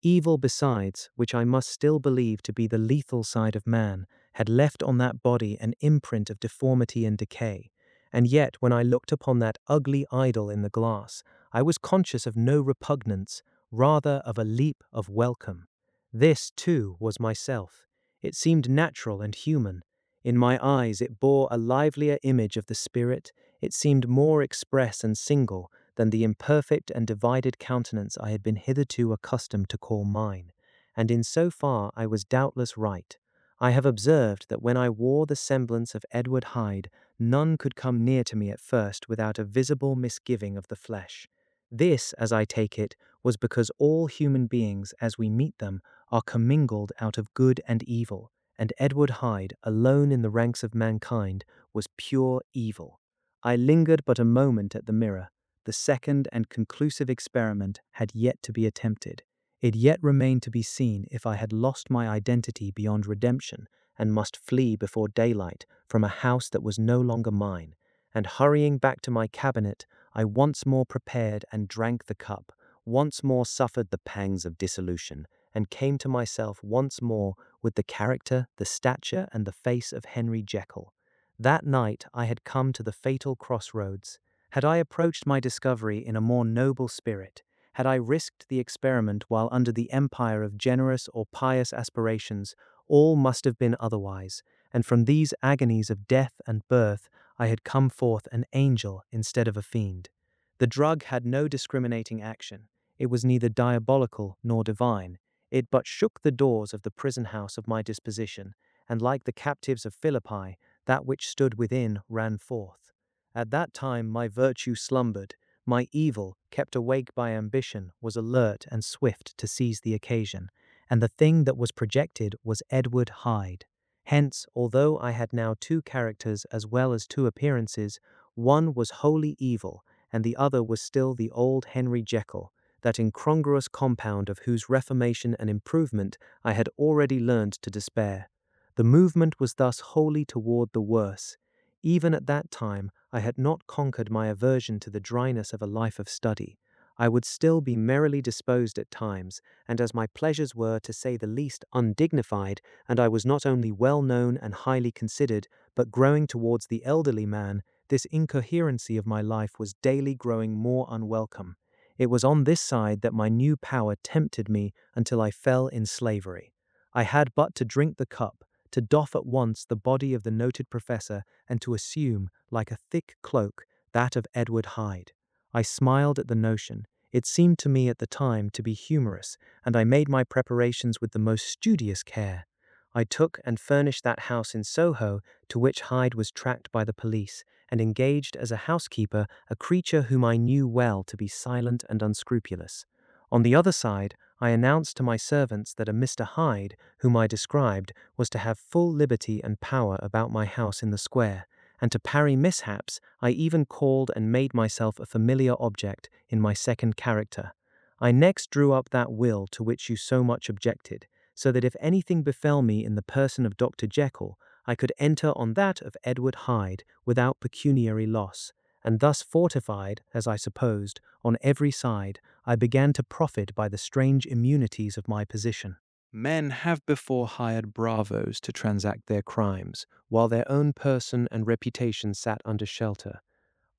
Evil, besides, which I must still believe to be the lethal side of man, had left on that body an imprint of deformity and decay. And yet, when I looked upon that ugly idol in the glass, I was conscious of no repugnance, rather of a leap of welcome. This, too, was myself. It seemed natural and human. In my eyes it bore a livelier image of the spirit, it seemed more express and single than the imperfect and divided countenance I had been hitherto accustomed to call mine. and in so far I was doubtless right. I have observed that when I wore the semblance of Edward Hyde, none could come near to me at first without a visible misgiving of the flesh. This, as I take it, was because all human beings, as we meet them, are commingled out of good and evil, and Edward Hyde, alone in the ranks of mankind, was pure evil. I lingered but a moment at the mirror. The second and conclusive experiment had yet to be attempted. It yet remained to be seen if I had lost my identity beyond redemption and must flee before daylight from a house that was no longer mine. And hurrying back to my cabinet, I once more prepared and drank the cup, once more suffered the pangs of dissolution, and came to myself once more with the character, the stature, and the face of Henry Jekyll. That night I had come to the fatal crossroads. Had I approached my discovery in a more noble spirit, had I risked the experiment while under the empire of generous or pious aspirations, all must have been otherwise, and from these agonies of death and birth I had come forth an angel instead of a fiend. The drug had no discriminating action. It was neither diabolical nor divine. It but shook the doors of the prison house of my disposition, and like the captives of Philippi, that which stood within ran forth. At that time my virtue slumbered, my evil, kept awake by ambition, was alert and swift to seize the occasion, and the thing that was projected was Edward Hyde. Hence, although I had now two characters as well as two appearances, one was wholly evil, and the other was still the old Henry Jekyll, that incongruous compound of whose reformation and improvement I had already learned to despair. The movement was thus wholly toward the worse. Even at that time, I had not conquered my aversion to the dryness of a life of study. I would still be merrily disposed at times, and as my pleasures were, to say the least, undignified, and I was not only well known and highly considered, but growing towards the elderly man, this incoherency of my life was daily growing more unwelcome. It was on this side that my new power tempted me until I fell in slavery. I had but to drink the cup, to doff at once the body of the noted professor, and to assume, like a thick cloak, that of Edward Hyde. I smiled at the notion. It seemed to me at the time to be humorous, and I made my preparations with the most studious care. I took and furnished that house in Soho to which Hyde was tracked by the police, and engaged as a housekeeper a creature whom I knew well to be silent and unscrupulous. On the other side, I announced to my servants that a Mr. Hyde, whom I described, was to have full liberty and power about my house in the square, and to parry mishaps, I even called and made myself a familiar object in my second character. I next drew up that will to which you so much objected, so that if anything befell me in the person of Dr. Jekyll, I could enter on that of Edward Hyde without pecuniary loss, and thus fortified, as I supposed, on every side, I began to profit by the strange immunities of my position. Men have before hired bravos to transact their crimes, while their own person and reputation sat under shelter.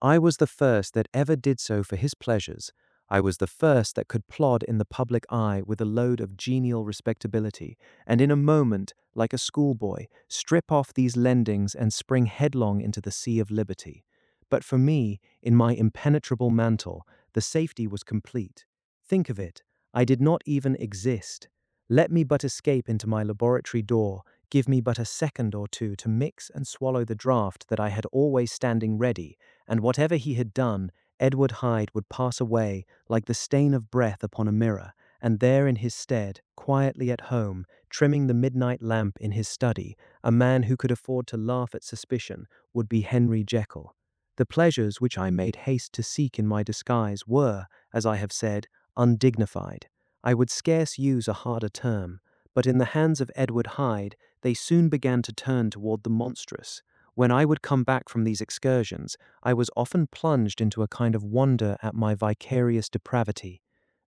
I was the first that ever did so for his pleasures. I was the first that could plod in the public eye with a load of genial respectability, and in a moment, like a schoolboy, strip off these lendings and spring headlong into the sea of liberty. But for me, in my impenetrable mantle, the safety was complete. Think of it, I did not even exist. Let me but escape into my laboratory door, give me but a second or two to mix and swallow the draught that I had always standing ready, and whatever he had done, Edward Hyde would pass away like the stain of breath upon a mirror, and there in his stead, quietly at home, trimming the midnight lamp in his study, a man who could afford to laugh at suspicion, would be Henry Jekyll. The pleasures which I made haste to seek in my disguise were, as I have said, undignified. I would scarce use a harder term, but in the hands of Edward Hyde they soon began to turn toward the monstrous. When I would come back from these excursions, I was often plunged into a kind of wonder at my vicarious depravity.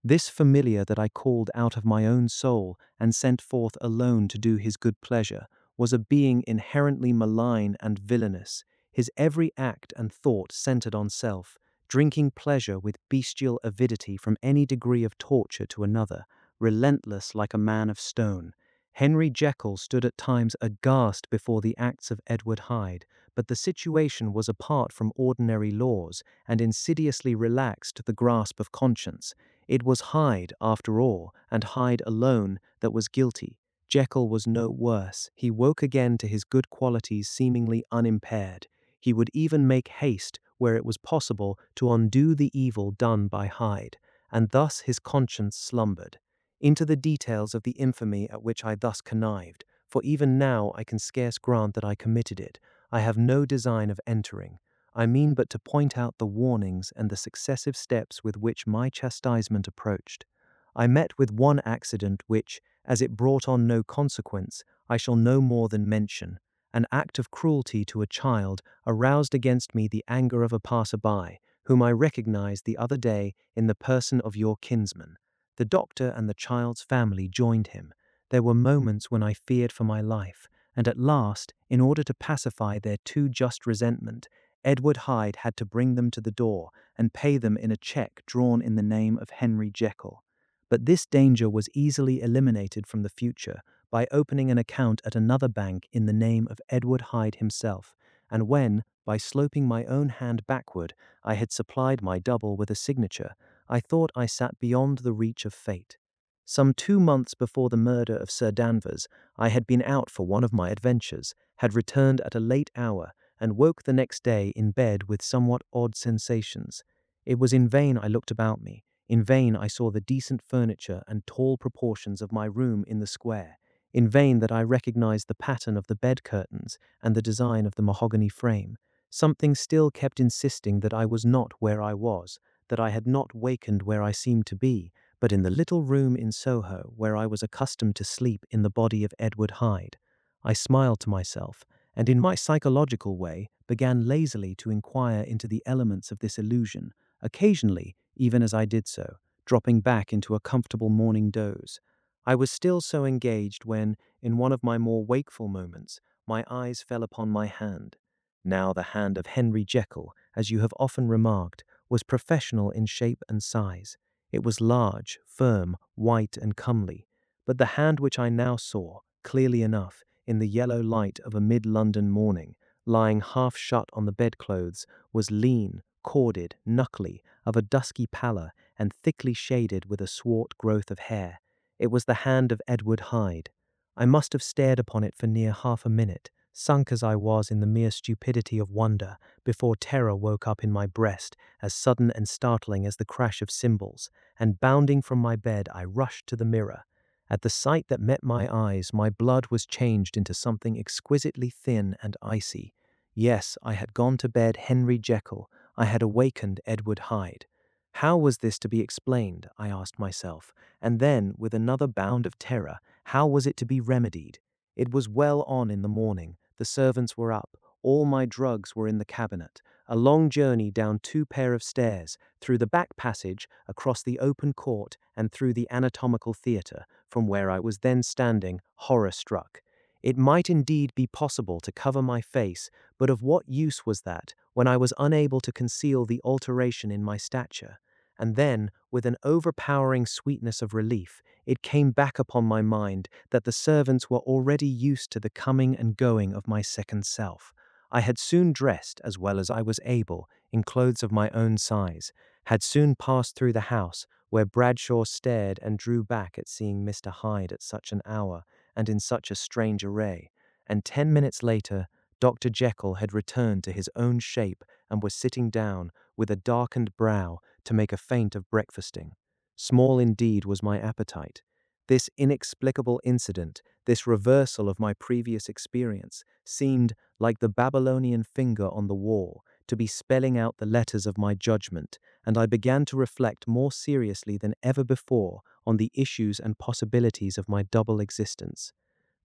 This familiar that I called out of my own soul and sent forth alone to do his good pleasure was a being inherently malign and villainous, his every act and thought centered on self, drinking pleasure with bestial avidity from any degree of torture to another, relentless like a man of stone. Henry Jekyll stood at times aghast before the acts of Edward Hyde, but the situation was apart from ordinary laws and insidiously relaxed the grasp of conscience. It was Hyde, after all, and Hyde alone, that was guilty. Jekyll was no worse. He woke again to his good qualities seemingly unimpaired. He would even make haste, where it was possible, to undo the evil done by Hyde, and thus his conscience slumbered. Into the details of the infamy at which I thus connived, for even now I can scarce grant that I committed it, I have no design of entering. I mean but to point out the warnings and the successive steps with which my chastisement approached. I met with one accident which, as it brought on no consequence, I shall no more than mention. An act of cruelty to a child aroused against me the anger of a passer-by, whom I recognized the other day in the person of your kinsman. The doctor and the child's family joined him. There were moments when I feared for my life, and at last, in order to pacify their too just resentment, Edward Hyde had to bring them to the door and pay them in a cheque drawn in the name of Henry Jekyll. But this danger was easily eliminated from the future by opening an account at another bank in the name of Edward Hyde himself, and when, by sloping my own hand backward, I had supplied my double with a signature, I thought I sat beyond the reach of fate. Some 2 months before the murder of Sir Danvers, I had been out for one of my adventures, had returned at a late hour, and woke the next day in bed with somewhat odd sensations. It was in vain I looked about me. In vain I saw the decent furniture and tall proportions of my room in the square. In vain that I recognized the pattern of the bed curtains and the design of the mahogany frame. Something still kept insisting that I was not where I was, that I had not wakened where I seemed to be, but in the little room in Soho where I was accustomed to sleep in the body of Edward Hyde. I smiled to myself, and in my psychological way began lazily to inquire into the elements of this illusion, occasionally, even as I did so, dropping back into a comfortable morning doze. I was still so engaged when, in one of my more wakeful moments, my eyes fell upon my hand. Now the hand of Henry Jekyll, as you have often remarked, was professional in shape and size. It was large, firm, white, and comely. But the hand which I now saw, clearly enough, in the yellow light of a mid-London morning, lying half shut on the bedclothes, was lean, corded, knuckly, of a dusky pallor, and thickly shaded with a swart growth of hair. It was the hand of Edward Hyde. I must have stared upon it for near half a minute, sunk as I was in the mere stupidity of wonder, before terror woke up in my breast, as sudden and startling as the crash of cymbals, and bounding from my bed I rushed to the mirror. At the sight that met my eyes, my blood was changed into something exquisitely thin and icy. Yes, I had gone to bed Henry Jekyll. I had awakened Edward Hyde. How was this to be explained, I asked myself, and then, with another bound of terror, how was it to be remedied? It was well on in the morning, the servants were up, all my drugs were in the cabinet, a long journey down 2 pair of stairs, through the back passage, across the open court, and through the anatomical theatre, from where I was then standing, horror-struck. It might indeed be possible to cover my face, but of what use was that, when I was unable to conceal the alteration in my stature? And then, with an overpowering sweetness of relief, it came back upon my mind that the servants were already used to the coming and going of my second self. I had soon dressed, as well as I was able, in clothes of my own size, had soon passed through the house, where Bradshaw stared and drew back at seeing Mr. Hyde at such an hour, and in such a strange array, and 10 minutes later, Dr. Jekyll had returned to his own shape and was sitting down, with a darkened brow, to make a feint of breakfasting. Small indeed was my appetite. This inexplicable incident, this reversal of my previous experience, seemed, like the Babylonian finger on the wall, to be spelling out the letters of my judgment, and I began to reflect more seriously than ever before on the issues and possibilities of my double existence.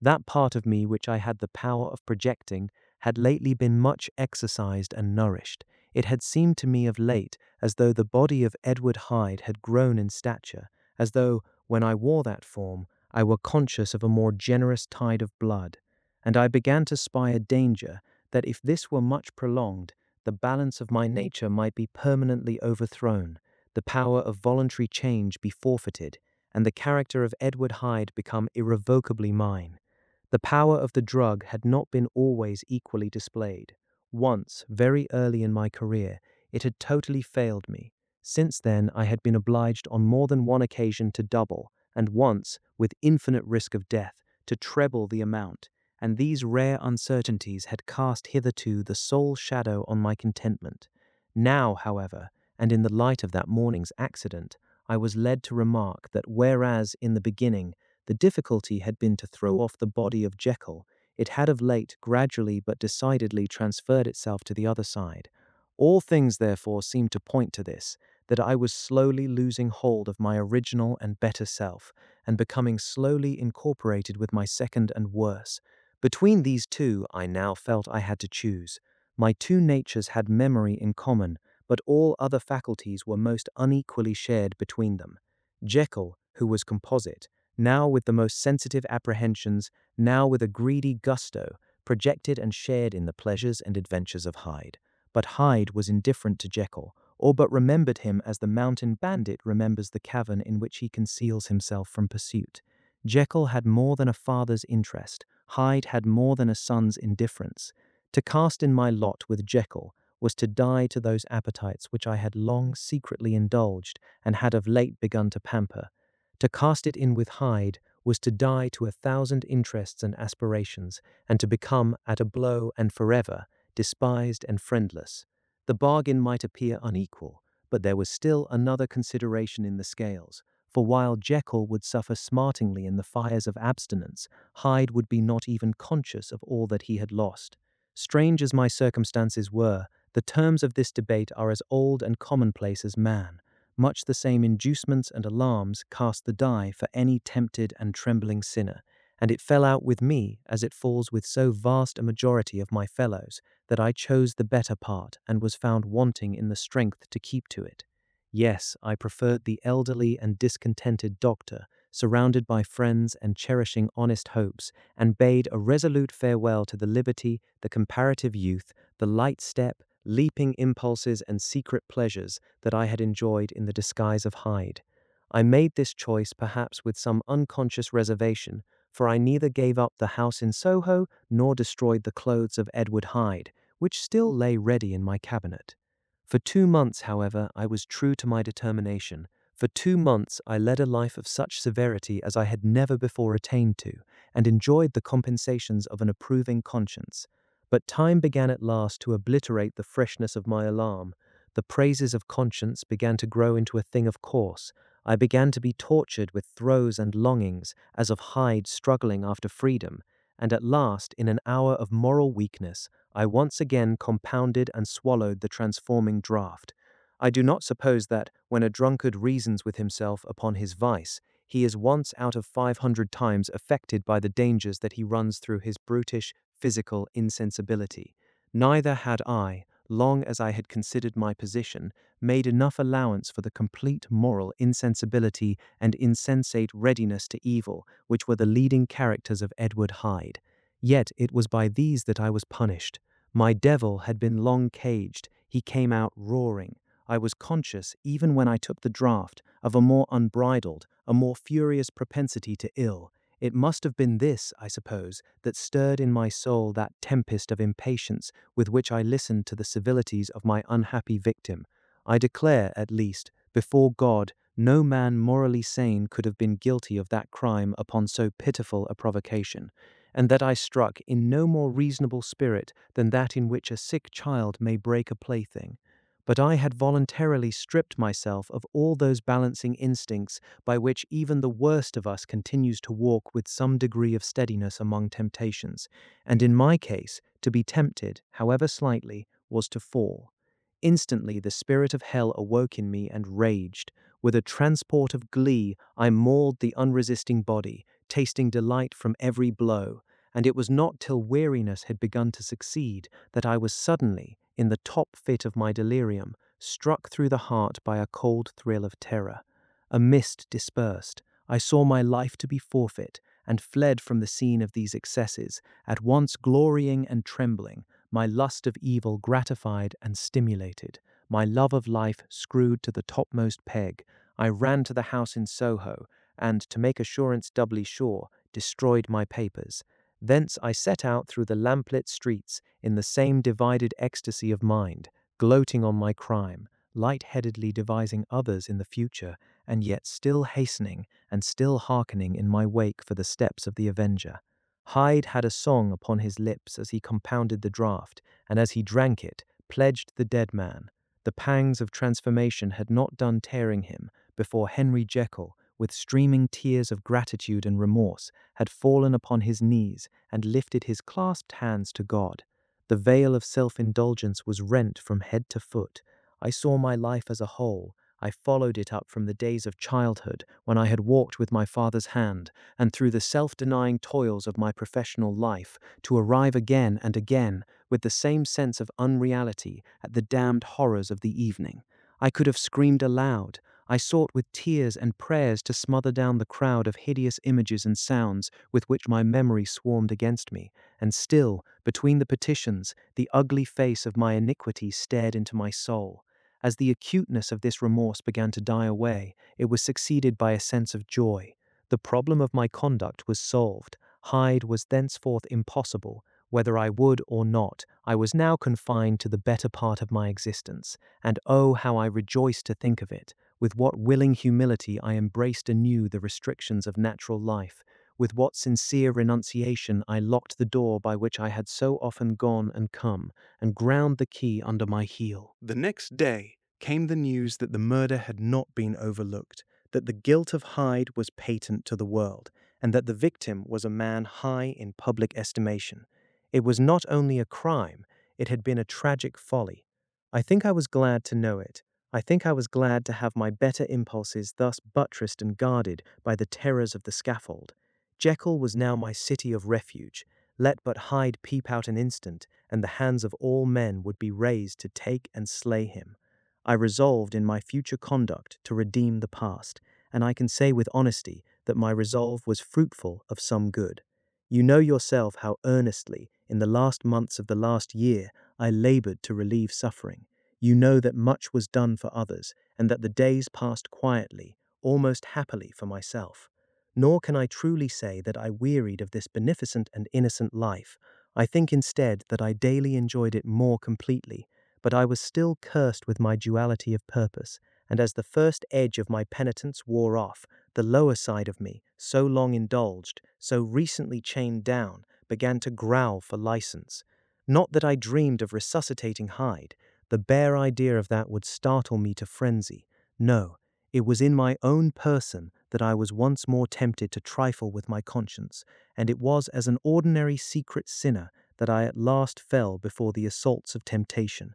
That part of me which I had the power of projecting had lately been much exercised and nourished. It had seemed to me of late as though the body of Edward Hyde had grown in stature, as though, when I wore that form, I were conscious of a more generous tide of blood, and I began to spy a danger that if this were much prolonged, the balance of my nature might be permanently overthrown, the power of voluntary change be forfeited, and the character of Edward Hyde become irrevocably mine. The power of the drug had not been always equally displayed. Once, very early in my career, it had totally failed me. Since then, I had been obliged on more than one occasion to double, and once, with infinite risk of death, to treble the amount, and these rare uncertainties had cast hitherto the sole shadow on my contentment. Now, however, and in the light of that morning's accident, I was led to remark that whereas, in the beginning, the difficulty had been to throw off the body of Jekyll, it had of late gradually but decidedly transferred itself to the other side. All things, therefore, seemed to point to this, that I was slowly losing hold of my original and better self, and becoming slowly incorporated with my second and worse. Between these two, I now felt I had to choose. My two natures had memory in common, but all other faculties were most unequally shared between them. Jekyll, who was composite, now with the most sensitive apprehensions, now with a greedy gusto, projected and shared in the pleasures and adventures of Hyde. But Hyde was indifferent to Jekyll, or but remembered him as the mountain bandit remembers the cavern in which he conceals himself from pursuit. Jekyll had more than a father's interest, Hyde had more than a son's indifference. To cast in my lot with Jekyll was to die to those appetites which I had long secretly indulged and had of late begun to pamper. To cast it in with Hyde was to die to 1,000 interests and aspirations, and to become, at a blow and forever, despised and friendless. The bargain might appear unequal, but there was still another consideration in the scales, for while Jekyll would suffer smartingly in the fires of abstinence, Hyde would be not even conscious of all that he had lost. Strange as my circumstances were, the terms of this debate are as old and commonplace as man. Much the same inducements and alarms cast the die for any tempted and trembling sinner, and it fell out with me, as it falls with so vast a majority of my fellows, that I chose the better part and was found wanting in the strength to keep to it. Yes, I preferred the elderly and discontented doctor, surrounded by friends and cherishing honest hopes, and bade a resolute farewell to the liberty, the comparative youth, the light step, leaping impulses and secret pleasures that I had enjoyed in the disguise of Hyde. I made this choice perhaps with some unconscious reservation, for I neither gave up the house in Soho nor destroyed the clothes of Edward Hyde, which still lay ready in my cabinet. For 2 months, however, I was true to my determination. For 2 months I led a life of such severity as I had never before attained to, and enjoyed the compensations of an approving conscience. But time began at last to obliterate the freshness of my alarm. The praises of conscience began to grow into a thing of course. I began to be tortured with throes and longings, as of Hyde struggling after freedom, and at last, in an hour of moral weakness, I once again compounded and swallowed the transforming draught. I do not suppose that, when a drunkard reasons with himself upon his vice, he is once out of 500 times affected by the dangers that he runs through his brutish, physical insensibility. Neither had I, long as I had considered my position, made enough allowance for the complete moral insensibility and insensate readiness to evil, which were the leading characters of Edward Hyde. Yet it was by these that I was punished. My devil had been long caged, he came out roaring. I was conscious, even when I took the draught, of a more unbridled, a more furious propensity to ill. It must have been this, I suppose, that stirred in my soul that tempest of impatience with which I listened to the civilities of my unhappy victim. I declare, at least, before God, no man morally sane could have been guilty of that crime upon so pitiful a provocation, and that I struck in no more reasonable spirit than that in which a sick child may break a plaything. But I had voluntarily stripped myself of all those balancing instincts by which even the worst of us continues to walk with some degree of steadiness among temptations, and in my case, to be tempted, however slightly, was to fall. Instantly the spirit of hell awoke in me and raged. With a transport of glee, I mauled the unresisting body, tasting delight from every blow, and it was not till weariness had begun to succeed that I was suddenly, in the top fit of my delirium, struck through the heart by a cold thrill of terror. A mist dispersed. I saw my life to be forfeit, and fled from the scene of these excesses, at once glorying and trembling, my lust of evil gratified and stimulated, my love of life screwed to the topmost peg. I ran to the house in Soho, and, to make assurance doubly sure, destroyed my papers. Thence I set out through the lamplit streets in the same divided ecstasy of mind, gloating on my crime, light-headedly devising others in the future, and yet still hastening and still hearkening in my wake for the steps of the avenger. Hyde had a song upon his lips as he compounded the draught, and as he drank it, pledged the dead man. The pangs of transformation had not done tearing him before Henry Jekyll, with streaming tears of gratitude and remorse, had fallen upon his knees and lifted his clasped hands to God. The veil of self-indulgence was rent from head to foot. I saw my life as a whole. I followed it up from the days of childhood, when I had walked with my father's hand, and through the self-denying toils of my professional life, to arrive again and again, with the same sense of unreality, at the damned horrors of the evening. I could have screamed aloud. I sought with tears and prayers to smother down the crowd of hideous images and sounds with which my memory swarmed against me, and still, between the petitions, the ugly face of my iniquity stared into my soul. As the acuteness of this remorse began to die away, it was succeeded by a sense of joy. The problem of my conduct was solved. Hyde was thenceforth impossible. Whether I would or not, I was now confined to the better part of my existence, and oh, how I rejoiced to think of it! With what willing humility I embraced anew the restrictions of natural life! With what sincere renunciation I locked the door by which I had so often gone and come, and ground the key under my heel! The next day came the news that the murder had not been overlooked, that the guilt of Hyde was patent to the world, and that the victim was a man high in public estimation. It was not only a crime, it had been a tragic folly. I think I was glad to know it. I think I was glad to have my better impulses thus buttressed and guarded by the terrors of the scaffold. Jekyll was now my city of refuge. Let but Hyde peep out an instant, and the hands of all men would be raised to take and slay him. I resolved in my future conduct to redeem the past, and I can say with honesty that my resolve was fruitful of some good. You know yourself how earnestly, in the last months of the last year, I labored to relieve suffering. You know that much was done for others, and that the days passed quietly, almost happily for myself. Nor can I truly say that I wearied of this beneficent and innocent life. I think instead that I daily enjoyed it more completely, but I was still cursed with my duality of purpose, and as the first edge of my penitence wore off, the lower side of me, so long indulged, so recently chained down, began to growl for license. Not that I dreamed of resuscitating Hyde. The bare idea of that would startle me to frenzy. No, it was in my own person that I was once more tempted to trifle with my conscience, and it was as an ordinary secret sinner that I at last fell before the assaults of temptation.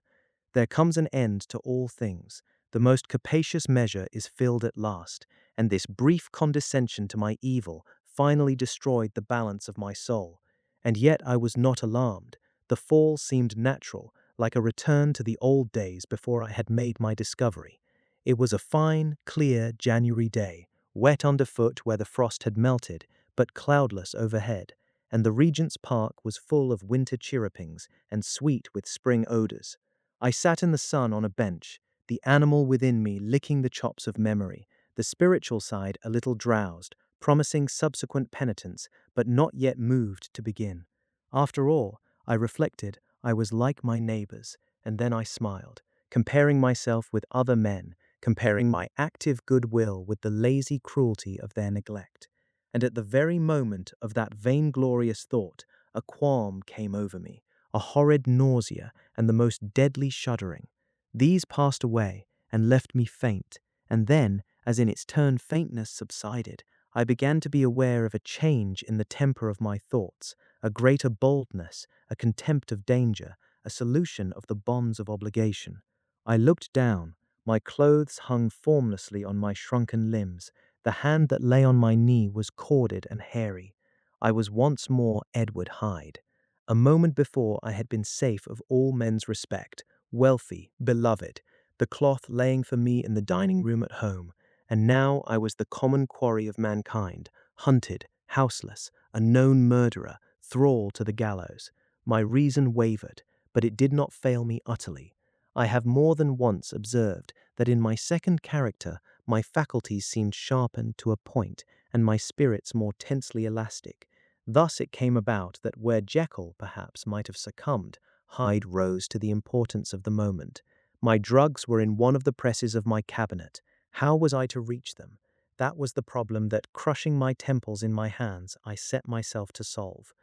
There comes an end to all things. The most capacious measure is filled at last, and this brief condescension to my evil finally destroyed the balance of my soul. And yet I was not alarmed. The fall seemed natural, like a return to the old days before I had made my discovery. It was a fine, clear January day, wet underfoot where the frost had melted, but cloudless overhead, and the Regent's Park was full of winter chirrupings and sweet with spring odors. I sat in the sun on a bench, the animal within me licking the chops of memory, the spiritual side a little drowsed, promising subsequent penitence, but not yet moved to begin. After all, I reflected, I was like my neighbors, and then I smiled, comparing myself with other men, comparing my active goodwill with the lazy cruelty of their neglect. And at the very moment of that vainglorious thought, a qualm came over me, a horrid nausea, and the most deadly shuddering. These passed away and left me faint, and then, as in its turn faintness subsided, I began to be aware of a change in the temper of my thoughts, a greater boldness, a contempt of danger, a solution of the bonds of obligation. I looked down. My clothes hung formlessly on my shrunken limbs. The hand that lay on my knee was corded and hairy. I was once more Edward Hyde. A moment before I had been safe of all men's respect, wealthy, beloved, the cloth laying for me in the dining room at home, and now I was the common quarry of mankind, hunted, houseless, a known murderer, thrall to the gallows. My reason wavered, but it did not fail me utterly. I have more than once observed that in my second character my faculties seemed sharpened to a point, and my spirits more tensely elastic. Thus it came about that where Jekyll, perhaps, might have succumbed, Hyde rose to the importance of the moment. My drugs were in one of the presses of my cabinet. How was I to reach them? That was the problem that, crushing my temples in my hands, I set myself to solve.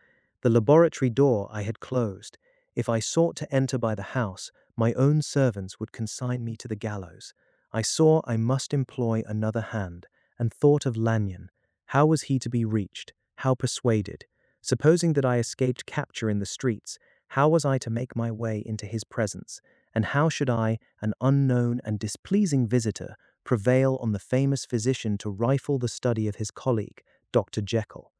The laboratory door I had closed. If I sought to enter by the house, my own servants would consign me to the gallows. I saw I must employ another hand, and thought of Lanyon. How was he to be reached? How persuaded? Supposing that I escaped capture in the streets, how was I to make my way into his presence? And how should I, an unknown and displeasing visitor, prevail on the famous physician to rifle the study of his colleague, Dr. Jekyll?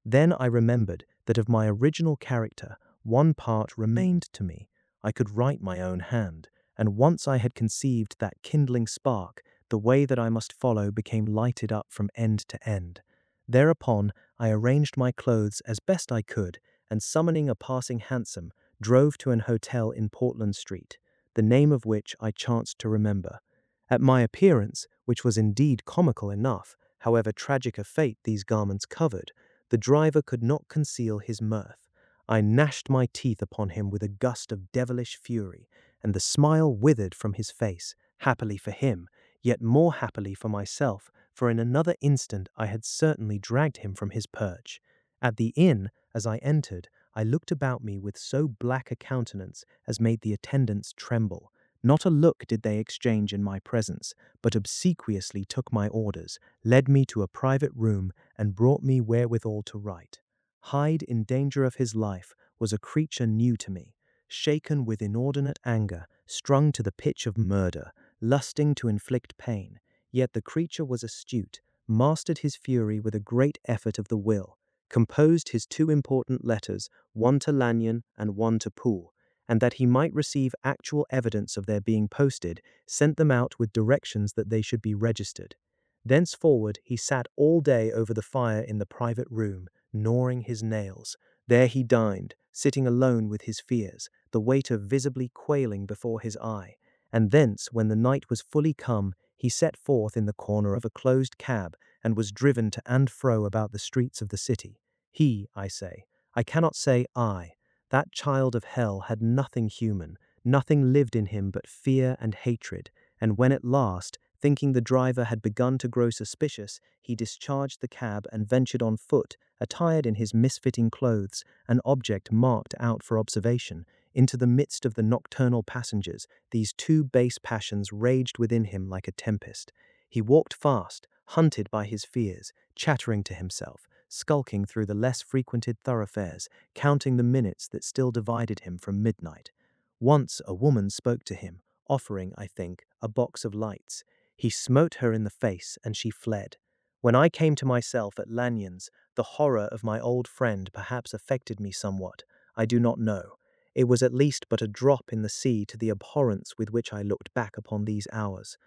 Then I remembered that of my original character, one part remained to me. I could write my own hand, and once I had conceived that kindling spark, the way that I must follow became lighted up from end to end. Thereupon I arranged my clothes as best I could, and summoning a passing hansom, drove to an hotel in Portland Street, the name of which I chanced to remember. At my appearance, which was indeed comical enough, however tragic a fate these garments covered, the driver could not conceal his mirth. I gnashed my teeth upon him with a gust of devilish fury, and the smile withered from his face, happily for him, yet more happily for myself, for in another instant I had certainly dragged him from his perch. At the inn, as I entered, I looked about me with so black a countenance as made the attendants tremble. Not a look did they exchange in my presence, but obsequiously took my orders, led me to a private room, and brought me wherewithal to write. Hyde, in danger of his life, was a creature new to me, shaken with inordinate anger, strung to the pitch of murder, lusting to inflict pain. Yet the creature was astute, mastered his fury with a great effort of the will, composed his two important letters, one to Lanyon and one to Poole, and that he might receive actual evidence of their being posted, sent them out with directions that they should be registered. Thenceforward he sat all day over the fire in the private room, gnawing his nails. There he dined, sitting alone with his fears, the waiter visibly quailing before his eye. And thence, when the night was fully come, he set forth in the corner of a closed cab, and was driven to and fro about the streets of the city. He, I say, I cannot say I. That child of hell had nothing human, nothing lived in him but fear and hatred, and when at last, thinking the driver had begun to grow suspicious, he discharged the cab and ventured on foot, attired in his misfitting clothes, an object marked out for observation, into the midst of the nocturnal passengers. These two base passions raged within him like a tempest. He walked fast, hunted by his fears, chattering to himself, skulking through the less frequented thoroughfares, counting the minutes that still divided him from midnight. Once a woman spoke to him, offering, I think, a box of lights. He smote her in the face, and she fled. When I came to myself at Lanyon's, the horror of my old friend perhaps affected me somewhat. I do not know. It was at least but a drop in the sea to the abhorrence with which I looked back upon these hours.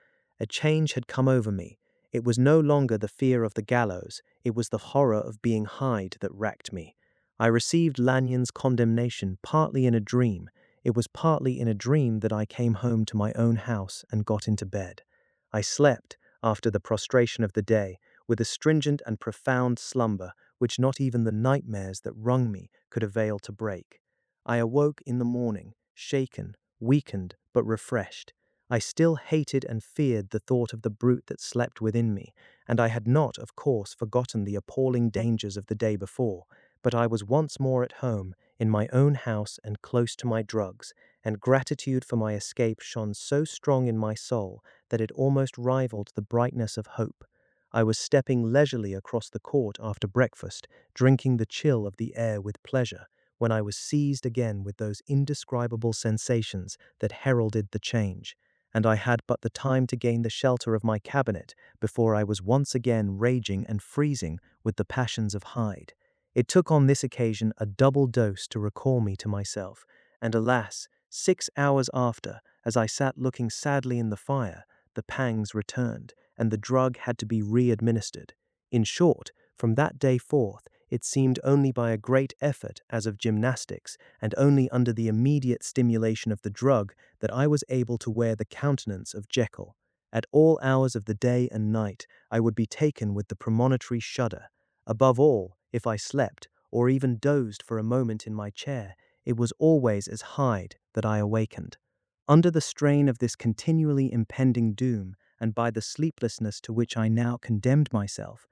A change had come over me. It was no longer the fear of the gallows, it was the horror of being Hyde that racked me. I received Lanyon's condemnation partly in a dream. It was partly in a dream that I came home to my own house and got into bed. I slept, after the prostration of the day, with a stringent and profound slumber which not even the nightmares that wrung me could avail to break. I awoke in the morning, shaken, weakened, but refreshed. I still hated and feared the thought of the brute that slept within me, and I had not, of course, forgotten the appalling dangers of the day before, but I was once more at home, in my own house and close to my drugs, and gratitude for my escape shone so strong in my soul that it almost rivaled the brightness of hope. I was stepping leisurely across the court after breakfast, drinking the chill of the air with pleasure, when I was seized again with those indescribable sensations that heralded the change, and I had but the time to gain the shelter of my cabinet before I was once again raging and freezing with the passions of Hyde. It took on this occasion a double dose to recall me to myself, and alas, 6 hours after, as I sat looking sadly in the fire, the pangs returned, and the drug had to be re-administered. In short, from that day forth, it seemed only by a great effort, as of gymnastics, and only under the immediate stimulation of the drug, that I was able to wear the countenance of Jekyll. At all hours of the day and night, I would be taken with the premonitory shudder. Above all, if I slept, or even dozed for a moment in my chair, it was always as Hyde that I awakened. Under the strain of this continually impending doom, and by the sleeplessness to which I now condemned myself,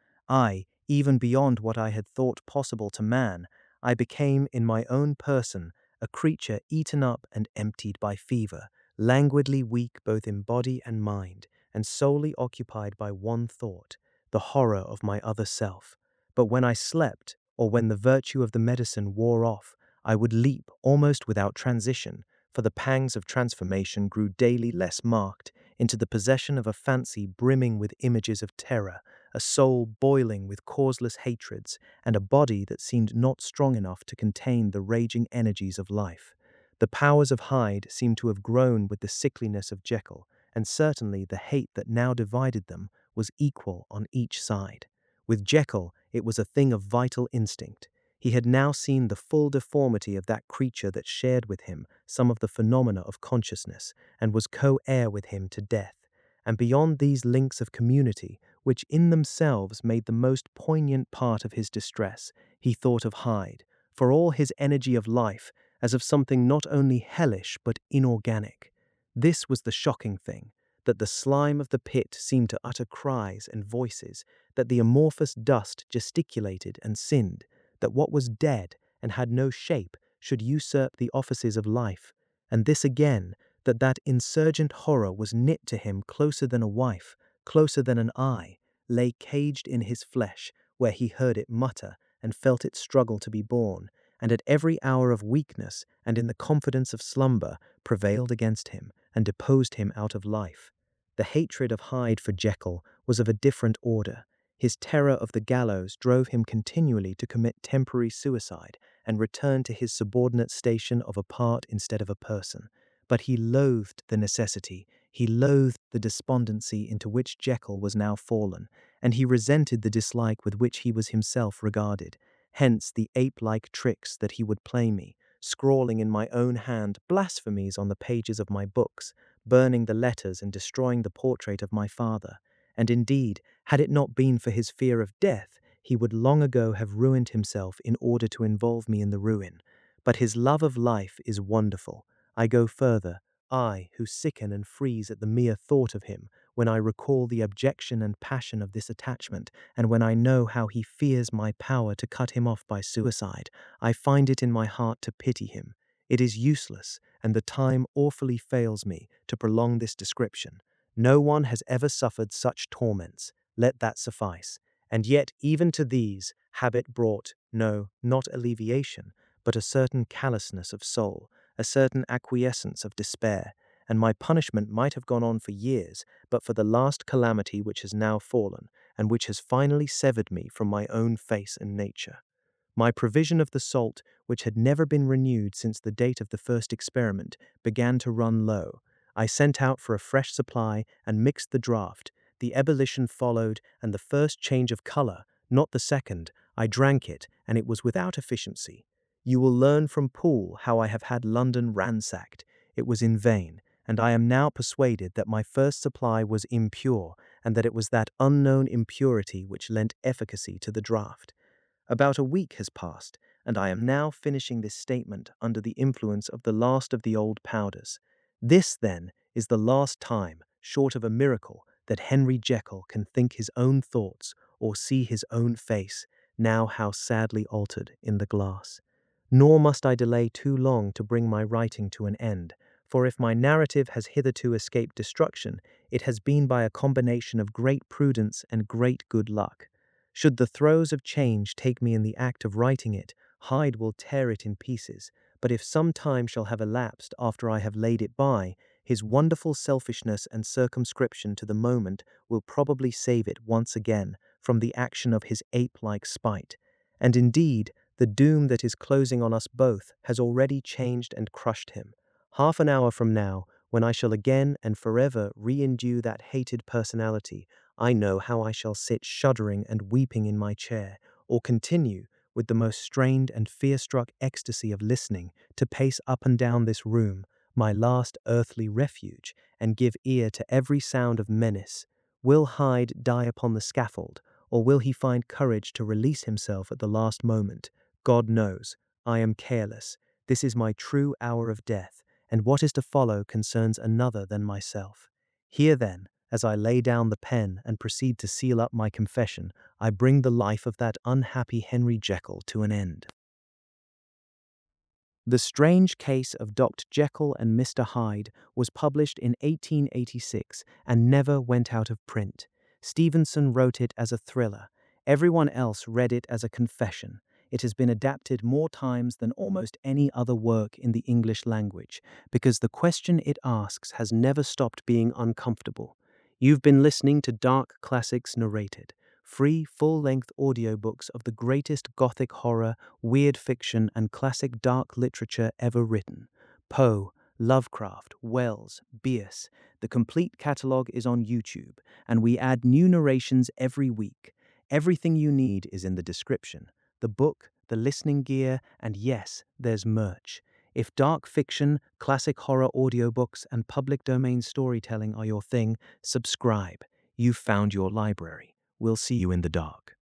even beyond what I had thought possible to man, I became in my own person a creature eaten up and emptied by fever, languidly weak both in body and mind, and solely occupied by one thought, the horror of my other self. But when I slept, or when the virtue of the medicine wore off, I would leap almost without transition, for the pangs of transformation grew daily less marked, into the possession of a fancy brimming with images of terror, a soul boiling with causeless hatreds, and a body that seemed not strong enough to contain the raging energies of life. The powers of Hyde seemed to have grown with the sickliness of Jekyll, and certainly the hate that now divided them was equal on each side. With Jekyll, it was a thing of vital instinct. He had now seen the full deformity of that creature that shared with him some of the phenomena of consciousness, and was co-heir with him to death. And beyond these links of community, which in themselves made the most poignant part of his distress, he thought of Hyde, for all his energy of life, as of something not only hellish but inorganic. This was the shocking thing, that the slime of the pit seemed to utter cries and voices, that the amorphous dust gesticulated and sinned, that what was dead and had no shape should usurp the offices of life, and this again, that that insurgent horror was knit to him closer than a wife, closer than an eye, lay caged in his flesh, where he heard it mutter and felt it struggle to be born, and at every hour of weakness and in the confidence of slumber prevailed against him and deposed him out of life. The hatred of Hyde for Jekyll was of a different order. His terror of the gallows drove him continually to commit temporary suicide and return to his subordinate station of a part instead of a person. But he loathed the necessity, he loathed the despondency into which Jekyll was now fallen, and he resented the dislike with which he was himself regarded. Hence the ape-like tricks that he would play me, scrawling in my own hand blasphemies on the pages of my books, burning the letters and destroying the portrait of my father. And indeed, had it not been for his fear of death, he would long ago have ruined himself in order to involve me in the ruin. But his love of life is wonderful. I go further, I, who sicken and freeze at the mere thought of him, when I recall the abjection and passion of this attachment, and when I know how he fears my power to cut him off by suicide, I find it in my heart to pity him. It is useless, and the time awfully fails me to prolong this description. No one has ever suffered such torments, let that suffice. And yet even to these, habit brought, no, not alleviation, but a certain callousness of soul, a certain acquiescence of despair, and my punishment might have gone on for years, but for the last calamity which has now fallen, and which has finally severed me from my own face and nature. My provision of the salt, which had never been renewed since the date of the first experiment, began to run low. I sent out for a fresh supply and mixed the draught. The ebullition followed, and the first change of color, not the second. I drank it, and it was without efficiency. You will learn from Poole how I have had London ransacked. It was in vain, and I am now persuaded that my first supply was impure, and that it was that unknown impurity which lent efficacy to the draught. About a week has passed, and I am now finishing this statement under the influence of the last of the old powders. This, then, is the last time, short of a miracle, that Henry Jekyll can think his own thoughts or see his own face, now how sadly altered in the glass. Nor must I delay too long to bring my writing to an end, for if my narrative has hitherto escaped destruction, it has been by a combination of great prudence and great good luck. Should the throes of change take me in the act of writing it, Hyde will tear it in pieces, but if some time shall have elapsed after I have laid it by, his wonderful selfishness and circumscription to the moment will probably save it once again from the action of his ape-like spite. And indeed, the doom that is closing on us both has already changed and crushed him. Half an hour from now, when I shall again and forever re-endue that hated personality, I know how I shall sit shuddering and weeping in my chair, or continue, with the most strained and fear-struck ecstasy of listening, to pace up and down this room, my last earthly refuge, and give ear to every sound of menace. Will Hyde die upon the scaffold, or will he find courage to release himself at the last moment? God knows. I am careless. This is my true hour of death, and what is to follow concerns another than myself. Here then, as I lay down the pen and proceed to seal up my confession, I bring the life of that unhappy Henry Jekyll to an end. The Strange Case of Dr. Jekyll and Mr. Hyde was published in 1886 and never went out of print. Stevenson wrote it as a thriller. Everyone else read it as a confession. It has been adapted more times than almost any other work in the English language because the question it asks has never stopped being uncomfortable. You've been listening to Dark Classics Narrated, free full-length audiobooks of the greatest Gothic horror, weird fiction, and classic dark literature ever written. Poe, Lovecraft, Wells, Bierce. The complete catalogue is on YouTube, and we add new narrations every week. Everything you need is in the description. The book, the listening gear, and yes, there's merch. If dark fiction, classic horror audiobooks, and public domain storytelling are your thing, subscribe. You've found your library. We'll see you in the dark.